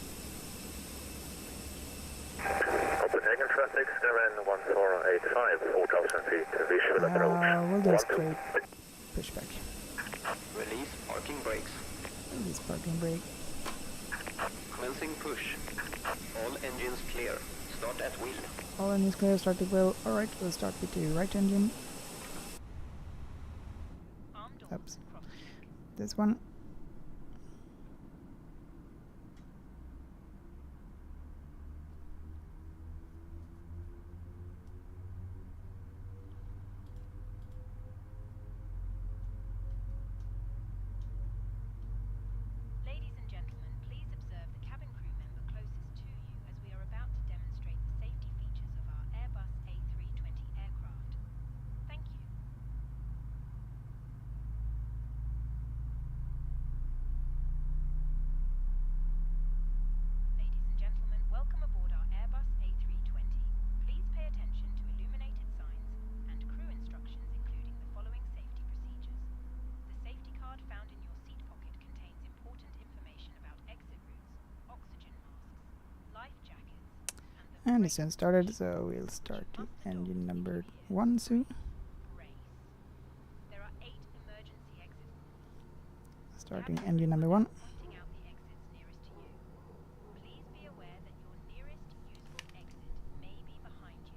Copenhagen traffic, Skyline 1485, 4,000 feet, visual approach. We'll do a straight pushback. Release parking brakes. Release parking brake. Commencing push. All engines clear. Start at wheel. All engines clear, start the wheel. Alright, we'll start with the right engine. Oops. This one. Ladies and gentlemen, please observe the cabin crew member closest to you as we are about to demonstrate the safety features of our Airbus A320 aircraft. Thank you. Ladies and gentlemen, welcome aboard our Airbus A320. Please pay attention to illuminated signs and crew instructions including the following safety procedures. The safety card found in your seat pocket contains important information about exit routes, oxygen masks, life jackets, And the sun started, so we'll start the engine number 1 soon. brace. There are 8 emergency exits. Starting engine number 1. Pointing out the exits nearest to you. Please be aware that your nearest usable exit may be behind you.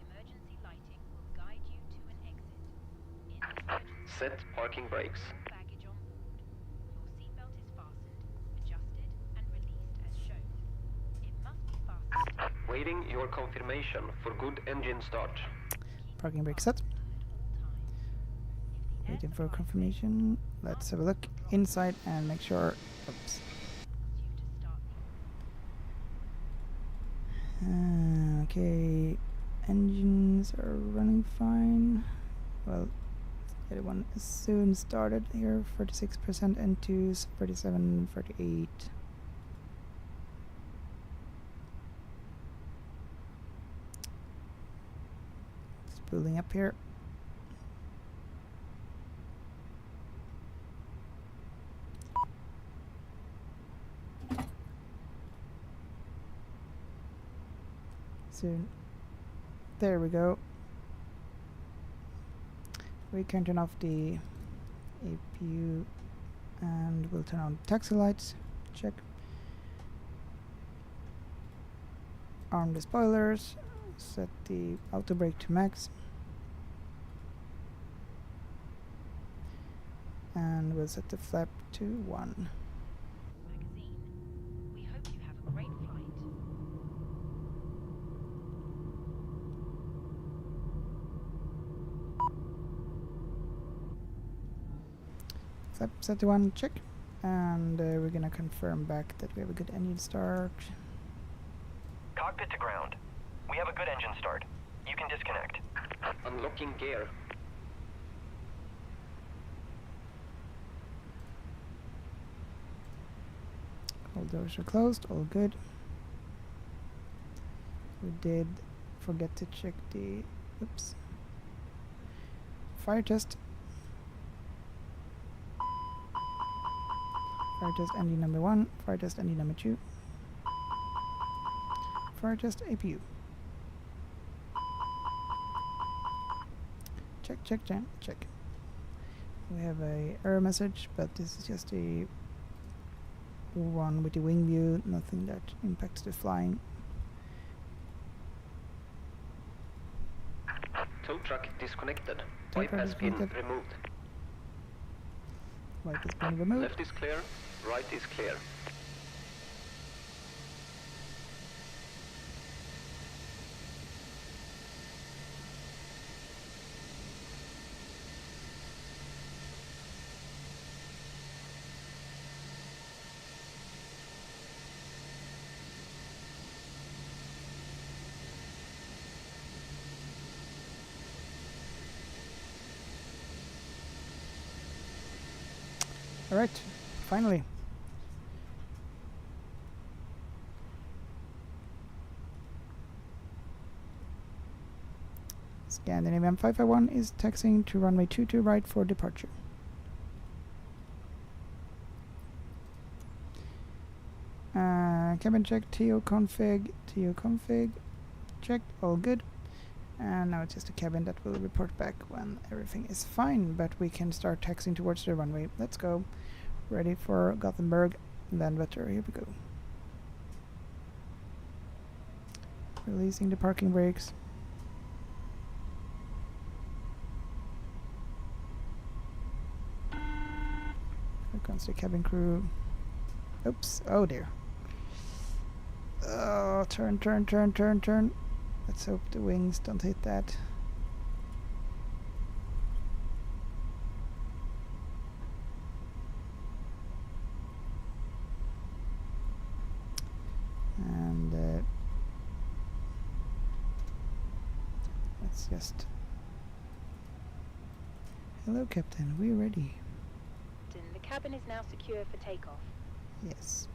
Emergency lighting will guide you to an exit. In this emergency, Set parking brakes. no baggage on board. Your seatbelt is fastened, adjusted, and released as shown. It must be fastened Waiting your confirmation for good engine start. Parking brake set. at all times. If the Waiting air for supply confirmation. Let's have a look inside and make sure. Oops. Okay, engines are running fine. Well, the other one is soon started here. 46% N2s, 37, 38. It's building up here. Soon. There we go. We can turn off the APU and we'll turn on taxi lights. Check. Arm the spoilers. Set the auto brake to max. And we'll set the flap to 1. magazine. We hope you have a great flight. Flap set to 1, check. And we're gonna confirm back that we have a good engine start. Cockpit to ground. We have a good engine start. You can disconnect. Unlocking gear. All doors are closed, all good. We did forget to check the fire test. Fire test engine number 1, fire test engine number 2. Fire test APU. Check, check, check, check. We have a error message, but this is just a one with the wing view, nothing that impacts the flying. Tow truck disconnected. Tow Wipe truck has been disconnected. removed. Wipe has been removed. Left is clear, right is clear. Alright, finally. Scandinavian 551 is taxiing to runway 22 right for departure. Cabin check, TO config, checked, all good. And now it's just a cabin that will report back when everything is fine, but we can start taxiing towards the runway. Let's go. Ready for Gothenburg, Landvetter, here we go. Releasing the parking brakes. Here comes the cabin crew. Oops, oh dear. Oh, turn. Let's hope the wings don't hit that. And let's just... Hello, Captain. We're ready. The cabin is now secure for takeoff. Yes.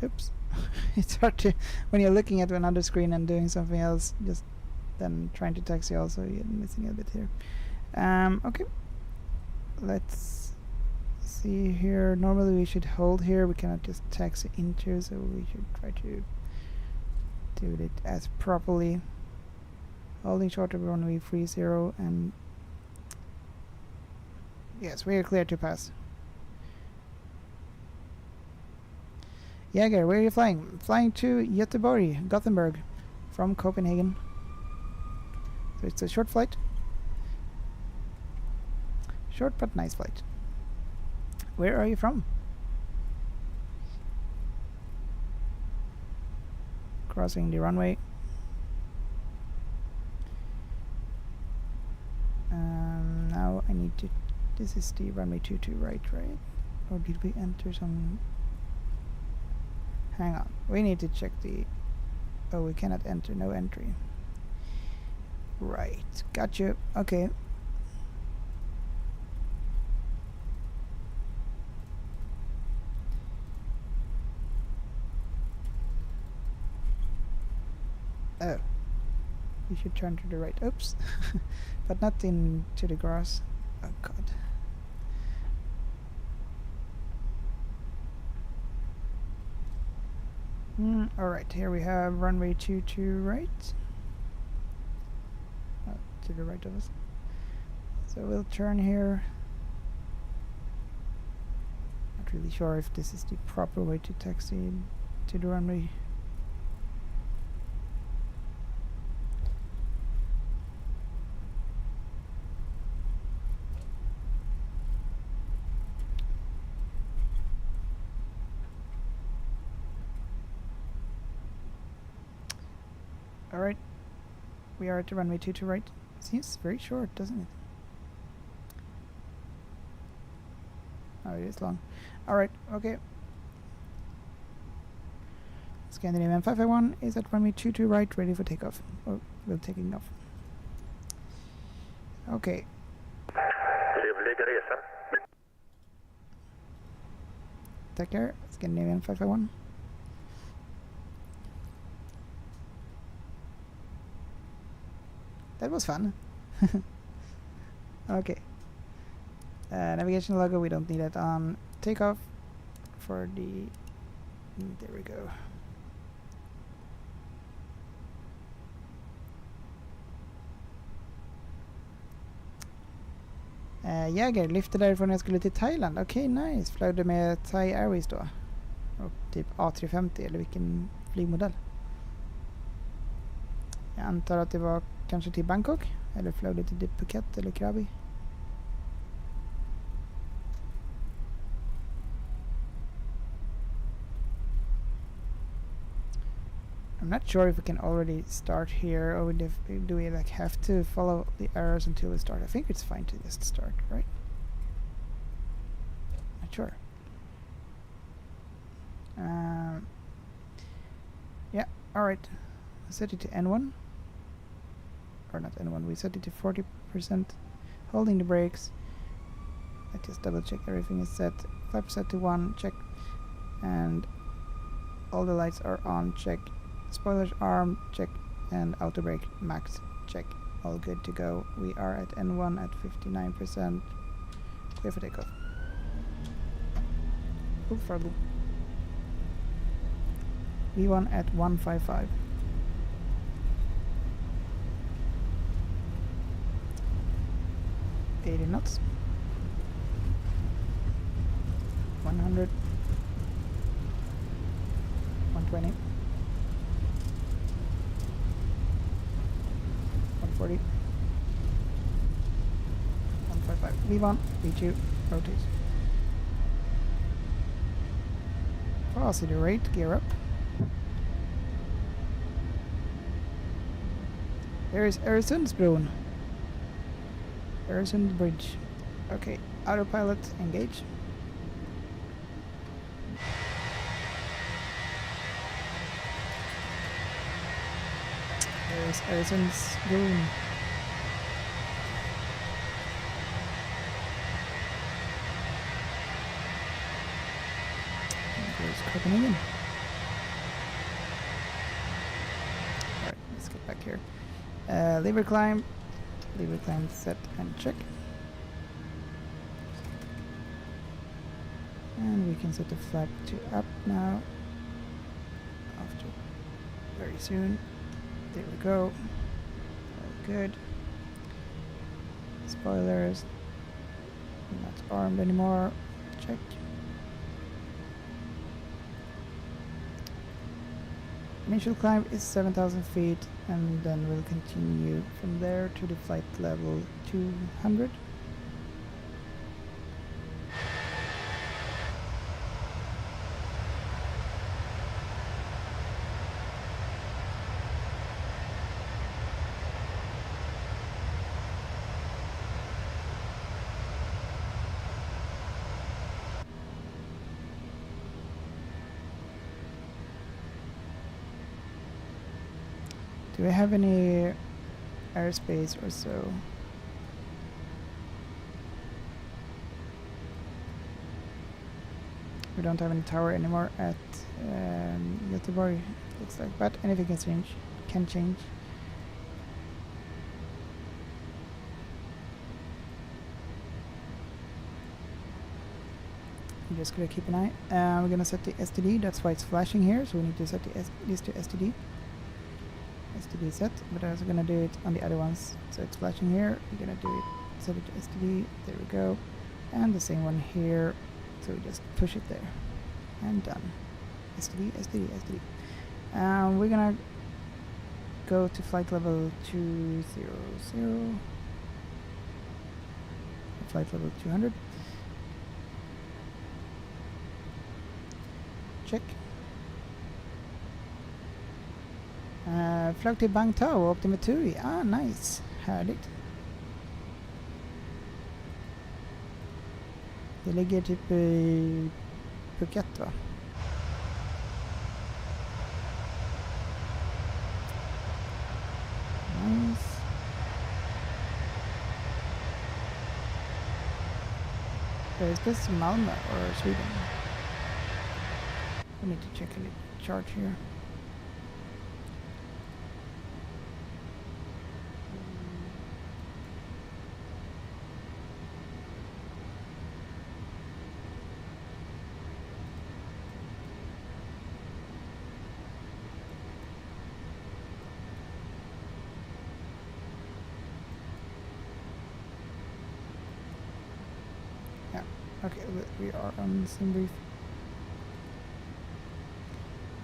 Oops. It's hard to, when you're looking at another screen and doing something else, just then trying to taxi also, you're missing a bit here. Okay. Let's see here. Normally we should hold here. We cannot just taxi into, so we should try to do it as properly. Holding short of runway 30 and... Yes, we are clear to pass. Jäger, where are you flying? Flying to Göteborg, Gothenburg, from Copenhagen. So it's a short flight. Short but nice flight. Where are you from? Crossing the runway. Now I need to... This is the runway 22 right? Or did we enter some... Hang on, we need to check the... Oh, we cannot enter, no entry. Right, gotcha, okay. Oh, you should turn to the right, oops. But not into the grass. Oh god. Alright, here we have runway 22 right. To the right of us. So we'll turn here. Not really sure if this is the proper way to taxi to the runway. Alright, we are at the runway 22 right. Seems very short, doesn't it? Oh, it is long. Alright, okay. Scandinavian 551 is at runway 22 right, ready for takeoff. Oh, we're taking off. Okay. Take care, Scandinavian 551. That was fun. Okay. Navigation logo, we don't need that on takeoff. For the... there we go. Jäger lyfte därifrån jag skulle till Thailand. Okej, nice. Flög du med Thai Airways då? Och typ A320 eller vilken flygmodell? Jag antar att det var kanske till Bangkok. Eller flög du till Phuket eller Krabi? I'm not sure if we can already start here, or if, do we like have to follow the arrows until we start? I think it's fine to just start, right? Not sure. Yeah, alright. Set it to N1. Or not N1, we set it to 40%. Holding the brakes. Let's just double check everything is set. Flap set to 1, check. And all the lights are on, check. Spoilers arm, check, and auto brake max, check. All good to go. We are at N1 at 59%. Clear for takeoff. Ooh, Fargo. V1 at 155. 80 knots. 100. 120. 140, 155, V1, V2, rotate. Velocity rate, gear up. There is Öresundsbron. Öresund Bridge. Okay, autopilot, engage. There's Öresundsbron. There's Copenhagen. Alright, let's get back here. Lever climb set and check. And we can set the flap to up now. After very soon. There we go. All good. Spoilers. Not armed anymore. Check. Initial climb is 7,000 feet, and then we'll continue from there to the flight level 200. Do we have any airspace or so? We don't have any tower anymore at Göteborg, looks like, but anything can change. I'm just gonna keep an eye. We're gonna set the STD, that's why it's flashing here, so we need to set this to STD. STD set, but I'm also gonna do it on the other ones. So it's flashing here, we're gonna do it, set it to STD, there we go. And the same one here, so we just push it there. And done. STD, STD, STD. We're gonna go to flight level 200. Flight level 200. Check. Flög till Bangtao och åkte med TUI. Ah, nice. Härligt. Det ligger typ i Phuket, va? Nice. Is this Malmö or Sweden? I need to check a chart here. that we are on the same brief.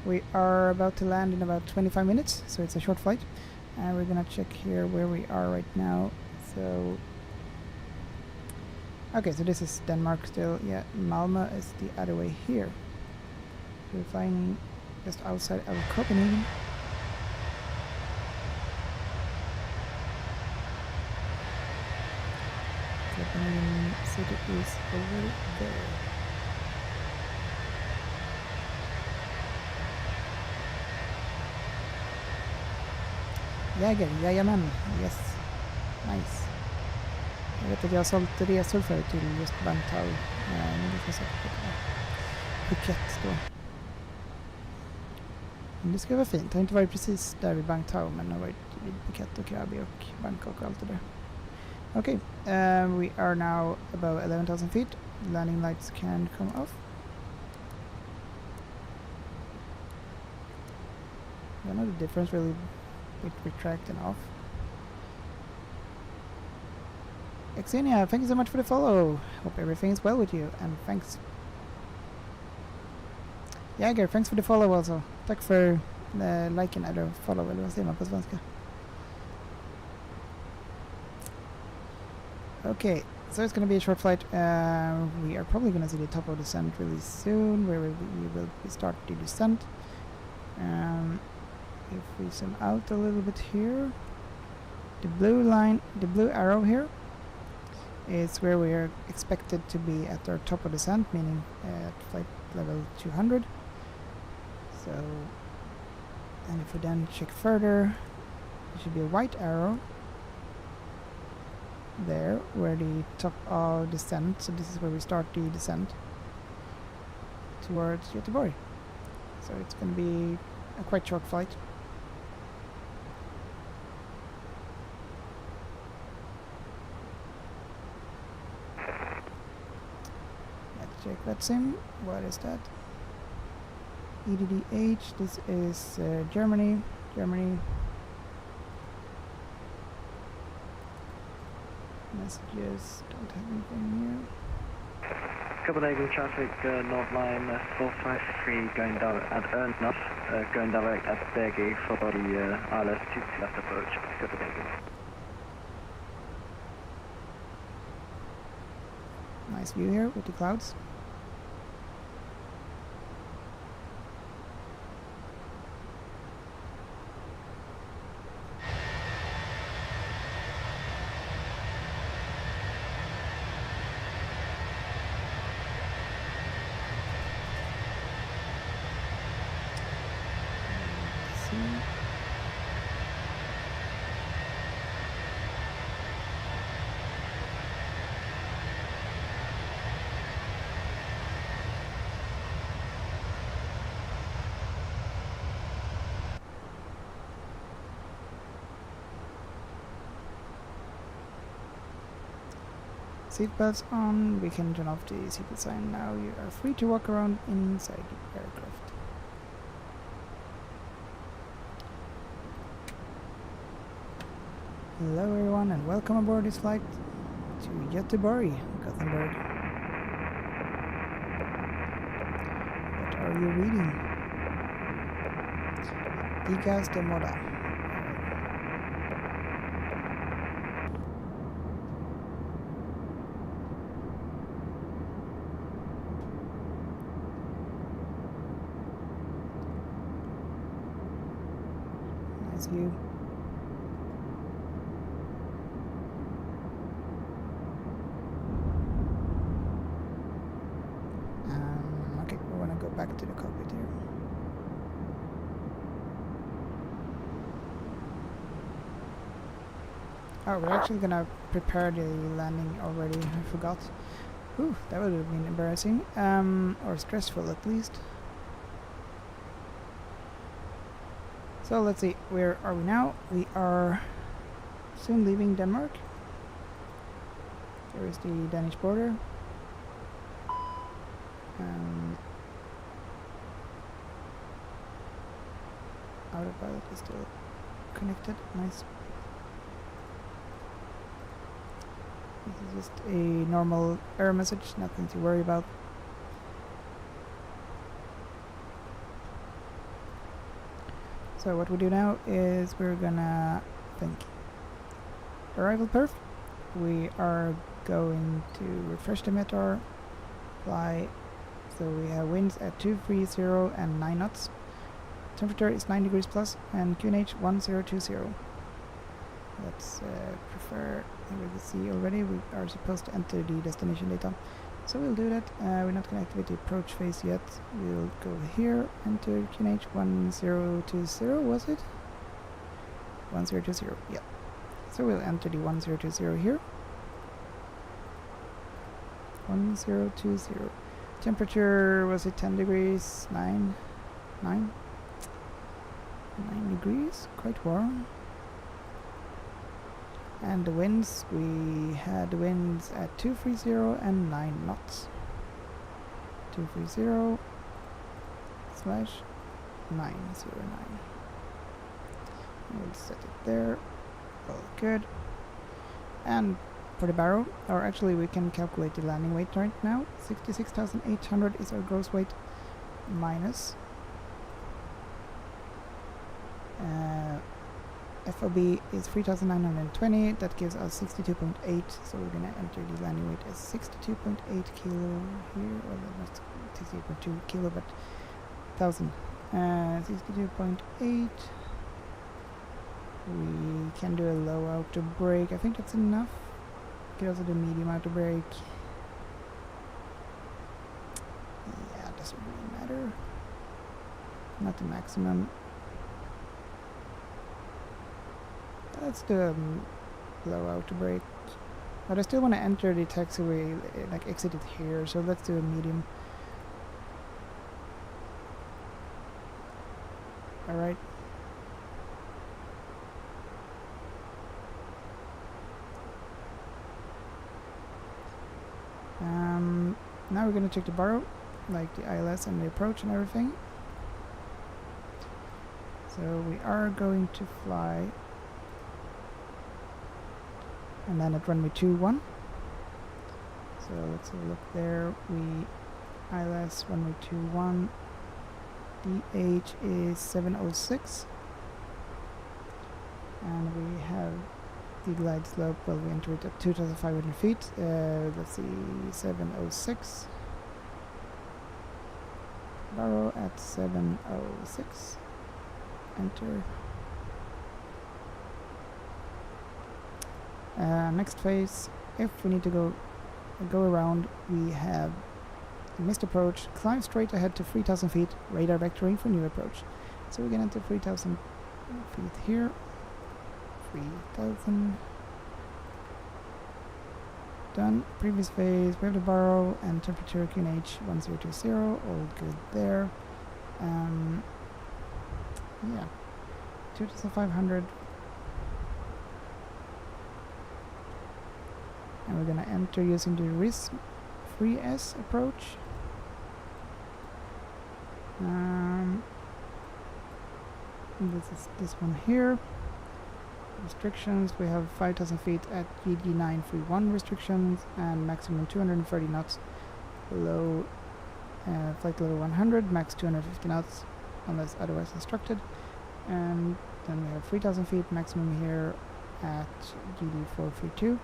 We are about to land in about 25 minutes, so it's a short flight. And we're gonna check here where we are right now. So, okay, so this is Denmark still. Yeah, Malmö is the other way here. We're flying just outside of Copenhagen. Copenhagen city is over there. Jäger, jajamän, yes, nice. Jag vet att jag har sålt resor förut till just Bangtao. Men det finns säkert Phuket då. Men det ska vara fint. Jag har inte varit precis där vid Bangtao, men jag har varit vid Phuket och Krabi och Bangkok och allt det där. Okay, we are now above 11,000 feet. Landing lights can come off. I don't know the difference really with retract and off. Xenia, thank you so much for the follow. Hope everything is well with you, and thanks. Jäger, thanks for the follow also. Tack för liken eller follow, eller vad säger man på svenska? Okay, so it's going to be a short flight. We are probably going to see the top of descent really soon, where we will start the descent. If we zoom out a little bit here, the blue line, the blue arrow here, is where we are expected to be at our top of descent, meaning at flight level 200. So, and if we then check further, there should be a white arrow there, where the top of descent, so this is where we start the descent towards Göteborg. So it's going to be a quite short flight. Let's check that sim. What is that? EDDH, this is Germany. Messages, don't have anything here. Copenhagen traffic, North Line 453 going direct at Ørnaf, going direct at Berge for the ILS 2 left approach, Copenhagen. Nice view here with the clouds. Seatbelts on, we can turn off the seatbelt sign now. You are free to walk around inside the aircraft. Hello everyone and welcome aboard this flight to Göteborg, Gothenburg. What are you reading? Dicas de moda. View. Okay, we want to go back to the cockpit here. Oh, we're actually gonna prepare the landing already. I forgot. Ooh, that would have been embarrassing. Or stressful at least. So let's see, where are we now? We are soon leaving Denmark. There is the Danish border. Autopilot is still connected, nice. This is just a normal error message, nothing to worry about. So what we do now is we're gonna think arrival perf. We are going to refresh the METAR, fly. So we have winds at 230 and 9 knots. Temperature is 9 degrees plus and QNH 1020. Let's prefer, we can see already we are supposed to enter the destination data. So we'll do that. We're not going to activate the approach phase yet. We'll go here, enter QNH 1020, was it? 1020, yeah. So we'll enter the 1020 here. 1020. Temperature, was it 10 degrees? 9 degrees, quite warm. And the winds, we had winds at 230 and 9 knots. 230/909. We'll set it there. All good. And for the barrel, or actually we can calculate the landing weight right now. 66,800 is our gross weight minus FOB is 3,920, that gives us 62.8, so we're gonna enter the landing weight as 62.8 kilo here, or not 68.2 kilo, but 1,000. 62.8. We can do a low outer brake, I think that's enough. We can also do medium outer brake. Yeah, it doesn't really matter. Not the maximum. Let's do a low outer brake. But I still want to enter the taxiway, like exit it here, so let's do a medium. Alright. Now we're going to check the baro, like the ILS and the approach and everything. So we are going to fly. And then at runway 21. So let's have a look there. We ILS runway 21. DH is 706. And we have the glide slope, well, we enter it at 2,500 feet. Let's see, 706. Baro at 706. Enter. Next phase, if we need to go around, we have missed approach, climb straight ahead to 3,000 feet, radar vectoring for new approach. So we're going to 3,000 feet here, 3,000, done. Previous phase, we have the baro and temperature QNH 1020, all good there. Yeah, 2,500. And we're gonna enter using the RIS 3S approach. This is this one here. Restrictions, we have 5,000 feet at GD931 restrictions and maximum 230 knots below flight level 100, max 250 knots unless otherwise instructed. And then we have 3,000 feet maximum here at GD432.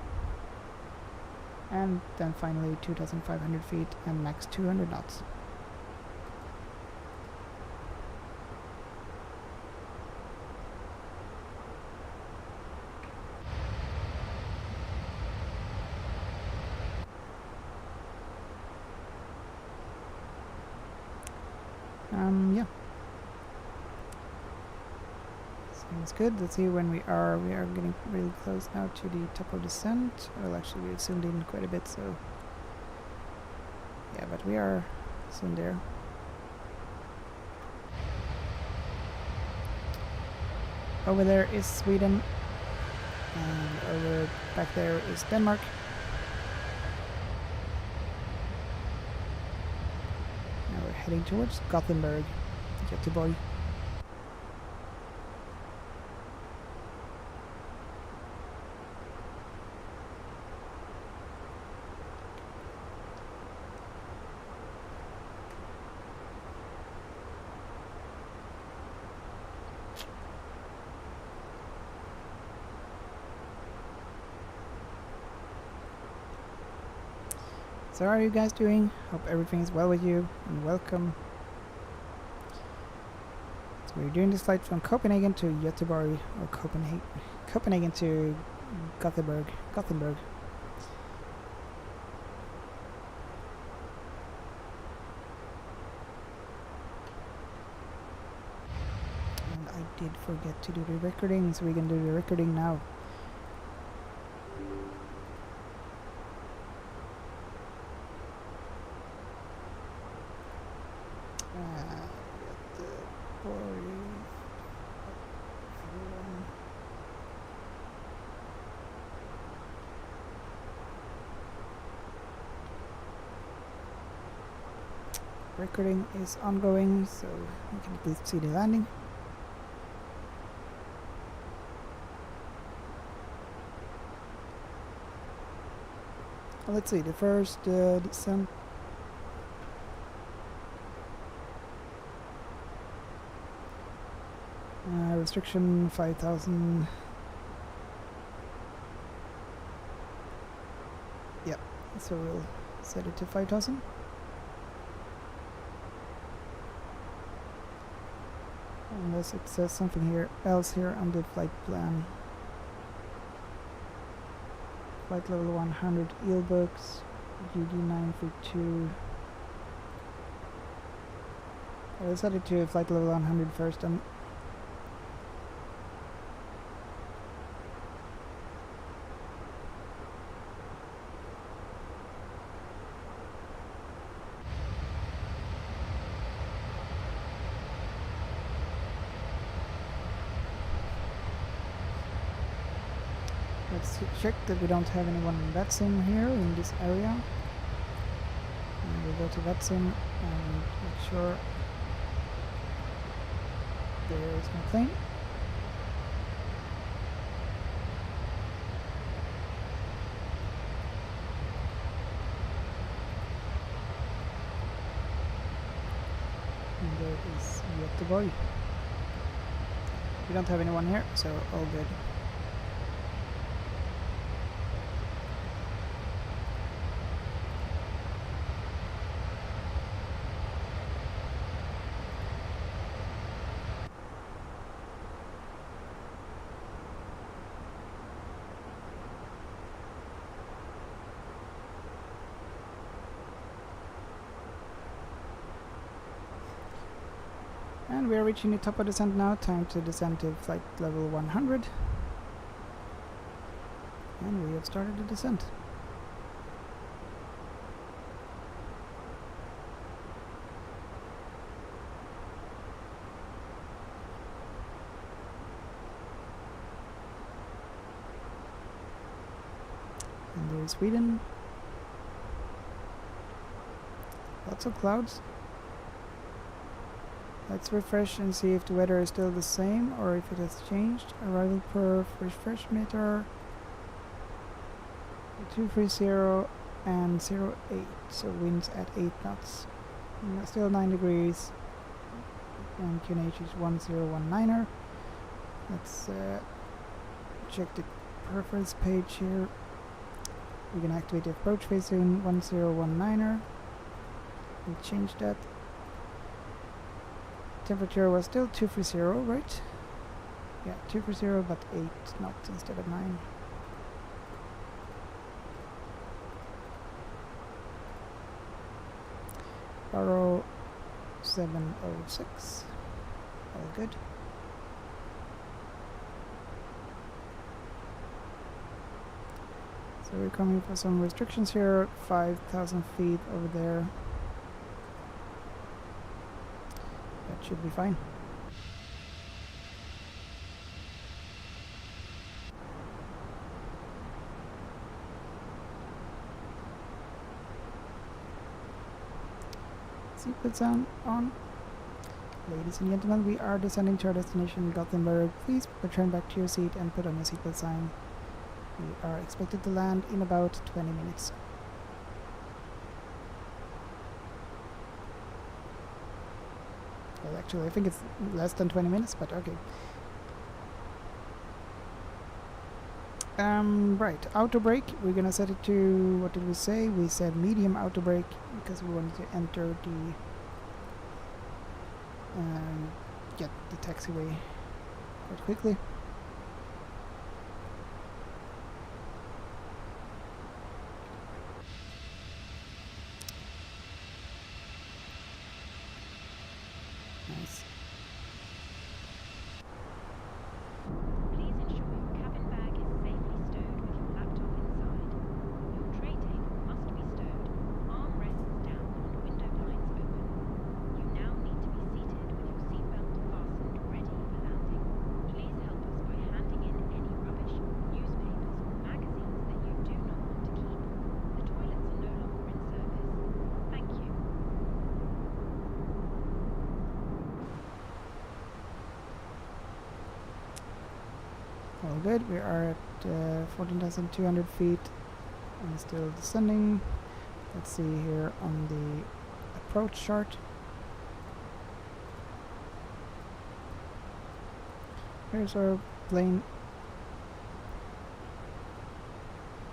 And then finally 2,500 feet and max 200 knots. Yeah. Seems good. Let's see when we are getting really close now to the top of descent. Well, actually we've zoomed in quite a bit, so yeah, but we are soon there. Over there is Sweden, and over back there is Denmark. Now we're heading towards Gothenburg, Göteborg. So how are you guys doing? Hope everything is well with you, and welcome. So we're doing this flight from Copenhagen to Göteborg, or Copenhagen to Gothenburg. And I did forget to do the recording, so we can do the recording now. Recording is ongoing, so you can at least see the landing. Let's see, the first descent. Restriction 5,000. Yep, so we'll set it to 5,000. Unless it says something else here on the flight plan. Flight level 100 eelbooks, GD932. I'll set it to flight level 100 first. Let's check that we don't have anyone in VATSIM here in this area. And we'll go to VATSIM and make sure there is no plane. And there is Göteborg. We don't have anyone here, so all good. And we are reaching the top of descent now. Time to descend to flight level 100. And we have started the descent. And there's Sweden. Lots of clouds. Let's refresh and see if the weather is still the same or if it has changed. Arrival per refresh meter 230 and 08, so winds at 8 knots. Still 9 degrees and QNH is 1019er. Let's check the preference page here. We can activate the approach phase soon, 1019er. We'll change that. Temperature was still 230, right? Yeah, 230, but 8 knots instead of 9. Baro 706. All good. So we're coming for some restrictions here. 5,000 feet over there. That should be fine. Seatbelts on. Ladies and gentlemen, we are descending to our destination, Gothenburg. Please return back to your seat and put on your seatbelt sign. We are expected to land in about 20 minutes. Well, actually, I think it's less than 20 minutes, but okay. Right, auto brake, we're gonna set it to, what did we say? We said medium auto brake because we wanted to enter the get the taxiway quite quickly. Nice. Please ensure your cabin bag is safely stowed with your laptop inside. Your tray table must be stowed, armrests down and window blinds open. You now need to be seated with your seatbelt fastened, ready for landing. Please help us by handing in any rubbish, newspapers or magazines that you do not want to keep. The toilets are no longer in service. Thank you. All good, we are at 14,200 feet and still descending. Let's see here on the approach chart. Here's our plane.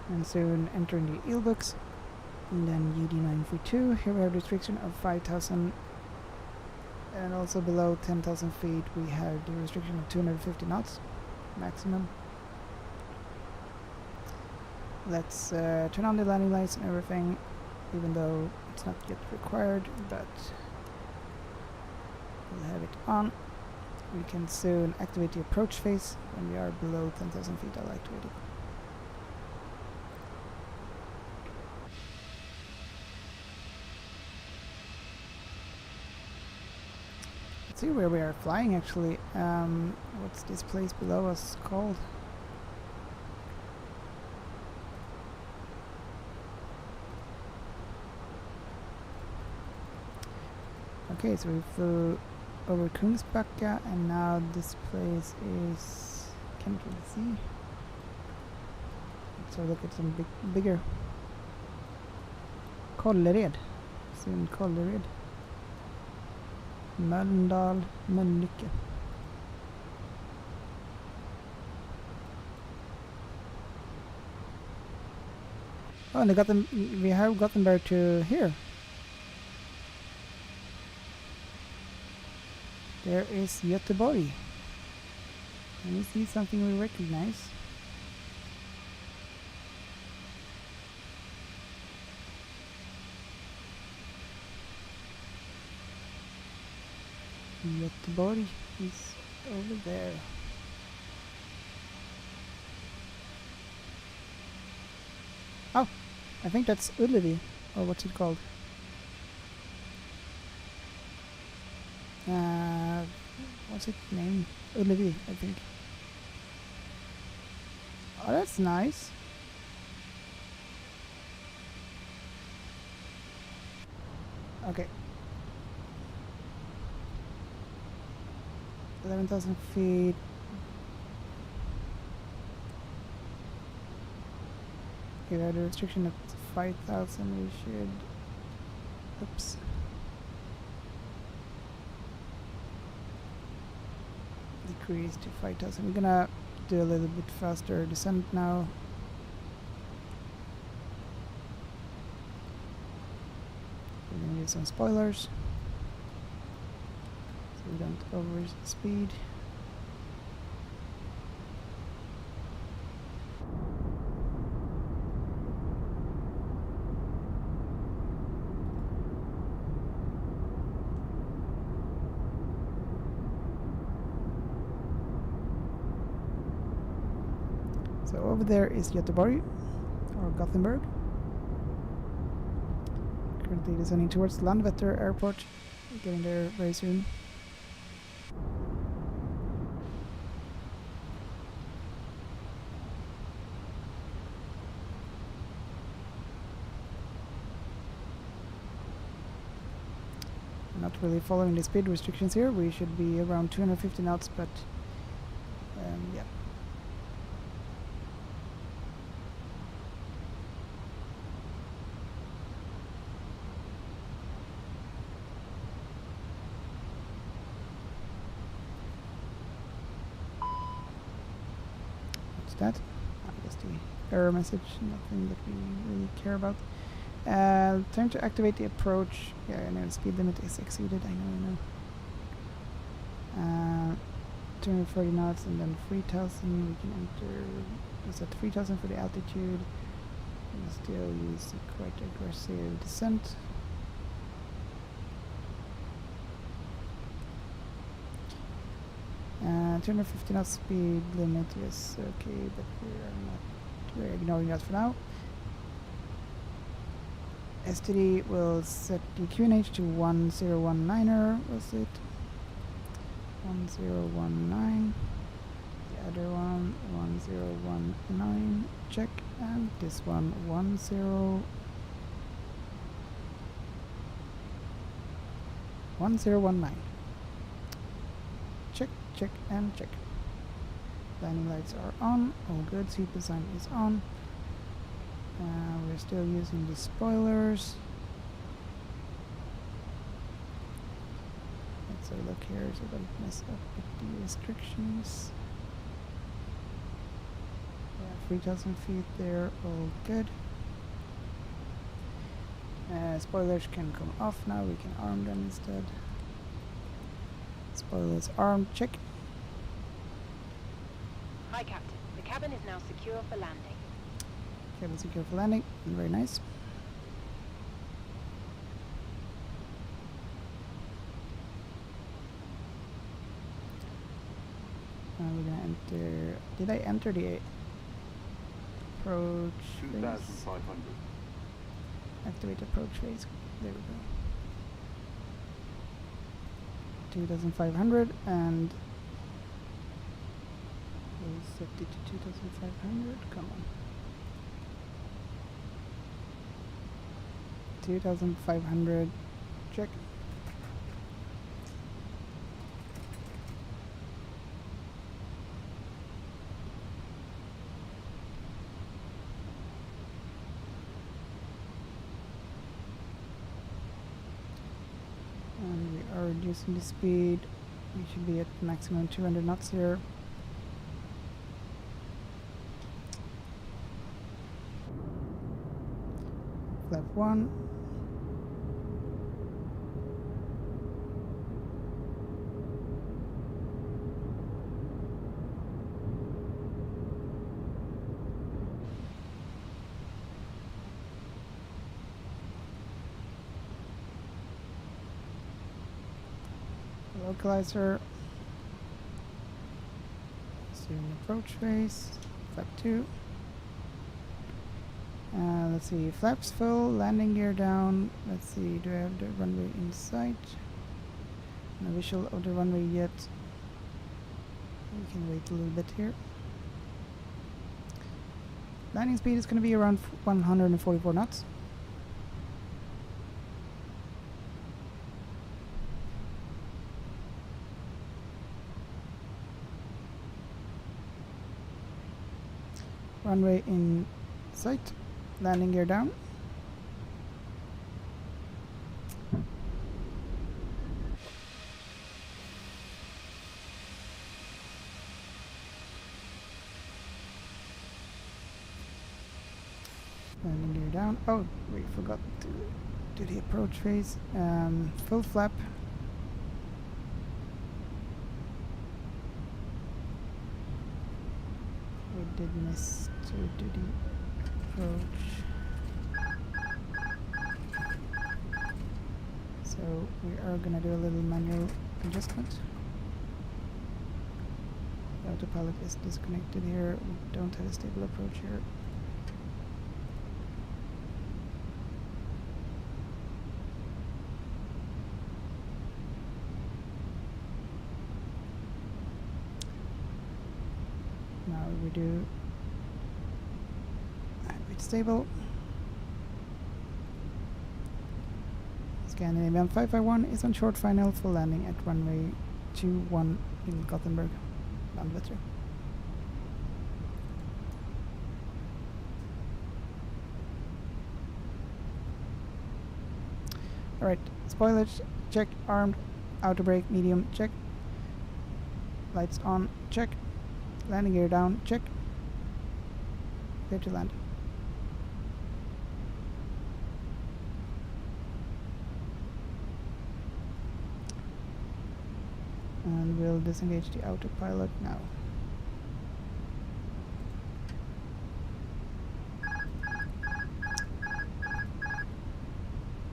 And soon entering the eel books. And then UD942. Here we have restriction of 5,000. And also below 10,000 feet we have the restriction of 250 knots. Maximum. Let's turn on the landing lights and everything, even though it's not yet required, but we'll have it on. We can soon activate the approach phase when we are below 10,000 feet. I'll activate it. Let's see where we are flying actually. What's this place below us called? Okay, so we flew over Kungsbacka and now this place is... can't really see. Let's have a look at some bigger... Kållered. Soon Kållered. Mölndal, Mölnlycke. Oh, and they got them. We have Gothenburg to here. There is Göteborg. Let me see something we recognize. Göteborg is over there. Oh, I think that's Ullevi, or what's it called? What's it named? Ullevi, I think. Oh, that's nice. Okay. 11,000 feet. Okay, we had a restriction of 5,000. We should... Oops. Decrease to 5,000. We're gonna do a little bit faster descent now. We're gonna use some spoilers so we don't overspeed. So over there is Göteborg, or Gothenburg. Currently descending towards Landvetter Airport. Getting there very soon. Not really following the speed restrictions here. We should be around 250 knots, but yeah. That? I just the error message, nothing that we really care about. Turn to activate the approach. Yeah, I know the speed limit is exceeded, I know. 240 knots and then 3,000, we can enter, is at 3,000 for the altitude. We'll still use a quite aggressive descent. 250 knots speed limit, yes, okay, but we're ignoring that for now. STD will set the QNH to 1019er, was it? 1019. The other one, 1019, check, and this one, 1019. Check and check. Landing lights are on, all good, seat design is on. We're still using the spoilers. Let's have a look here so don't mess up with the restrictions. Yeah, 3,000 feet there, all good. Spoilers can come off now, we can arm them instead. Spoilers armed, check. Hi, Captain. The cabin is now secure for landing. Cabin secure for landing, very nice. We're gonna enter. Did I enter the approach phase? 2,500. Activate approach phase. There we go. 2,500 and we'll set it to 2,500. Come on. 2,500. Check. And we are reducing the speed. We should be at maximum 200 knots here. Flap 1. Localizer. Zoom approach phase. Flap 2. Let's see, flaps full, landing gear down. Let's see, do I have the runway in sight? No visual of the runway yet. We can wait a little bit here. Landing speed is going to be around 144 knots. Runway in sight. Landing gear down. Landing gear down. Oh, we forgot to do the approach phase. Full flap. We did miss to do the approach. So we are gonna do a little manual adjustment. The autopilot is disconnected here. We don't have a stable approach here. Now we do stable. Scandinavian 551 is on short final for landing at runway 21 in Gothenburg, Landvetter. Alright, spoilers, check, armed, outer brake, medium, check. Lights on, check. Landing gear down, check. Clear to land. And we'll disengage the autopilot now.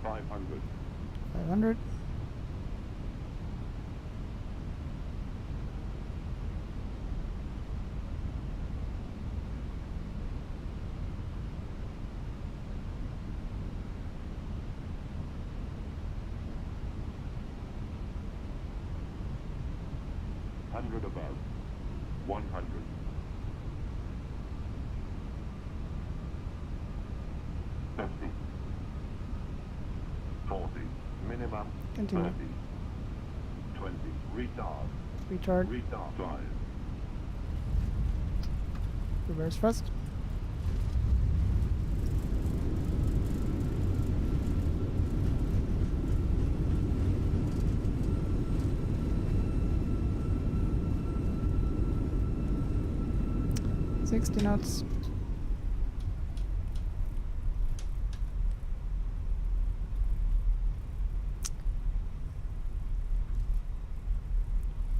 $500. 500. $100 above. 100. 50. 40. Minimum. Continue. 30. 20. Retard. Retard. Retard. 5. Reverse thrust. $60 knots.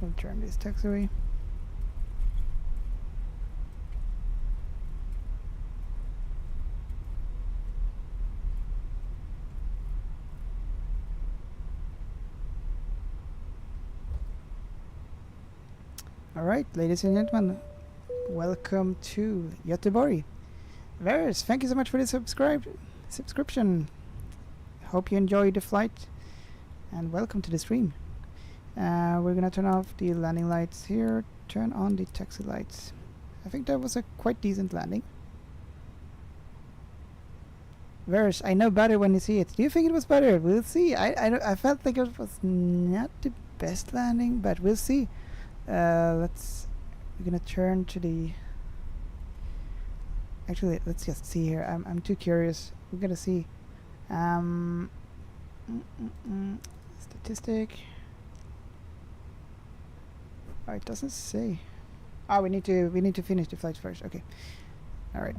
We'll turn this taxiway. All right, ladies and gentlemen, welcome to Göteborg. Varus, thank you so much for the subscription. Hope you enjoyed the flight, and welcome to the stream. We're gonna turn off the landing lights here, turn on the taxi lights. I think that was a quite decent landing. Varus, I know better when you see it. Do you think it was better? We'll see. I felt like it was not the best landing, but we'll see. We're gonna turn to the. Actually, let's just see here. I'm too curious. We're gonna see. Statistic. Oh, it doesn't say. Oh, we need to finish the flight first. Okay. All right.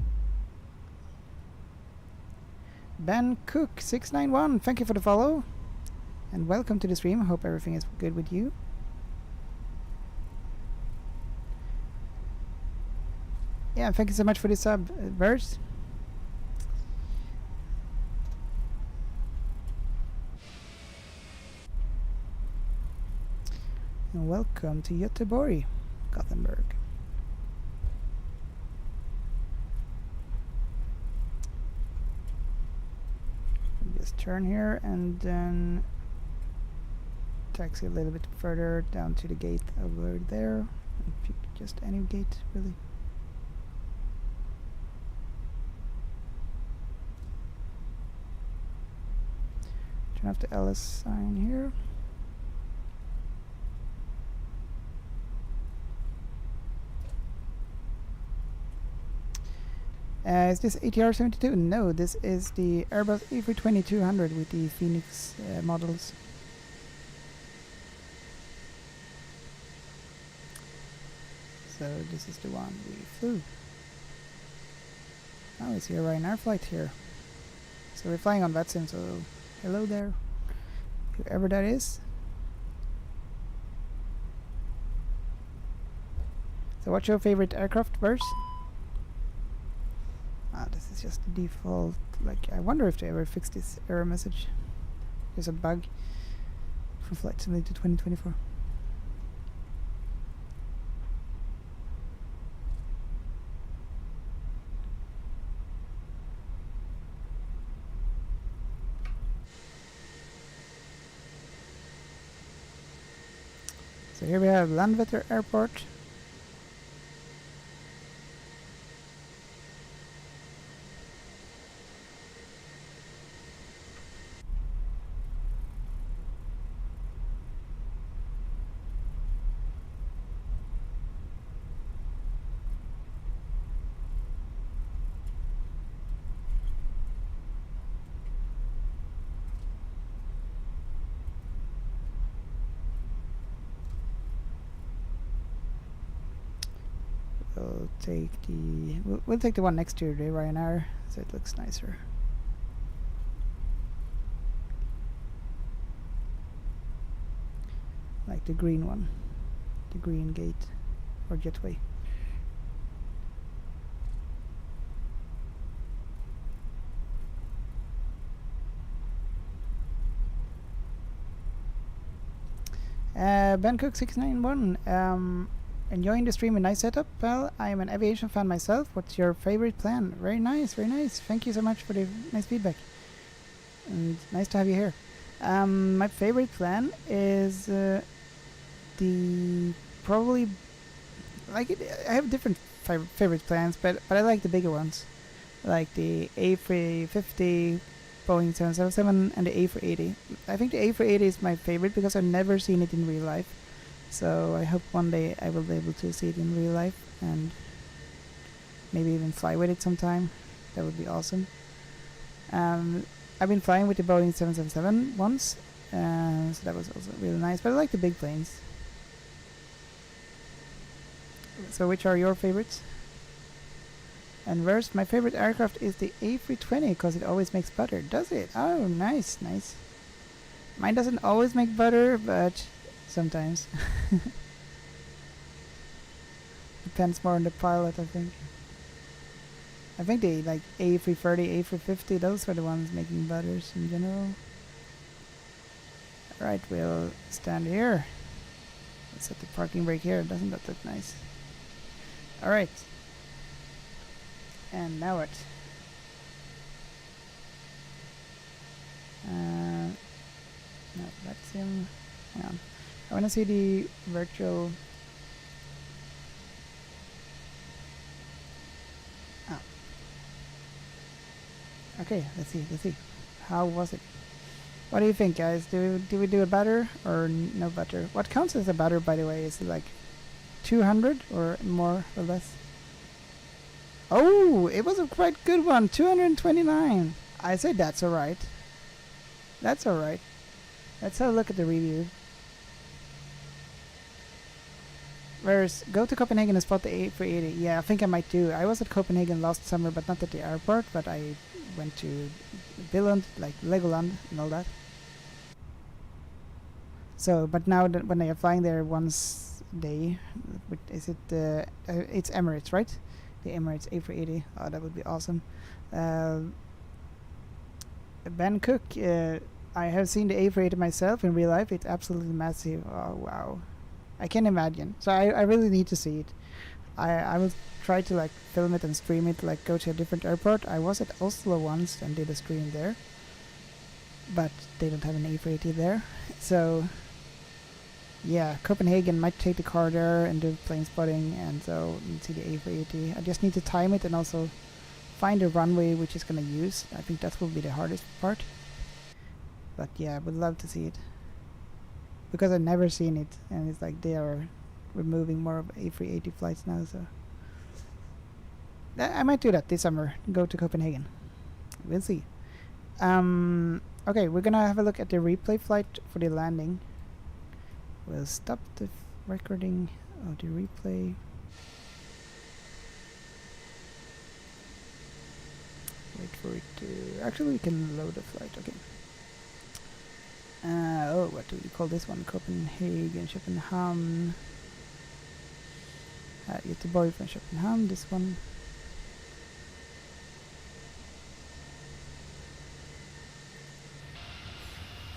Ben Cook 691. Thank you for the follow, and welcome to the stream. I hope everything is good with you. Yeah, thank you so much for the sub, Verse. And welcome to Göteborg, Gothenburg. Just turn here and then taxi a little bit further down to the gate over there. Just any gate, really. Turn off the LS sign here. Is this ATR 72? No, this is the Airbus A320-200 with the Fenix models. So this is the one we flew. Oh, it's here right in our flight here. So we're flying on VATSIM, so hello there, whoever that is. So what's your favorite aircraft, Verse? Ah, this is just the default. Like, I wonder if they ever fixed this error message. There's a bug for Flight Simulator 2024. So here we have Landvetter Airport. we'll take the we'll take the one next to the Ryanair, so it looks nicer. Like the green one, the green gate or jetway. Bencook691, enjoying the stream, a nice setup, pal. I am an aviation fan myself. What's your favorite plan? Very nice, very nice. Thank you so much for the nice feedback. And nice to have you here. My favorite plan is the probably like it, I have different favorite plans, but I like the bigger ones, like the A350, Boeing 777, and the A380. I think the A380 is my favorite because I've never seen it in real life. So I hope one day I will be able to see it in real life and maybe even fly with it sometime. That would be awesome. I've been flying with the Boeing 777 once, so that was also really nice. But I like the big planes. So which are your favorites? And worst, my favorite aircraft is the A320 because it always makes butter. Does it? Oh, nice, nice. Mine doesn't always make butter, but sometimes. Depends more on the pilot, I think. I think they like A330, A350, those are the ones making butters in general. Alright, we'll stand here. Let's set the parking brake here, doesn't that look nice? Alright. And now what? No, that's him. Hang on. I want to see the virtual. Oh. Okay, let's see. How was it? What do you think, guys? Do we do a butter or no butter? What counts as a butter, by the way? Is it like 200 or more or less? Oh, it was a quite good one. 229. I say that's alright. That's alright. Let's have a look at the review. Whereas, go to Copenhagen and spot the A380. Yeah, I think I might do. I was at Copenhagen last summer, but not at the airport. But I went to Billund, like Legoland and all that. So, but now that when they are flying there once a day, is it? It's Emirates, right? The Emirates A380. Oh, that would be awesome. Bangkok. I have seen the A380 myself in real life. It's absolutely massive. Oh wow, I can imagine. So I really need to see it. I will try to like film it and stream it. Like go to a different airport. I was at Oslo once and did a stream there, but they don't have an A380 there. So yeah, Copenhagen might take the car there and do plane spotting, and so you see the A380. I just need to time it and also find a runway which is gonna use. I think that will be the hardest part. But yeah, I would love to see it because I've never seen it, and it's like they are removing more of A380 flights now. So I might do that this summer. Go to Copenhagen. We'll see. Okay, we're gonna have a look at the replay flight for the landing. We'll stop the recording of the replay. Wait for it to... Actually, we can load the flight, okay. Oh, what do we call this one? Copenhagen, Köpenhamn. Göteborg from Köpenhamn, this one.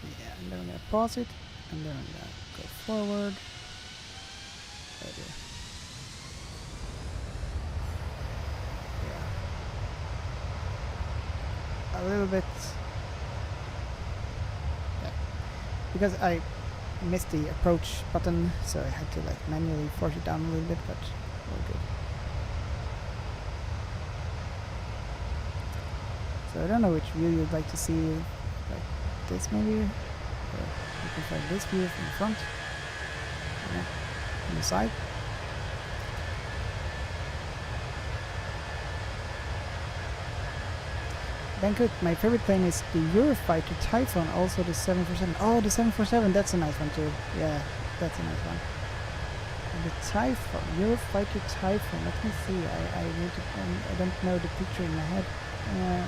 Yeah, and then I'm gonna pause it, and then I'm gonna go forward. Right there. Yeah. A little bit. Yeah. Because I missed the approach button, so I had to like manually force it down a little bit, but all good. So I don't know which view you'd like to see, like this maybe, or you can find this view from the front, yeah, from the side. Bangkok, my favorite plane is the Eurofighter Typhoon, also the 747. Oh, the 747, that's a nice one too. Yeah, that's a nice one. The Typhoon, Eurofighter Typhoon. Let me see. I need to. I don't know the picture in my head,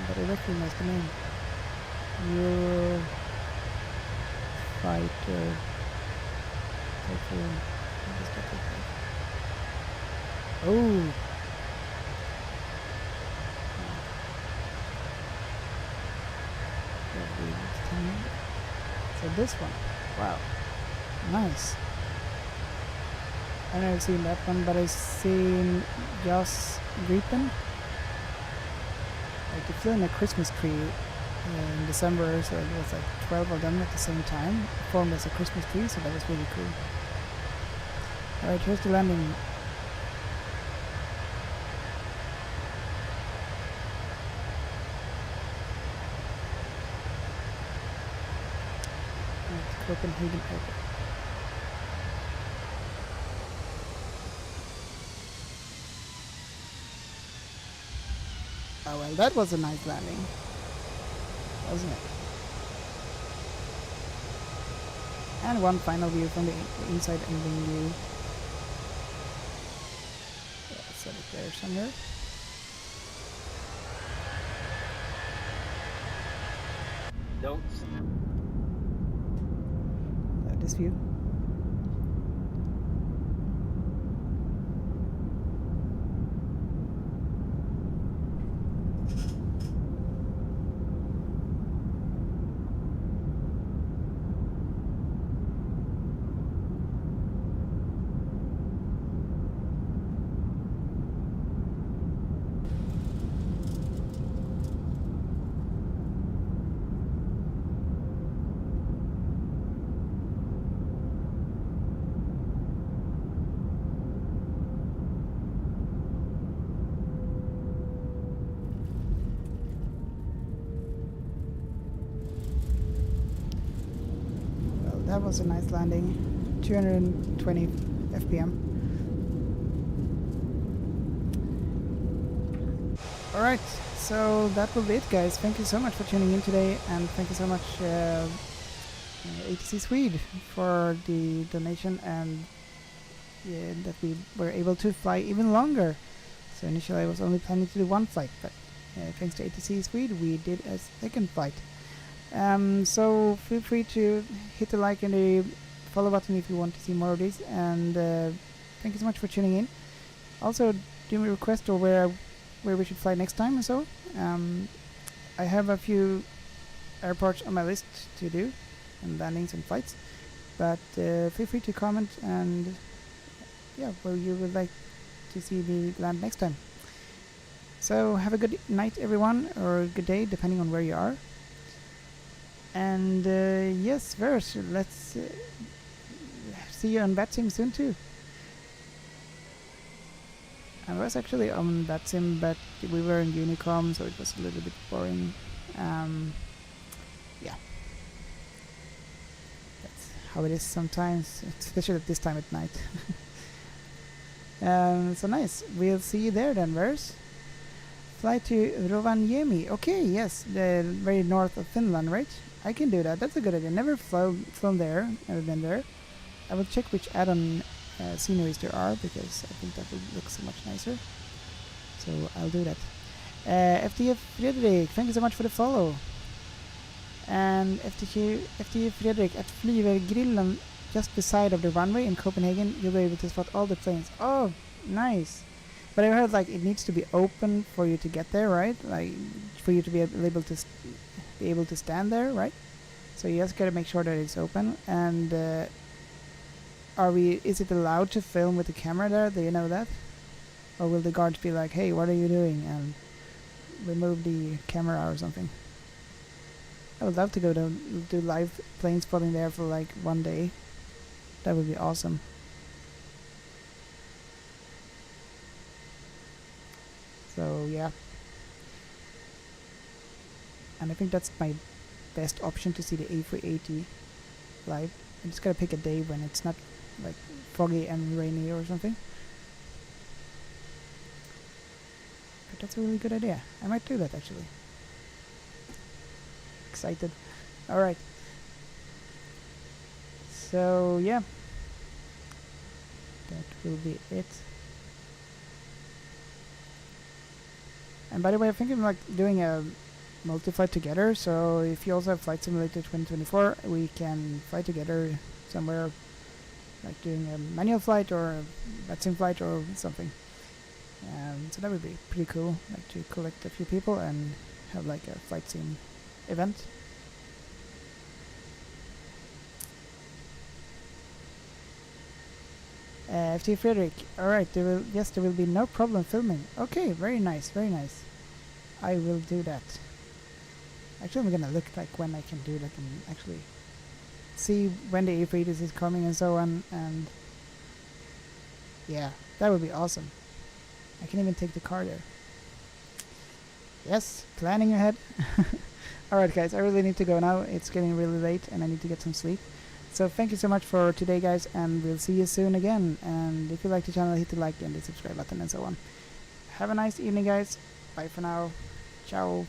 but I recognize the name. Eurofighter Typhoon. What does that look like? Oh. So this one. Wow. Nice. I've never seen that one, but I've seen Joss Gripen. Like, they flew in a Christmas tree in December, so it was like 12 of them at the same time, formed as a Christmas tree, so that was really cool. Alright, here's the landing. At Copenhagen Airport. Oh well, that was a nice landing, wasn't it? And one final view from the inside engine view. Yeah, let's set it there somewhere. Don't see. This view. That was a nice landing, 220 FPM. Alright, so that will be it, guys. Thank you so much for tuning in today, and thank you so much ATC Swede for the donation, and that we were able to fly even longer. So initially I was only planning to do one flight, but thanks to ATC Swede we did a second flight. So feel free to hit the like and the follow button if you want to see more of these, and thank you so much for tuning in. Also, do me a request or where we should fly next time or so. I have a few airports on my list to do, and landings and flights, but feel free to comment and yeah, where you would like to see me land next time. So have a good night everyone, or good day depending on where you are. And yes, Vers, let's see you on VATSIM soon too. I was actually on VATSIM, but we were in Unicom, so it was a little bit boring. Yeah. That's how it is sometimes, especially at this time at night. So nice. We'll see you there then, Vers. Fly to Rovaniemi. Okay, yes, the very north of Finland, right? I can do that. That's a good idea. Never flown there. Never been there. I will check which add-on sceneries there are, because I think that would look so much nicer. So I'll do that. FTF Fredrik, thank you so much for the follow. And FTF Fredrik at Flyvergrillen, just beside of the runway in Copenhagen, you'll be able to spot all the planes. Oh, nice. But I heard like it needs to be open for you to get there, right? Like for you to be able to stand there, right? So you just gotta make sure that it's open. And is it allowed to film with the camera there? Do you know that? Or will the guards be like, hey, what are you doing? And remove the camera or something. I would love to go to do live plane spotting there for like one day. That would be awesome. So yeah. And I think that's my best option to see the A380 live. I just gotta pick a day when it's not like foggy and rainy or something. But that's a really good idea. I might do that actually. Excited. Alright. So yeah. that will be it. And by the way, I think I'm like doing a multi-flight together, so if you also have Flight Simulator 2024, we can fly together somewhere, like doing a manual flight or a sim flight or something. So that would be pretty cool, like to collect a few people and have like a flight sim event. FT Frederick, alright, there will be no problem filming. Okay, very nice, very nice. I will do that. Actually, I'm gonna look like when I can do that and actually see when the A320 is coming and so on, and yeah, that would be awesome. I can even take the car there. Yes, planning ahead. Alright guys, I really need to go now. It's getting really late and I need to get some sleep. So thank you so much for today guys, and we'll see you soon again. And if you like the channel, hit the like and the subscribe button and so on. Have a nice evening guys. Bye for now. Ciao.